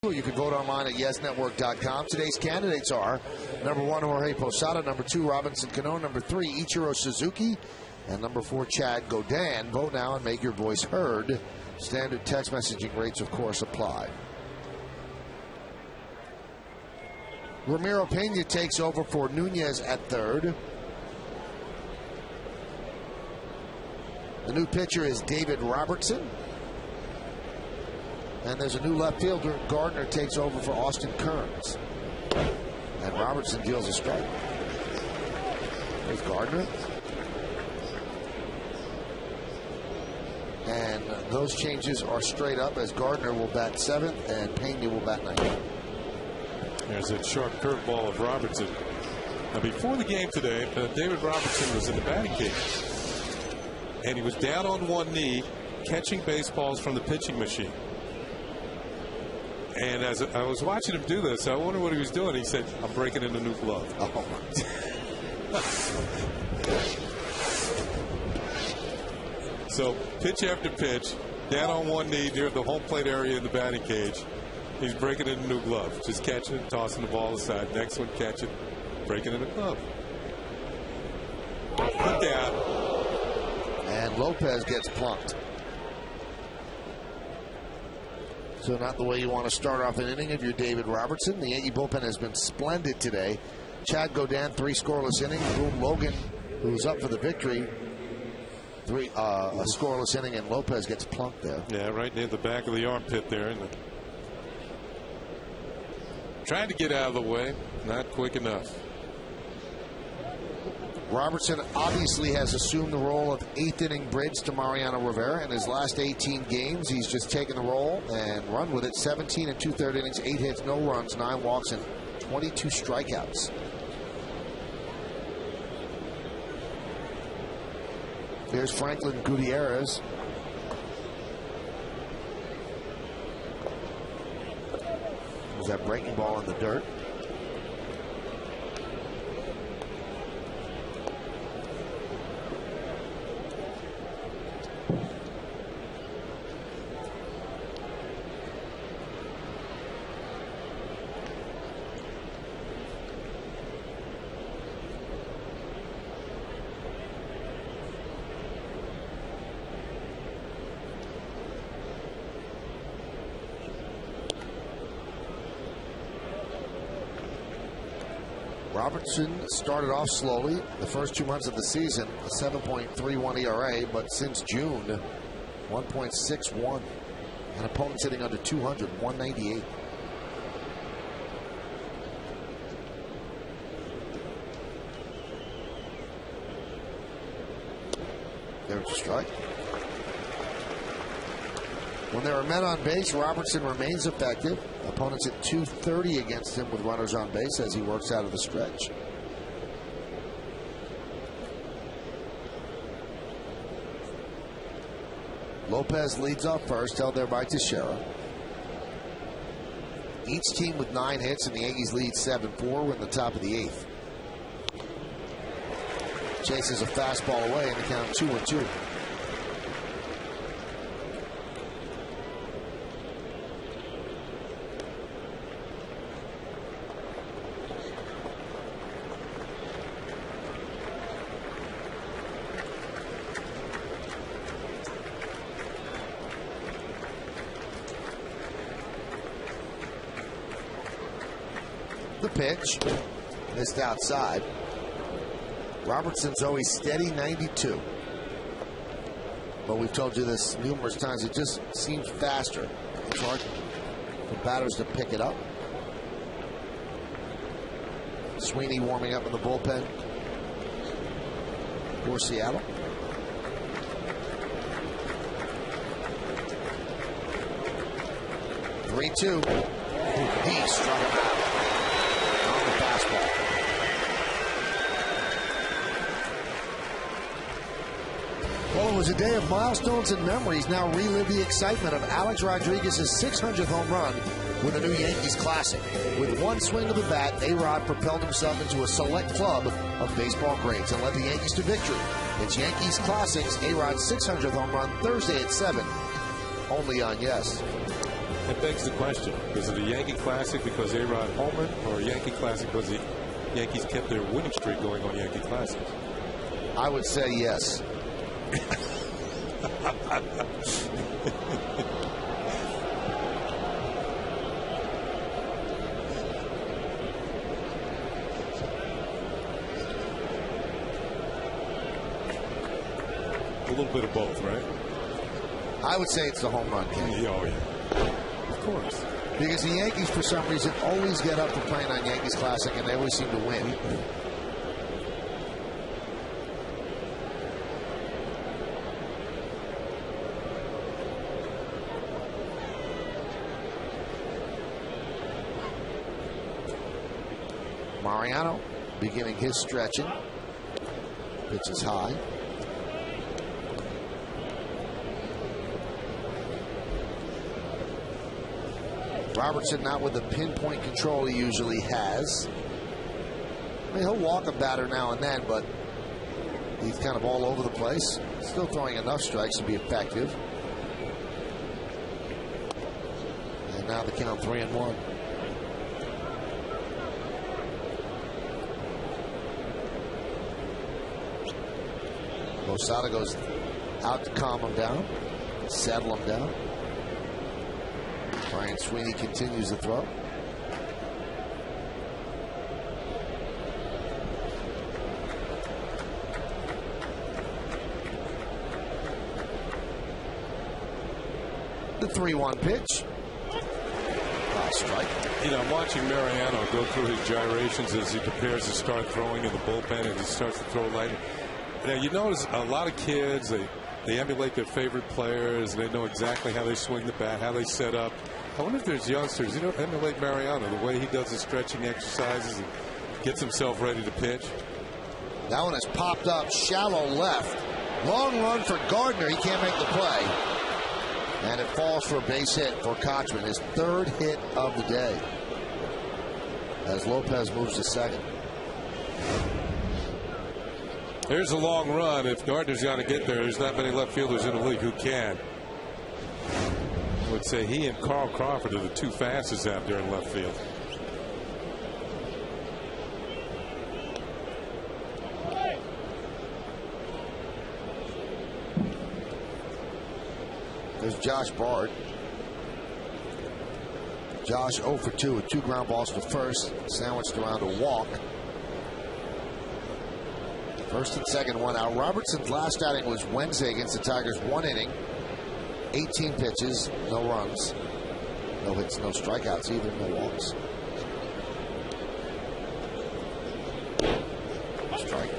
You can vote online at yesnetwork.com. Today's candidates are number 1, Jorge Posada, number 2, Robinson Cano, number 3, Ichiro Suzuki, and number 4, Chad Godin. Vote now and make your voice heard. Standard text messaging rates, of course, apply. Ramiro Pena takes over for Nunez at third. The new pitcher is David Robertson. And there's a new left fielder. Gardner takes over for Austin Kearns. And Robertson deals a strike. There's Gardner. And those changes are straight up as Gardner will bat 7th and Pena will bat 9th. There's that sharp curveball of Robertson. Now, before the game today, David Robertson was in the batting cage, and he was down on one knee catching baseballs from the pitching machine. And as I was watching him do this, I wonder what he was doing. He said, "I'm breaking in a new glove." Oh, So pitch after pitch, down on one knee near the home plate area in the batting cage. He's breaking in a new glove. Just catching it, tossing the ball aside. Next one, catch it, breaking in a glove. Put down. And Lopez gets plunked. So not the way you want to start off an inning if you're David Robertson. The Yankee bullpen has been splendid today. Chad Godin, 3 scoreless innings. Boone Logan, who's up for the victory, a scoreless inning, and Lopez gets plunked there. Yeah, right near the back of the armpit there. And trying to get out of the way, not quick enough. Robertson obviously has assumed the role of 8th inning bridge to Mariano Rivera. In his last 18 games, he's just taken the role and run with it. 17 and 2/3 innings, 8 hits, no runs, 9 walks, and 22 strikeouts. Here's Franklin Gutierrez. There's that breaking ball in the dirt. Robertson started off slowly the first 2 months of the season, a 7.31 ERA, but since June, 1.61. An opponent sitting under 200, 198. There's a strike. When there are men on base, Robertson remains effective. Opponents at 230 against him with runners on base as he works out of the stretch. Lopez leads off first, held there by Teixeira. Each team with 9 hits, and the Yankees lead 7-4. We're in the top of the 8th. Chases a fastball away, and the count 2-2. The pitch missed outside. Robertson's always steady, 92. But we've told you this numerous times. It just seems faster. It's hard for batters to pick it up. Sweeney warming up in the bullpen for Seattle. Three-two. He struck him out. Well, it was a day of milestones and memories. Now relive the excitement of Alex Rodriguez's 600th home run with a new Yankees classic. With one swing of the bat, A-Rod propelled himself into a select club of baseball greats and led the Yankees to victory. It's Yankees Classics, A-Rod's 600th home run, Thursday at 7, only on Yes. It begs the question, is it a Yankee Classic because A-Rod homered, or a Yankee Classic because the Yankees kept their winning streak going on Yankee Classics? I would say yes. A little bit of both, right? I would say it's the home run king. Oh, yeah. Of course. Because the Yankees, for some reason, always get up for playing on Yankees Classic, and they always seem to win. Mariano beginning his stretching. Pitch is high. Robertson not with the pinpoint control he usually has. I mean, he'll walk a batter now and then, but he's kind of all over the place. Still throwing enough strikes to be effective. And now the count 3-1. Losada goes out to calm him down, settle him down. Brian Sweeney continues the throw. The 3-1 pitch. Strike. You know, I'm watching Mariano go through his gyrations as he prepares to start throwing in the bullpen, and he starts to throw light. Now, you notice a lot of kids, they emulate their favorite players, and they know exactly how they swing the bat, how they set up. I wonder if there's youngsters, emulate Mariano, the way he does his stretching exercises and gets himself ready to pitch. That one has popped up shallow left. Long run for Gardner. He can't make the play. And it falls for a base hit for Kochman, his third hit of the day, as Lopez moves to second. Here's a long run. If Gardner's got to get there, there's not many left fielders in the league who can. I would say he and Carl Crawford are the two fastest out there in left field. There's Josh Bard. Josh 0 for 2 with 2 ground balls to first, sandwiched around a walk. First and second one out. Robertson's last outing was Wednesday against the Tigers. 1 inning, 18 pitches, no runs, no hits, no strikeouts either, no walks. Strike.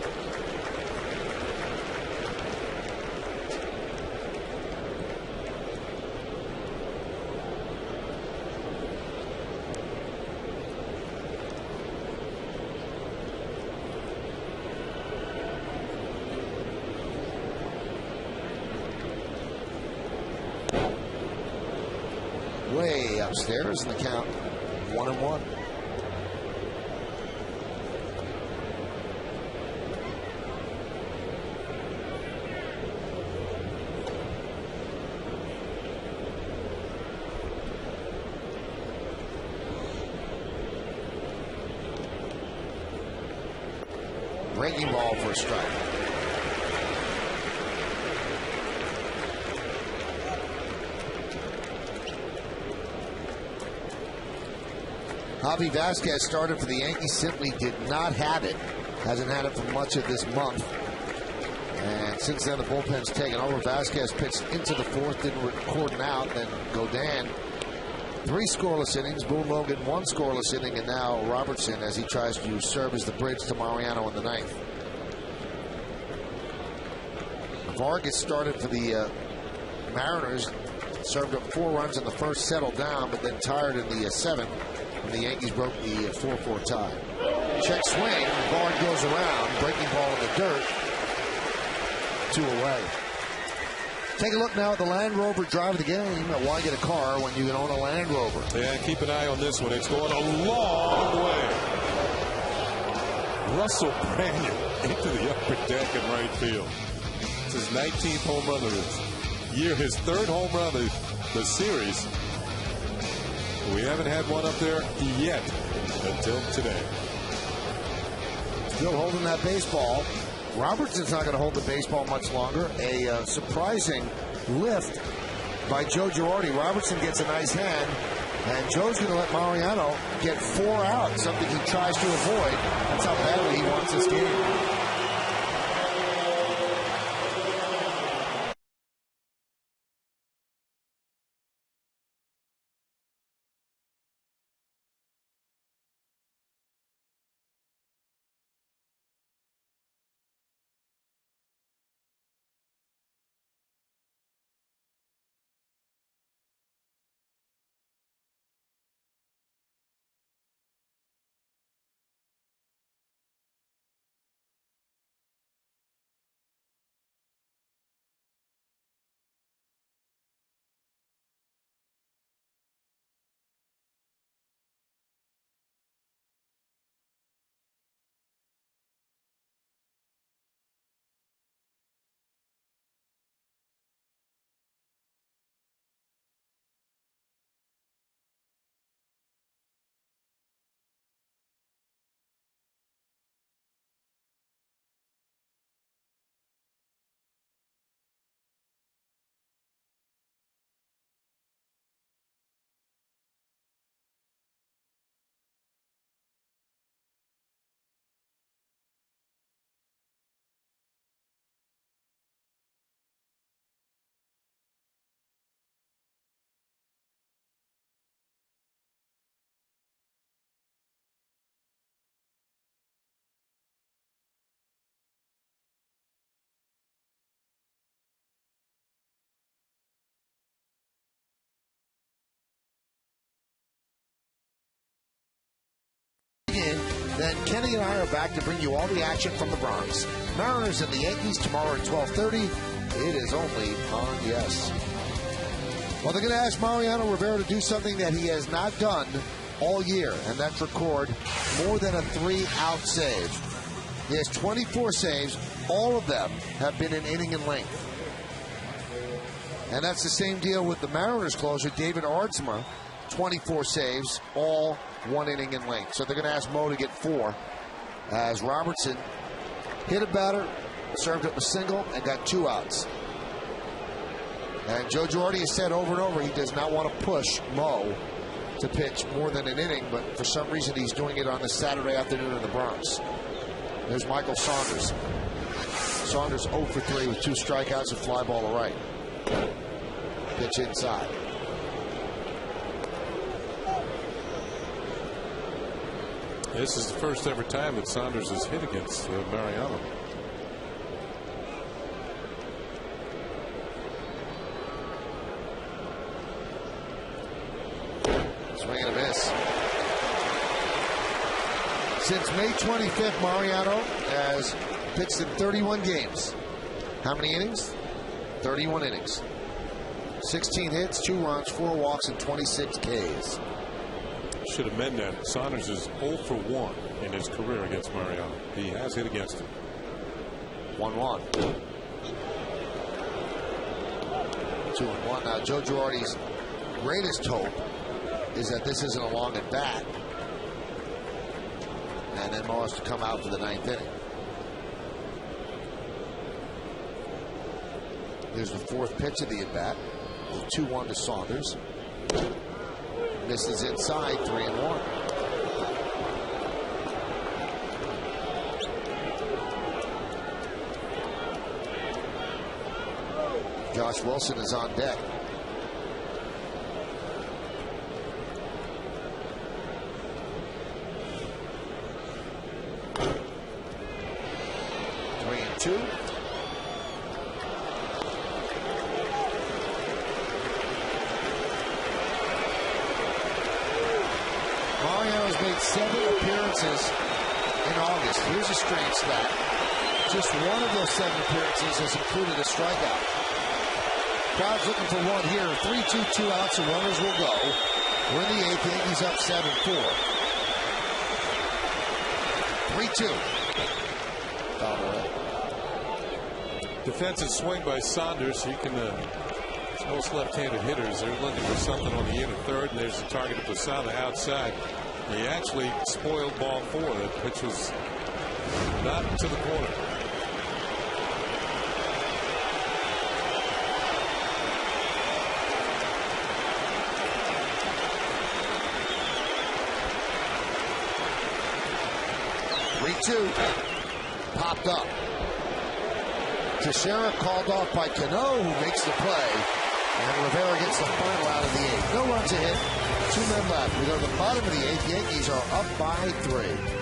Way upstairs in the count, 1-1. Breaking ball for a strike. Javi Vasquez started for the Yankees, simply did not have it. Hasn't had it for much of this month. And since then, the bullpen's taken over. Vasquez pitched into the fourth, didn't record an out. Then Godin, 3 scoreless innings. Boone Logan, 1 scoreless inning. And now Robertson as he tries to serve as the bridge to Mariano in the 9th. Vargas started for the Mariners. Served up 4 runs in the first, settled down, but then tired in the 7th. And the Yankees broke the 4-4 tie. Check swing. Bard goes around. Breaking ball in the dirt. 2 away. Take a look now at the Land Rover drive of the game. Why get a car when you can own a Land Rover? Yeah, keep an eye on this one. It's going a long way. Russell Brandon into the upper deck in right field. It's his 19th home run of this year. His 3rd home run of the series. We haven't had one up there yet until today. Still holding that baseball. Robertson's not going to hold the baseball much longer. A surprising lift by Joe Girardi. Robertson gets a nice hand, and Joe's going to let Mariano get 4 out, something he tries to avoid. That's how badly he wants this game. Then Kenny and I are back to bring you all the action from the Bronx. Mariners and the Yankees tomorrow at 12:30. It is only on Yes. Well, they're going to ask Mariano Rivera to do something that he has not done all year, and that's record more than a 3-out save. He has 24 saves. All of them have been an inning in length. And that's the same deal with the Mariners closer, David Ardsma. 24 saves, all 1 inning in length. So they're going to ask Mo to get 4, as Robertson hit a batter, served up a single, and got 2 outs. And Joe Girardi has said over and over he does not want to push Mo to pitch more than an inning, but for some reason he's doing it on this Saturday afternoon in the Bronx. There's Michael Saunders. Saunders 0 for 3 with 2 strikeouts and fly ball to right. Pitch inside. This is the first ever time that Saunders has hit against Mariano. Swing and a miss. Since May 25th, Mariano has pitched in 31 games. How many innings? 31 innings. 16 hits, 2 runs, 4 walks, and 26 Ks. Should amend that. Saunders is 0 for 1 in his career against Mariano. He has hit against him. 1-1. 2-1. Now, Joe Girardi's greatest hope is that this isn't a long at bat, and then Mo has to come out for the 9th inning. Here's the 4th pitch of the at bat. 2-1 to Saunders. Misses inside, 3-1. Josh Wilson is on deck. Three and two. Mariano's made 7 appearances in August. Here's a strange stat. Just one of those 7 appearances has included a strikeout. Crowd's looking for one here. 3-2, 2 outs, and runners will go. We're in the 8th. Yankees up 7-4. 3-2. Foul away. Defensive swing by Saunders. He can. Most left-handed hitters, they're looking for something on the inner third, and there's the target of Posada outside. He actually spoiled ball 4. That pitch was not to the corner. Popped up. Teixeira called off by Cano, who makes the play. And Rivera gets the final out of the 8th. No runs ahead. 2 men left. We go to the bottom of the 8th. Yankees are up by 3.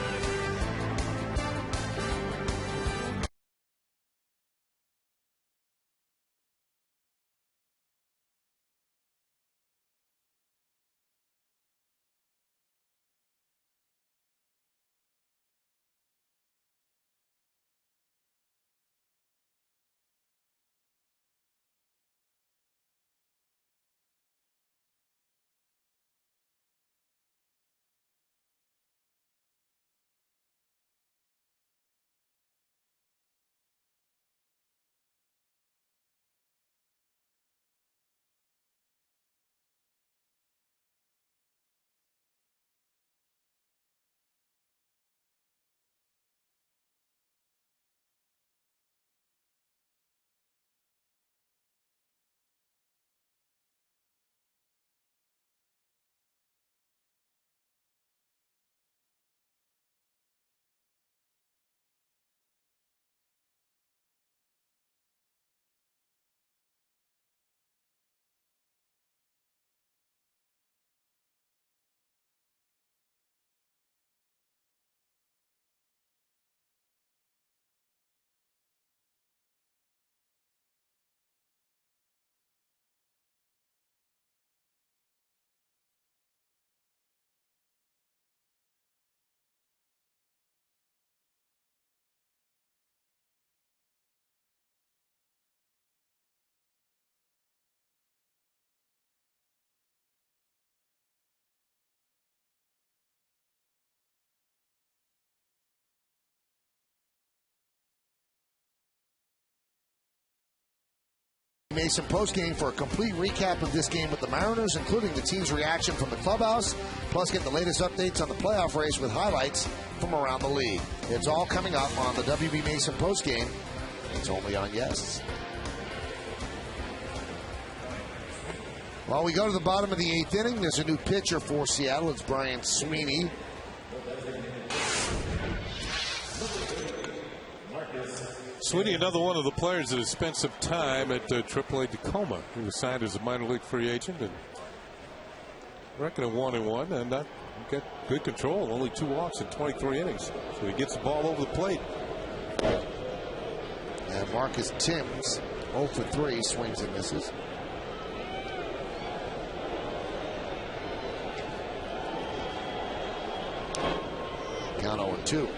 Mason postgame for a complete recap of this game with the Mariners, including the team's reaction from the clubhouse, plus get the latest updates on the playoff race with highlights from around the league. It's all coming up on the WB Mason postgame. It's only on Yes. Well, we go to the bottom of the 8th inning. There's a new pitcher for Seattle. It's Brian Sweeney. Sweeney, another one of the players that has spent some time at AAA Tacoma. He was signed as a minor league free agent and record of 1-1, and got good control. Only 2 walks in 23 innings, so he gets the ball over the plate. And Marcus Timms, 0 for 3, swings and misses. Count 0-2.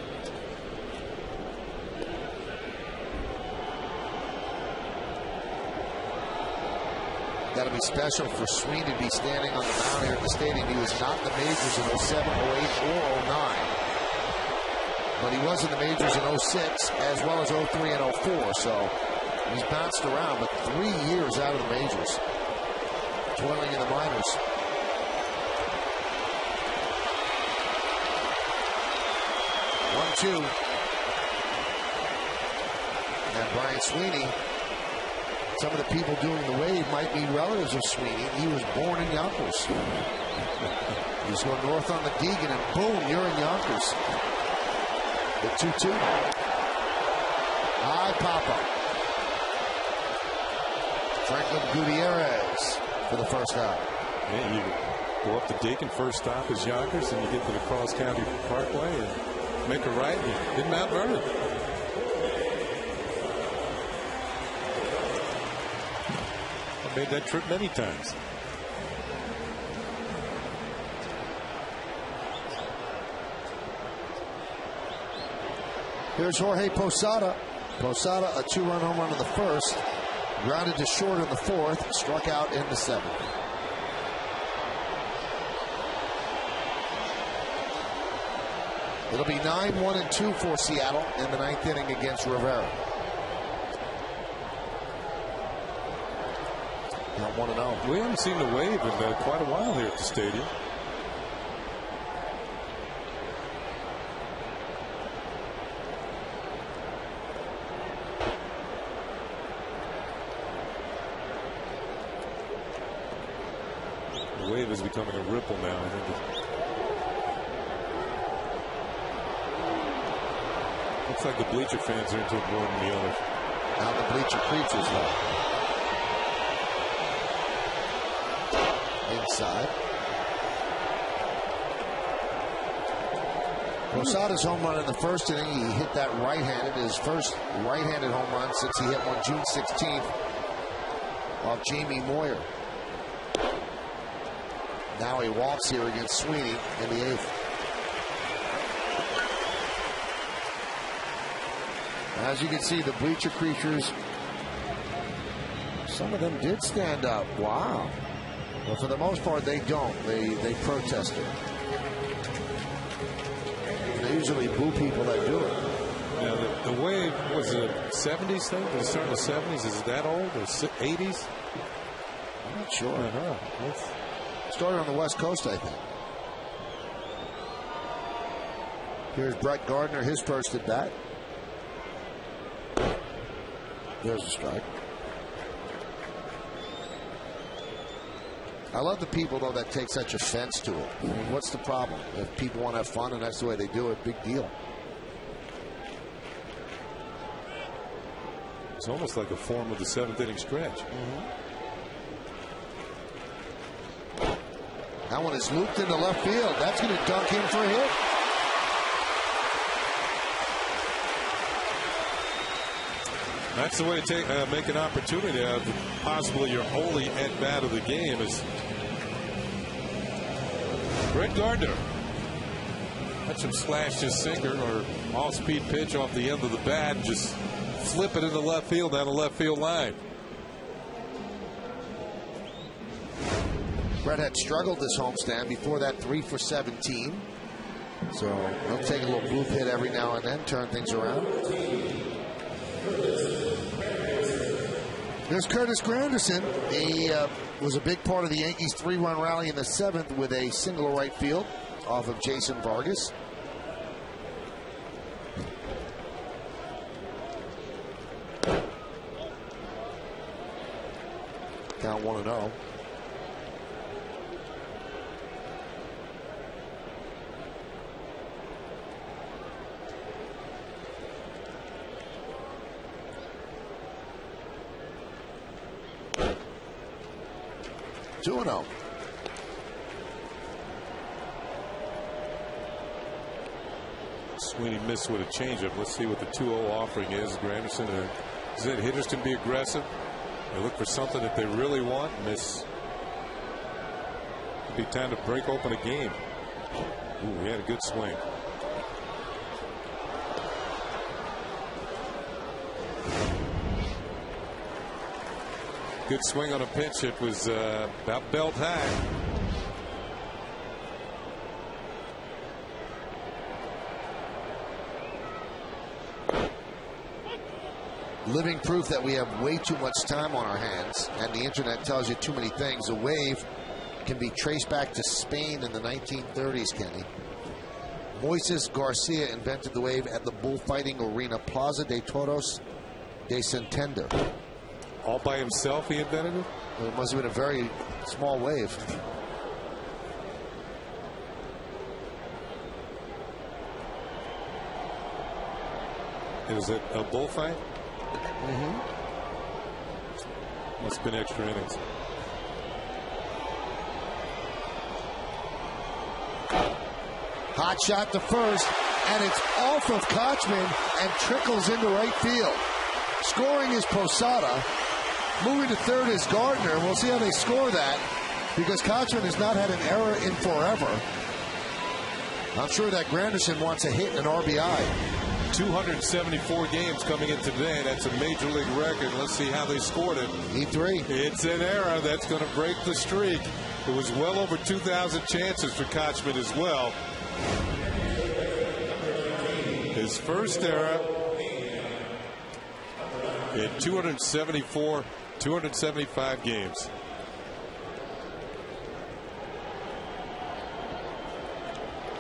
Got to be special for Sweeney to be standing on the mound here at the stadium. He was not in the majors in 07, 08, or 09. But he was in the majors in 06, as well as 03 and 04. So he's bounced around, but 3 years out of the majors. Toiling in the minors. One, 2. And Brian Sweeney. Some of the people doing the wave might be relatives of Sweeney. He was born in Yonkers. You just go north on the Deegan and boom, you're in Yonkers. The 2-2. High pop-up. Franklin Gutierrez for the first out. Yeah, you go up the Deacon, first stop is Yonkers, and you get to the Cross County Parkway and make a right and hit Mount Vernon. Made that trip many times. Here's Jorge Posada. Posada, a 2-run home run in the first. Grounded to short in the fourth. Struck out in the 7th. It'll be 9-1-2 for Seattle in the 9th inning against Rivera. Not 1-0. We haven't seen the wave in quite a while here at the stadium. The wave is becoming a ripple now. I think looks like the bleacher fans are into it more than the others. Now the bleacher creatures though. Inside. Posada's home run in the first inning. He hit that right-handed, his first right-handed home run since he hit one June 16th off Jamie Moyer. Now he walks here against Sweeney in the 8th. As you can see, the bleacher creatures, some of them did stand up. Wow. But for the most part, they don't. They protest it. They usually boo people that do it. Yeah, the wave was a 70s thing? Did it start in the 70s? Is it that old? Or 80s? I'm not sure. Started on the West Coast, I think. Here's Brett Gardner, his first at bat. There's a strike. I love the people, though, that take such offense to it. I mean, what's the problem? If people want to have fun and that's the way they do it, big deal. It's almost like a form of the 7th inning stretch. That one is looped into left field. That's going to dunk in for a hit. That's the way to make an opportunity out of possibly your only at bat of the game is Brett Gardner. That's him slash his sinker or off-speed pitch off the end of the bat and just flip it into left field down the left field line. Brett had struggled this homestand. Before that, 3 for 17. So he'll take a little bloop hit every now and then, turn things around. There's Curtis Granderson. He was a big part of the Yankees' 3-run rally in the 7th with a single to right field off of Jason Vargas. Count 1-0. Two and 0. Sweeney missed with a changeup. Let's see what the 2-0 offering is. Granderson and Zed hitters can be aggressive. They look for something that they really want. Miss. Could be time to break open a game. Ooh, he had a good swing. Good swing on a pitch. It was about belt high. Living proof that we have way too much time on our hands, and the internet tells you too many things. The wave can be traced back to Spain in the 1930s, Kenny. Moises Garcia invented the wave at the bullfighting arena Plaza de Toros de Santander. All by himself he invented it? Well, it must have been a very small wave. Was it a bullfight? Mm-hmm. Must have been extra innings. Hot shot to first, and it's off of Kochman and trickles into right field. Scoring is Posada. Moving to third is Gardner. We'll see how they score that, because Kochman has not had an error in forever. I'm sure that Granderson wants a hit and an RBI. 274 games coming in today. That's a major league record. Let's see how they scored it. E3. It's an error that's going to break the streak. It was well over 2,000 chances for Kochman as well. His first error in 275 games.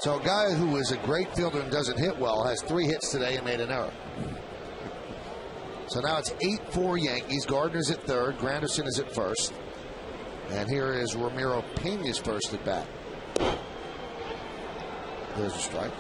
So a guy who is a great fielder and doesn't hit well has 3 hits today and made an error. So now it's 8-4 Yankees. Gardner's at third. Granderson is at first. And here is Ramiro Pena's first at bat. There's a strike.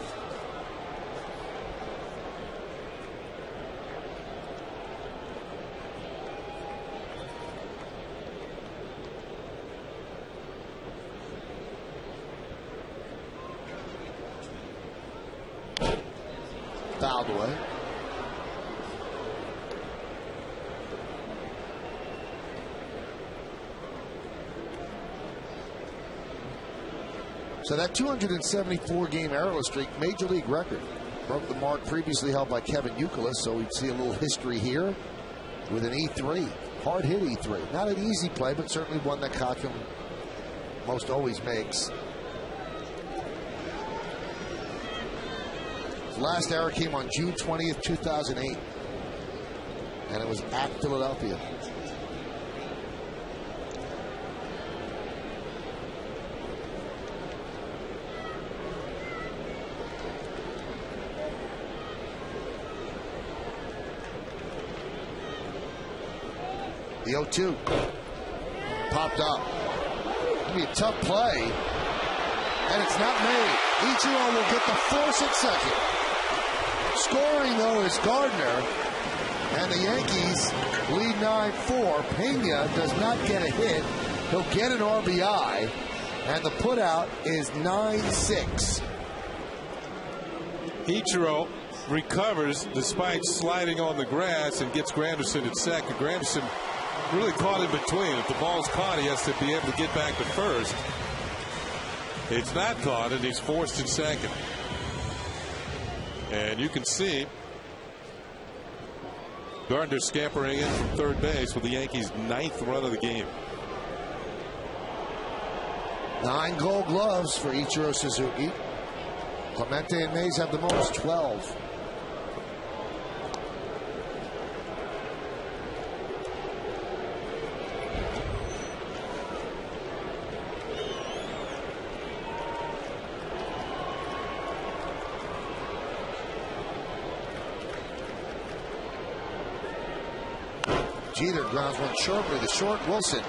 Fouled away. So that 274 game errorless streak, major league record, broke the mark previously held by Kevin Youkilis. So we'd see a little history here with an E3, hard hit E3. Not an easy play, but certainly one that Kochman most always makes. His last error came on June 20th, 2008, and it was at Philadelphia. The 0-2 popped up. It'll be a tough play, and it's not made. Ichiro will get the force at second. Scoring, though, is Gardner, and the Yankees lead 9-4. Pena does not get a hit. He'll get an RBI, and the putout is 9-6. Ichiro recovers despite sliding on the grass and gets Granderson at second. Granderson really caught in between. If the ball's caught, he has to be able to get back to first. It's not caught, and he's forced in second. And you can see Gardner scampering in from third base with the Yankees' 9th run of the game. 9 Gold Gloves for Ichiro Suzuki. Clemente and Mays have the most, 12. Jeter grounds one sharply to short. Wilson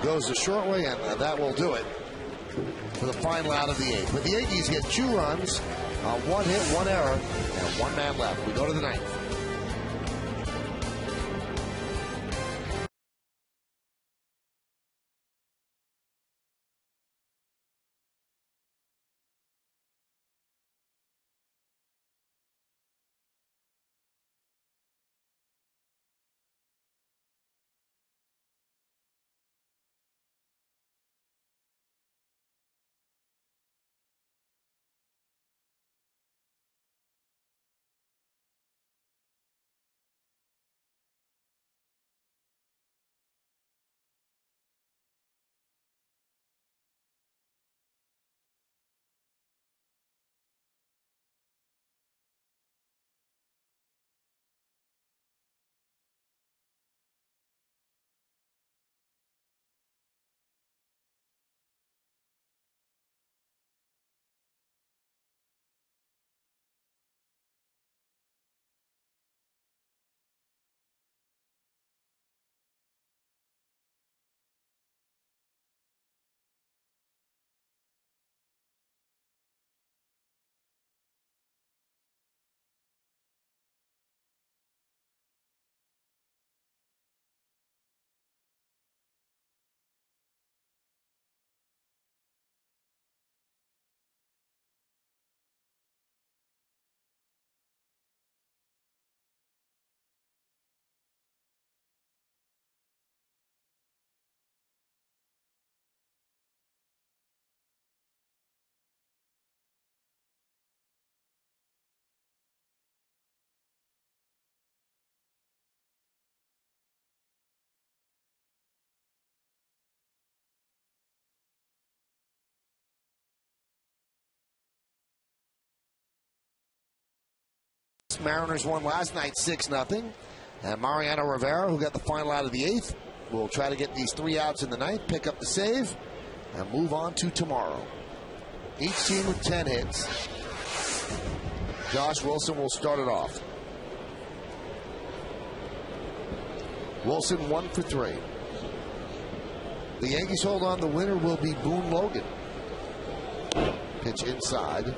goes the short way, and that will do it for the final out of the 8th. But the Yankees get 2 runs, 1 hit, 1 error, and 1 man left. We go to the 9th. Mariners won last night 6-0. And Mariano Rivera, who got the final out of the 8th, will try to get these 3 outs in the 9th, pick up the save, and move on to tomorrow. Each team with 10 hits. Josh Wilson will start it off. Wilson 1 for 3. The Yankees hold on. The winner will be Boone Logan. Pitch inside.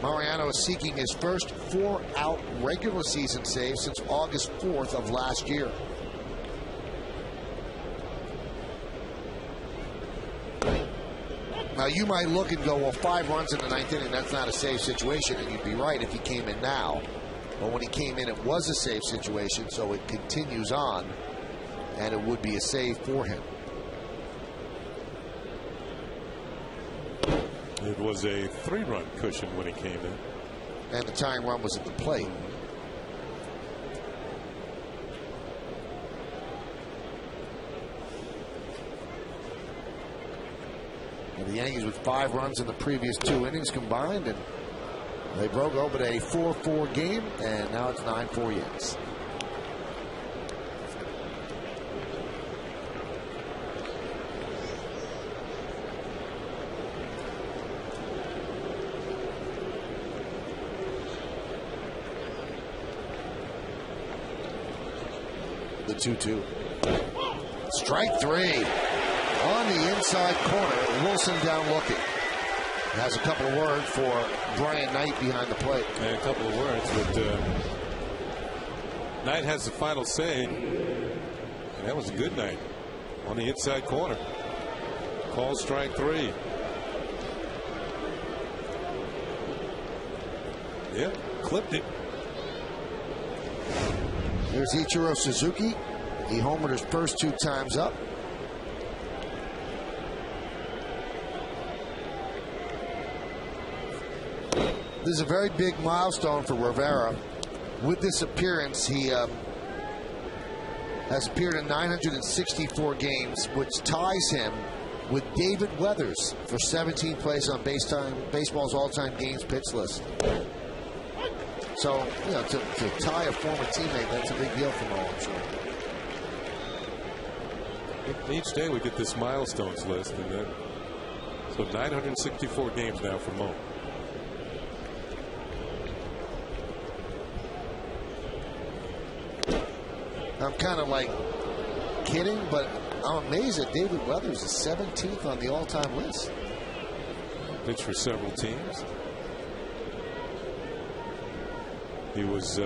Mariano is seeking his first 4-out regular season save since August 4th of last year. Now, you might look and go, well, 5 runs in the 9th inning, that's not a save situation, and you'd be right if he came in now. But when he came in, it was a save situation, so it continues on, and it would be a save for him. It was a 3-run cushion when he came in. And the tying run was at the plate. And the Yankees with 5 runs in the previous 2 innings combined, and they broke open a 4-4 game, and now it's 9-4 Yanks. The 2-2. Strike 3 on the inside corner. Wilson down looking. Has a couple of words for Brian Knight behind the plate. And a couple of words, but Knight has the final say. And that was a good night on the inside corner. Call strike 3. Yep, clipped it. Here's Ichiro Suzuki. He homered his first 2 times up. This is a very big milestone for Rivera. With this appearance, he has appeared in 964 games, which ties him with David Weathers for 17th place on baseball's all-time games pitch list. So, you know, to tie a former teammate, that's a big deal for Mo, I'm sure. Each day we get this milestones list, and then so 964 games now for Mo. I'm kind of like kidding, but I'm amazed that David Weathers is 17th on the all-time list. Pitched for several teams. He was.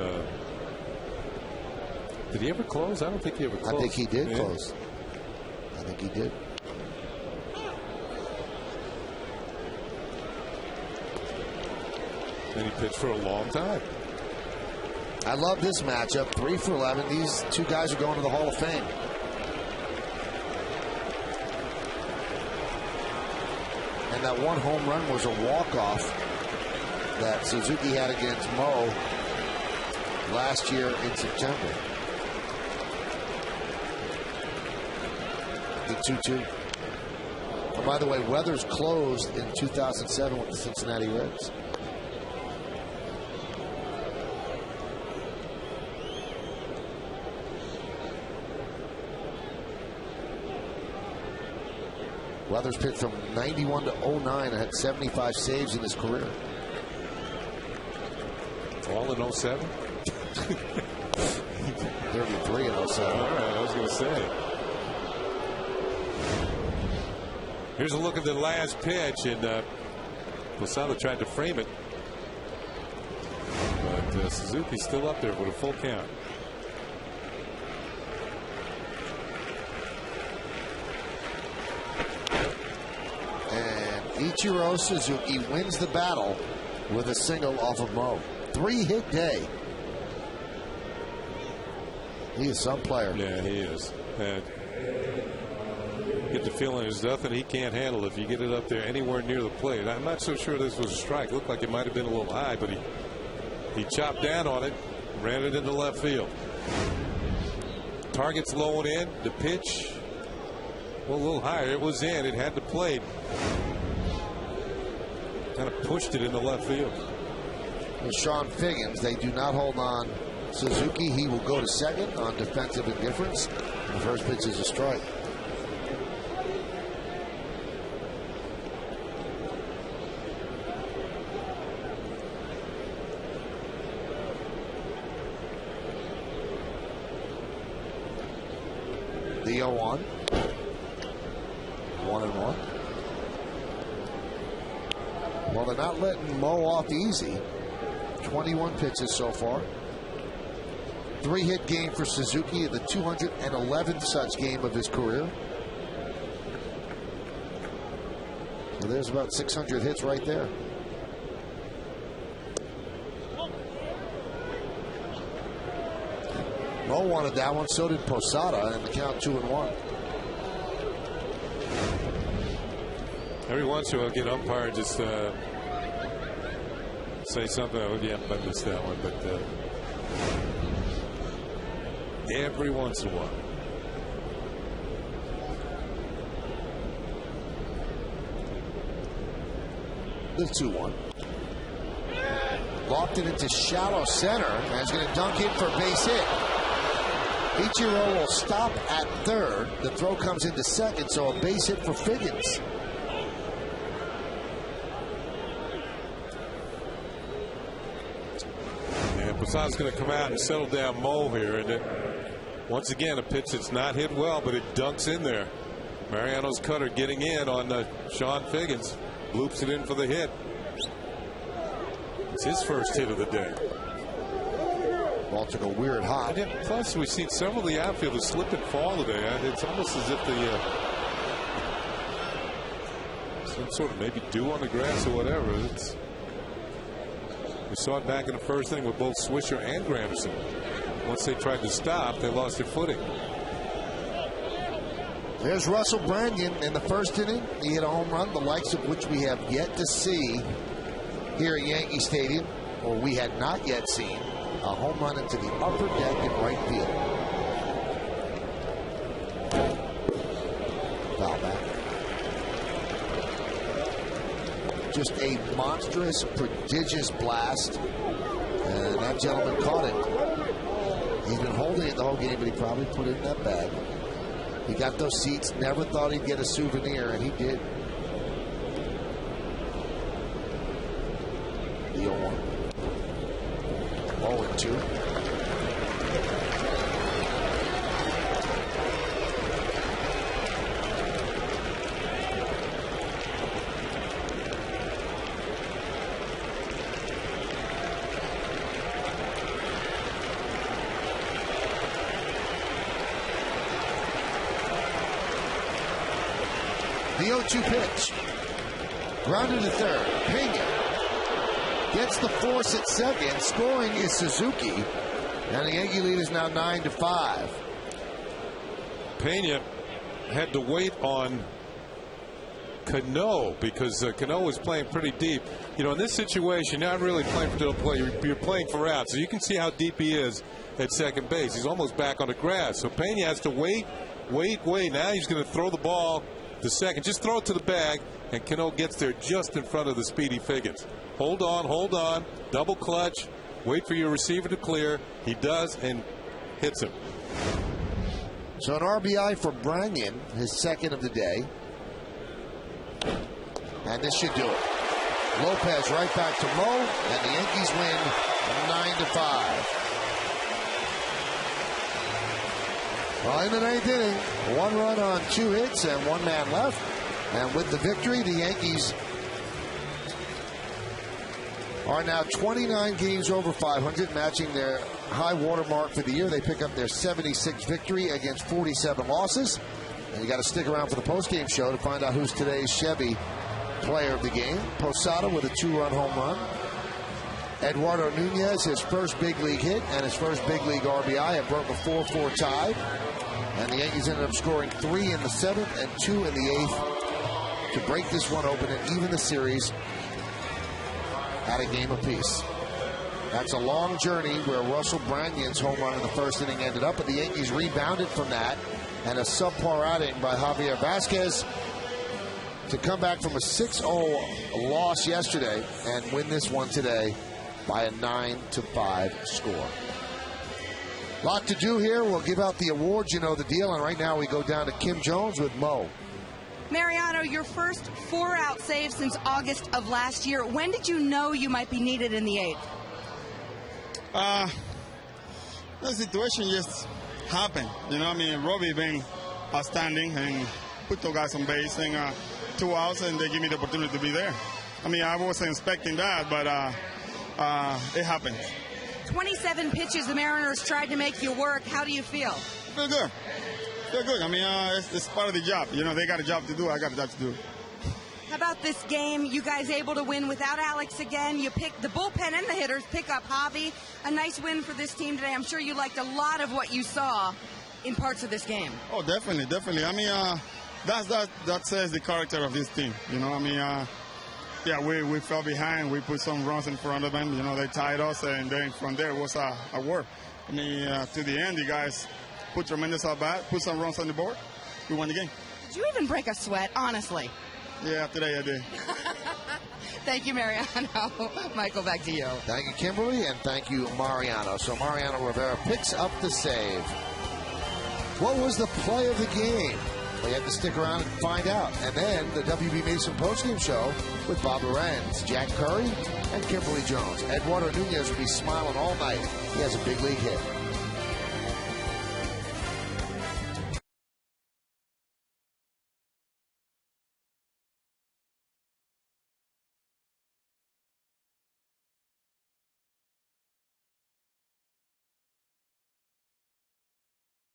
Did he ever close? I don't think he ever closed. I think he did close. I think he did. And he pitched for a long time. I love this matchup. 3 for 11. These two guys are going to the Hall of Fame. And that one home run was a walk-off that Suzuki had against Mo last year in September. The 2-2. And by the way, Weathers closed in 2007 with the Cincinnati Reds. Weathers pitched from 91 to 09 and had 75 saves in his career. All in 07? 33 in 07. All right, I was going to say. Here's a look at the last pitch, and Posada tried to frame it. But Suzuki's still up there with a full count. Ichiro Suzuki wins the battle with a single off of Mo. 3-hit day. He is some player. Yeah, he is. And get the feeling there's nothing he can't handle if you get it up there anywhere near the plate. I'm not so sure this was a strike. Looked like it might have been a little high, but he chopped down on it, ran it into left field. Target's low and in. The pitch, well, a little higher. It was in. It had the plate. Kind of pushed it into left field. With Sean Figgins, they do not hold on Suzuki. He will go to second on defensive indifference. The first pitch is a strike. The 0-1. 1-1. Well, they're not letting Mo off easy. 21 pitches so far. 3-hit game for Suzuki in the 211th such game of his career. So there's about 600 hits right there. Mo wanted that one, so did Posada, and the count 2-1. Every once in a while, get umpire just say something. Oh, yeah, I missed that one. But every once in a while. The 2-1. Lofted into shallow center, and is going to dunk it for base hit. Ichiro will stop at third. The throw comes into second, so a base hit for Figgins. Posada's going to come out and settle down Mo here, and then once again a pitch that's not hit well, but it dunks in there. Mariano's cutter getting in on Sean Figgins, loops it in for the hit. It's his first hit of the day. Ball took a weird hop. And plus, we've seen several of the outfielders slip and fall today. It's almost as if the some sort of maybe dew on the grass or whatever. We saw it back in the first inning with both Swisher and Grammerson. Once they tried to stop, they lost their footing. There's Russell Branyan in the first inning. He hit a home run, the likes of which we have yet to see here at Yankee Stadium, or we had not yet seen a home run into the upper deck in right field. Foul back. Just a monstrous, prodigious blast. And that gentleman caught it. He's been holding it the whole game, but he probably put it in that bag. He got those seats, never thought he'd get a souvenir, and he did. The 0-1. 0-2. 0-2 pitch. Grounded to third. Pena gets the force at second. Scoring is Suzuki. And the Yankee lead is now 9-5. Pena had to wait on Cano because Cano was playing pretty deep. You know, in this situation, you're not really playing for double play. You're playing for out. So you can see how deep he is at second base. He's almost back on the grass. So Pena has to wait. Now he's going to throw the ball to second. Just throw it to the bag, and Cano gets there just in front of the speedy Figgins. Hold on. Double clutch. Wait for your receiver to clear. He does and hits him. So an RBI for Branyan, his second of the day. And this should do it. Lopez right back to Mo, and the Yankees win 9-5. Well, in the ninth inning, 1 run on 2 hits and 1 man left. And with the victory, the Yankees are now 29 games over 500, matching their high water mark for the year. They pick up their 76th victory against 47 losses. And you got to stick around for the postgame show to find out who's today's Chevy player of the game. Posada with a 2-run home run. Eduardo Nunez, his first big league hit and his first big league RBI, have broke a 4-4 tie. And the Yankees ended up scoring 3 in the 7th and 2 in the 8th to break this one open and even the series at a game apiece. That's a long journey where Russell Branyan's home run in the first inning ended up, but the Yankees rebounded from that, and a subpar outing by Javier Vasquez to come back from a 6-0 loss yesterday and win this one today by a 9-5 score. Lot to do here. We'll give out the awards, you know the deal, and right now we go down to Kim Jones with Mo. Mariano, your first 4-out save since August of last year. When did you know you might be needed in the 8th? The situation just happened. You know, I mean, Robbie been outstanding and put the guys on base and 2 outs, and they give me the opportunity to be there. I mean, I wasn't expecting that, but it happened. 27 pitches the Mariners tried to make you work. How do you feel? Feel good. Feel good. I mean, it's part of the job. You know, they got a job to do. I got a job to do. How about this game? You guys able to win without Alex again? You pick the bullpen and the hitters, pick up Javi. A nice win for this team today. I'm sure you liked a lot of what you saw in parts of this game. Oh, definitely. I mean, that says the character of this team. You know, I mean, yeah, we fell behind. We put some runs in front of them. You know, they tied us, and then from there was a work. I mean, to the end, the guys put tremendous at bat, put some runs on the board. We won the game. Did you even break a sweat, honestly? Yeah, today I did. Thank you, Mariano. Michael, back to you. Thank you, Kimberly, and thank you, Mariano. So Mariano Rivera picks up the save. What was the play of the game? Well, you have to stick around and find out. And then the WB Mason postgame show with Bob Lorenz, Jack Curry, and Kimberly Jones. Eduardo Nunez will be smiling all night. He has a big league hit.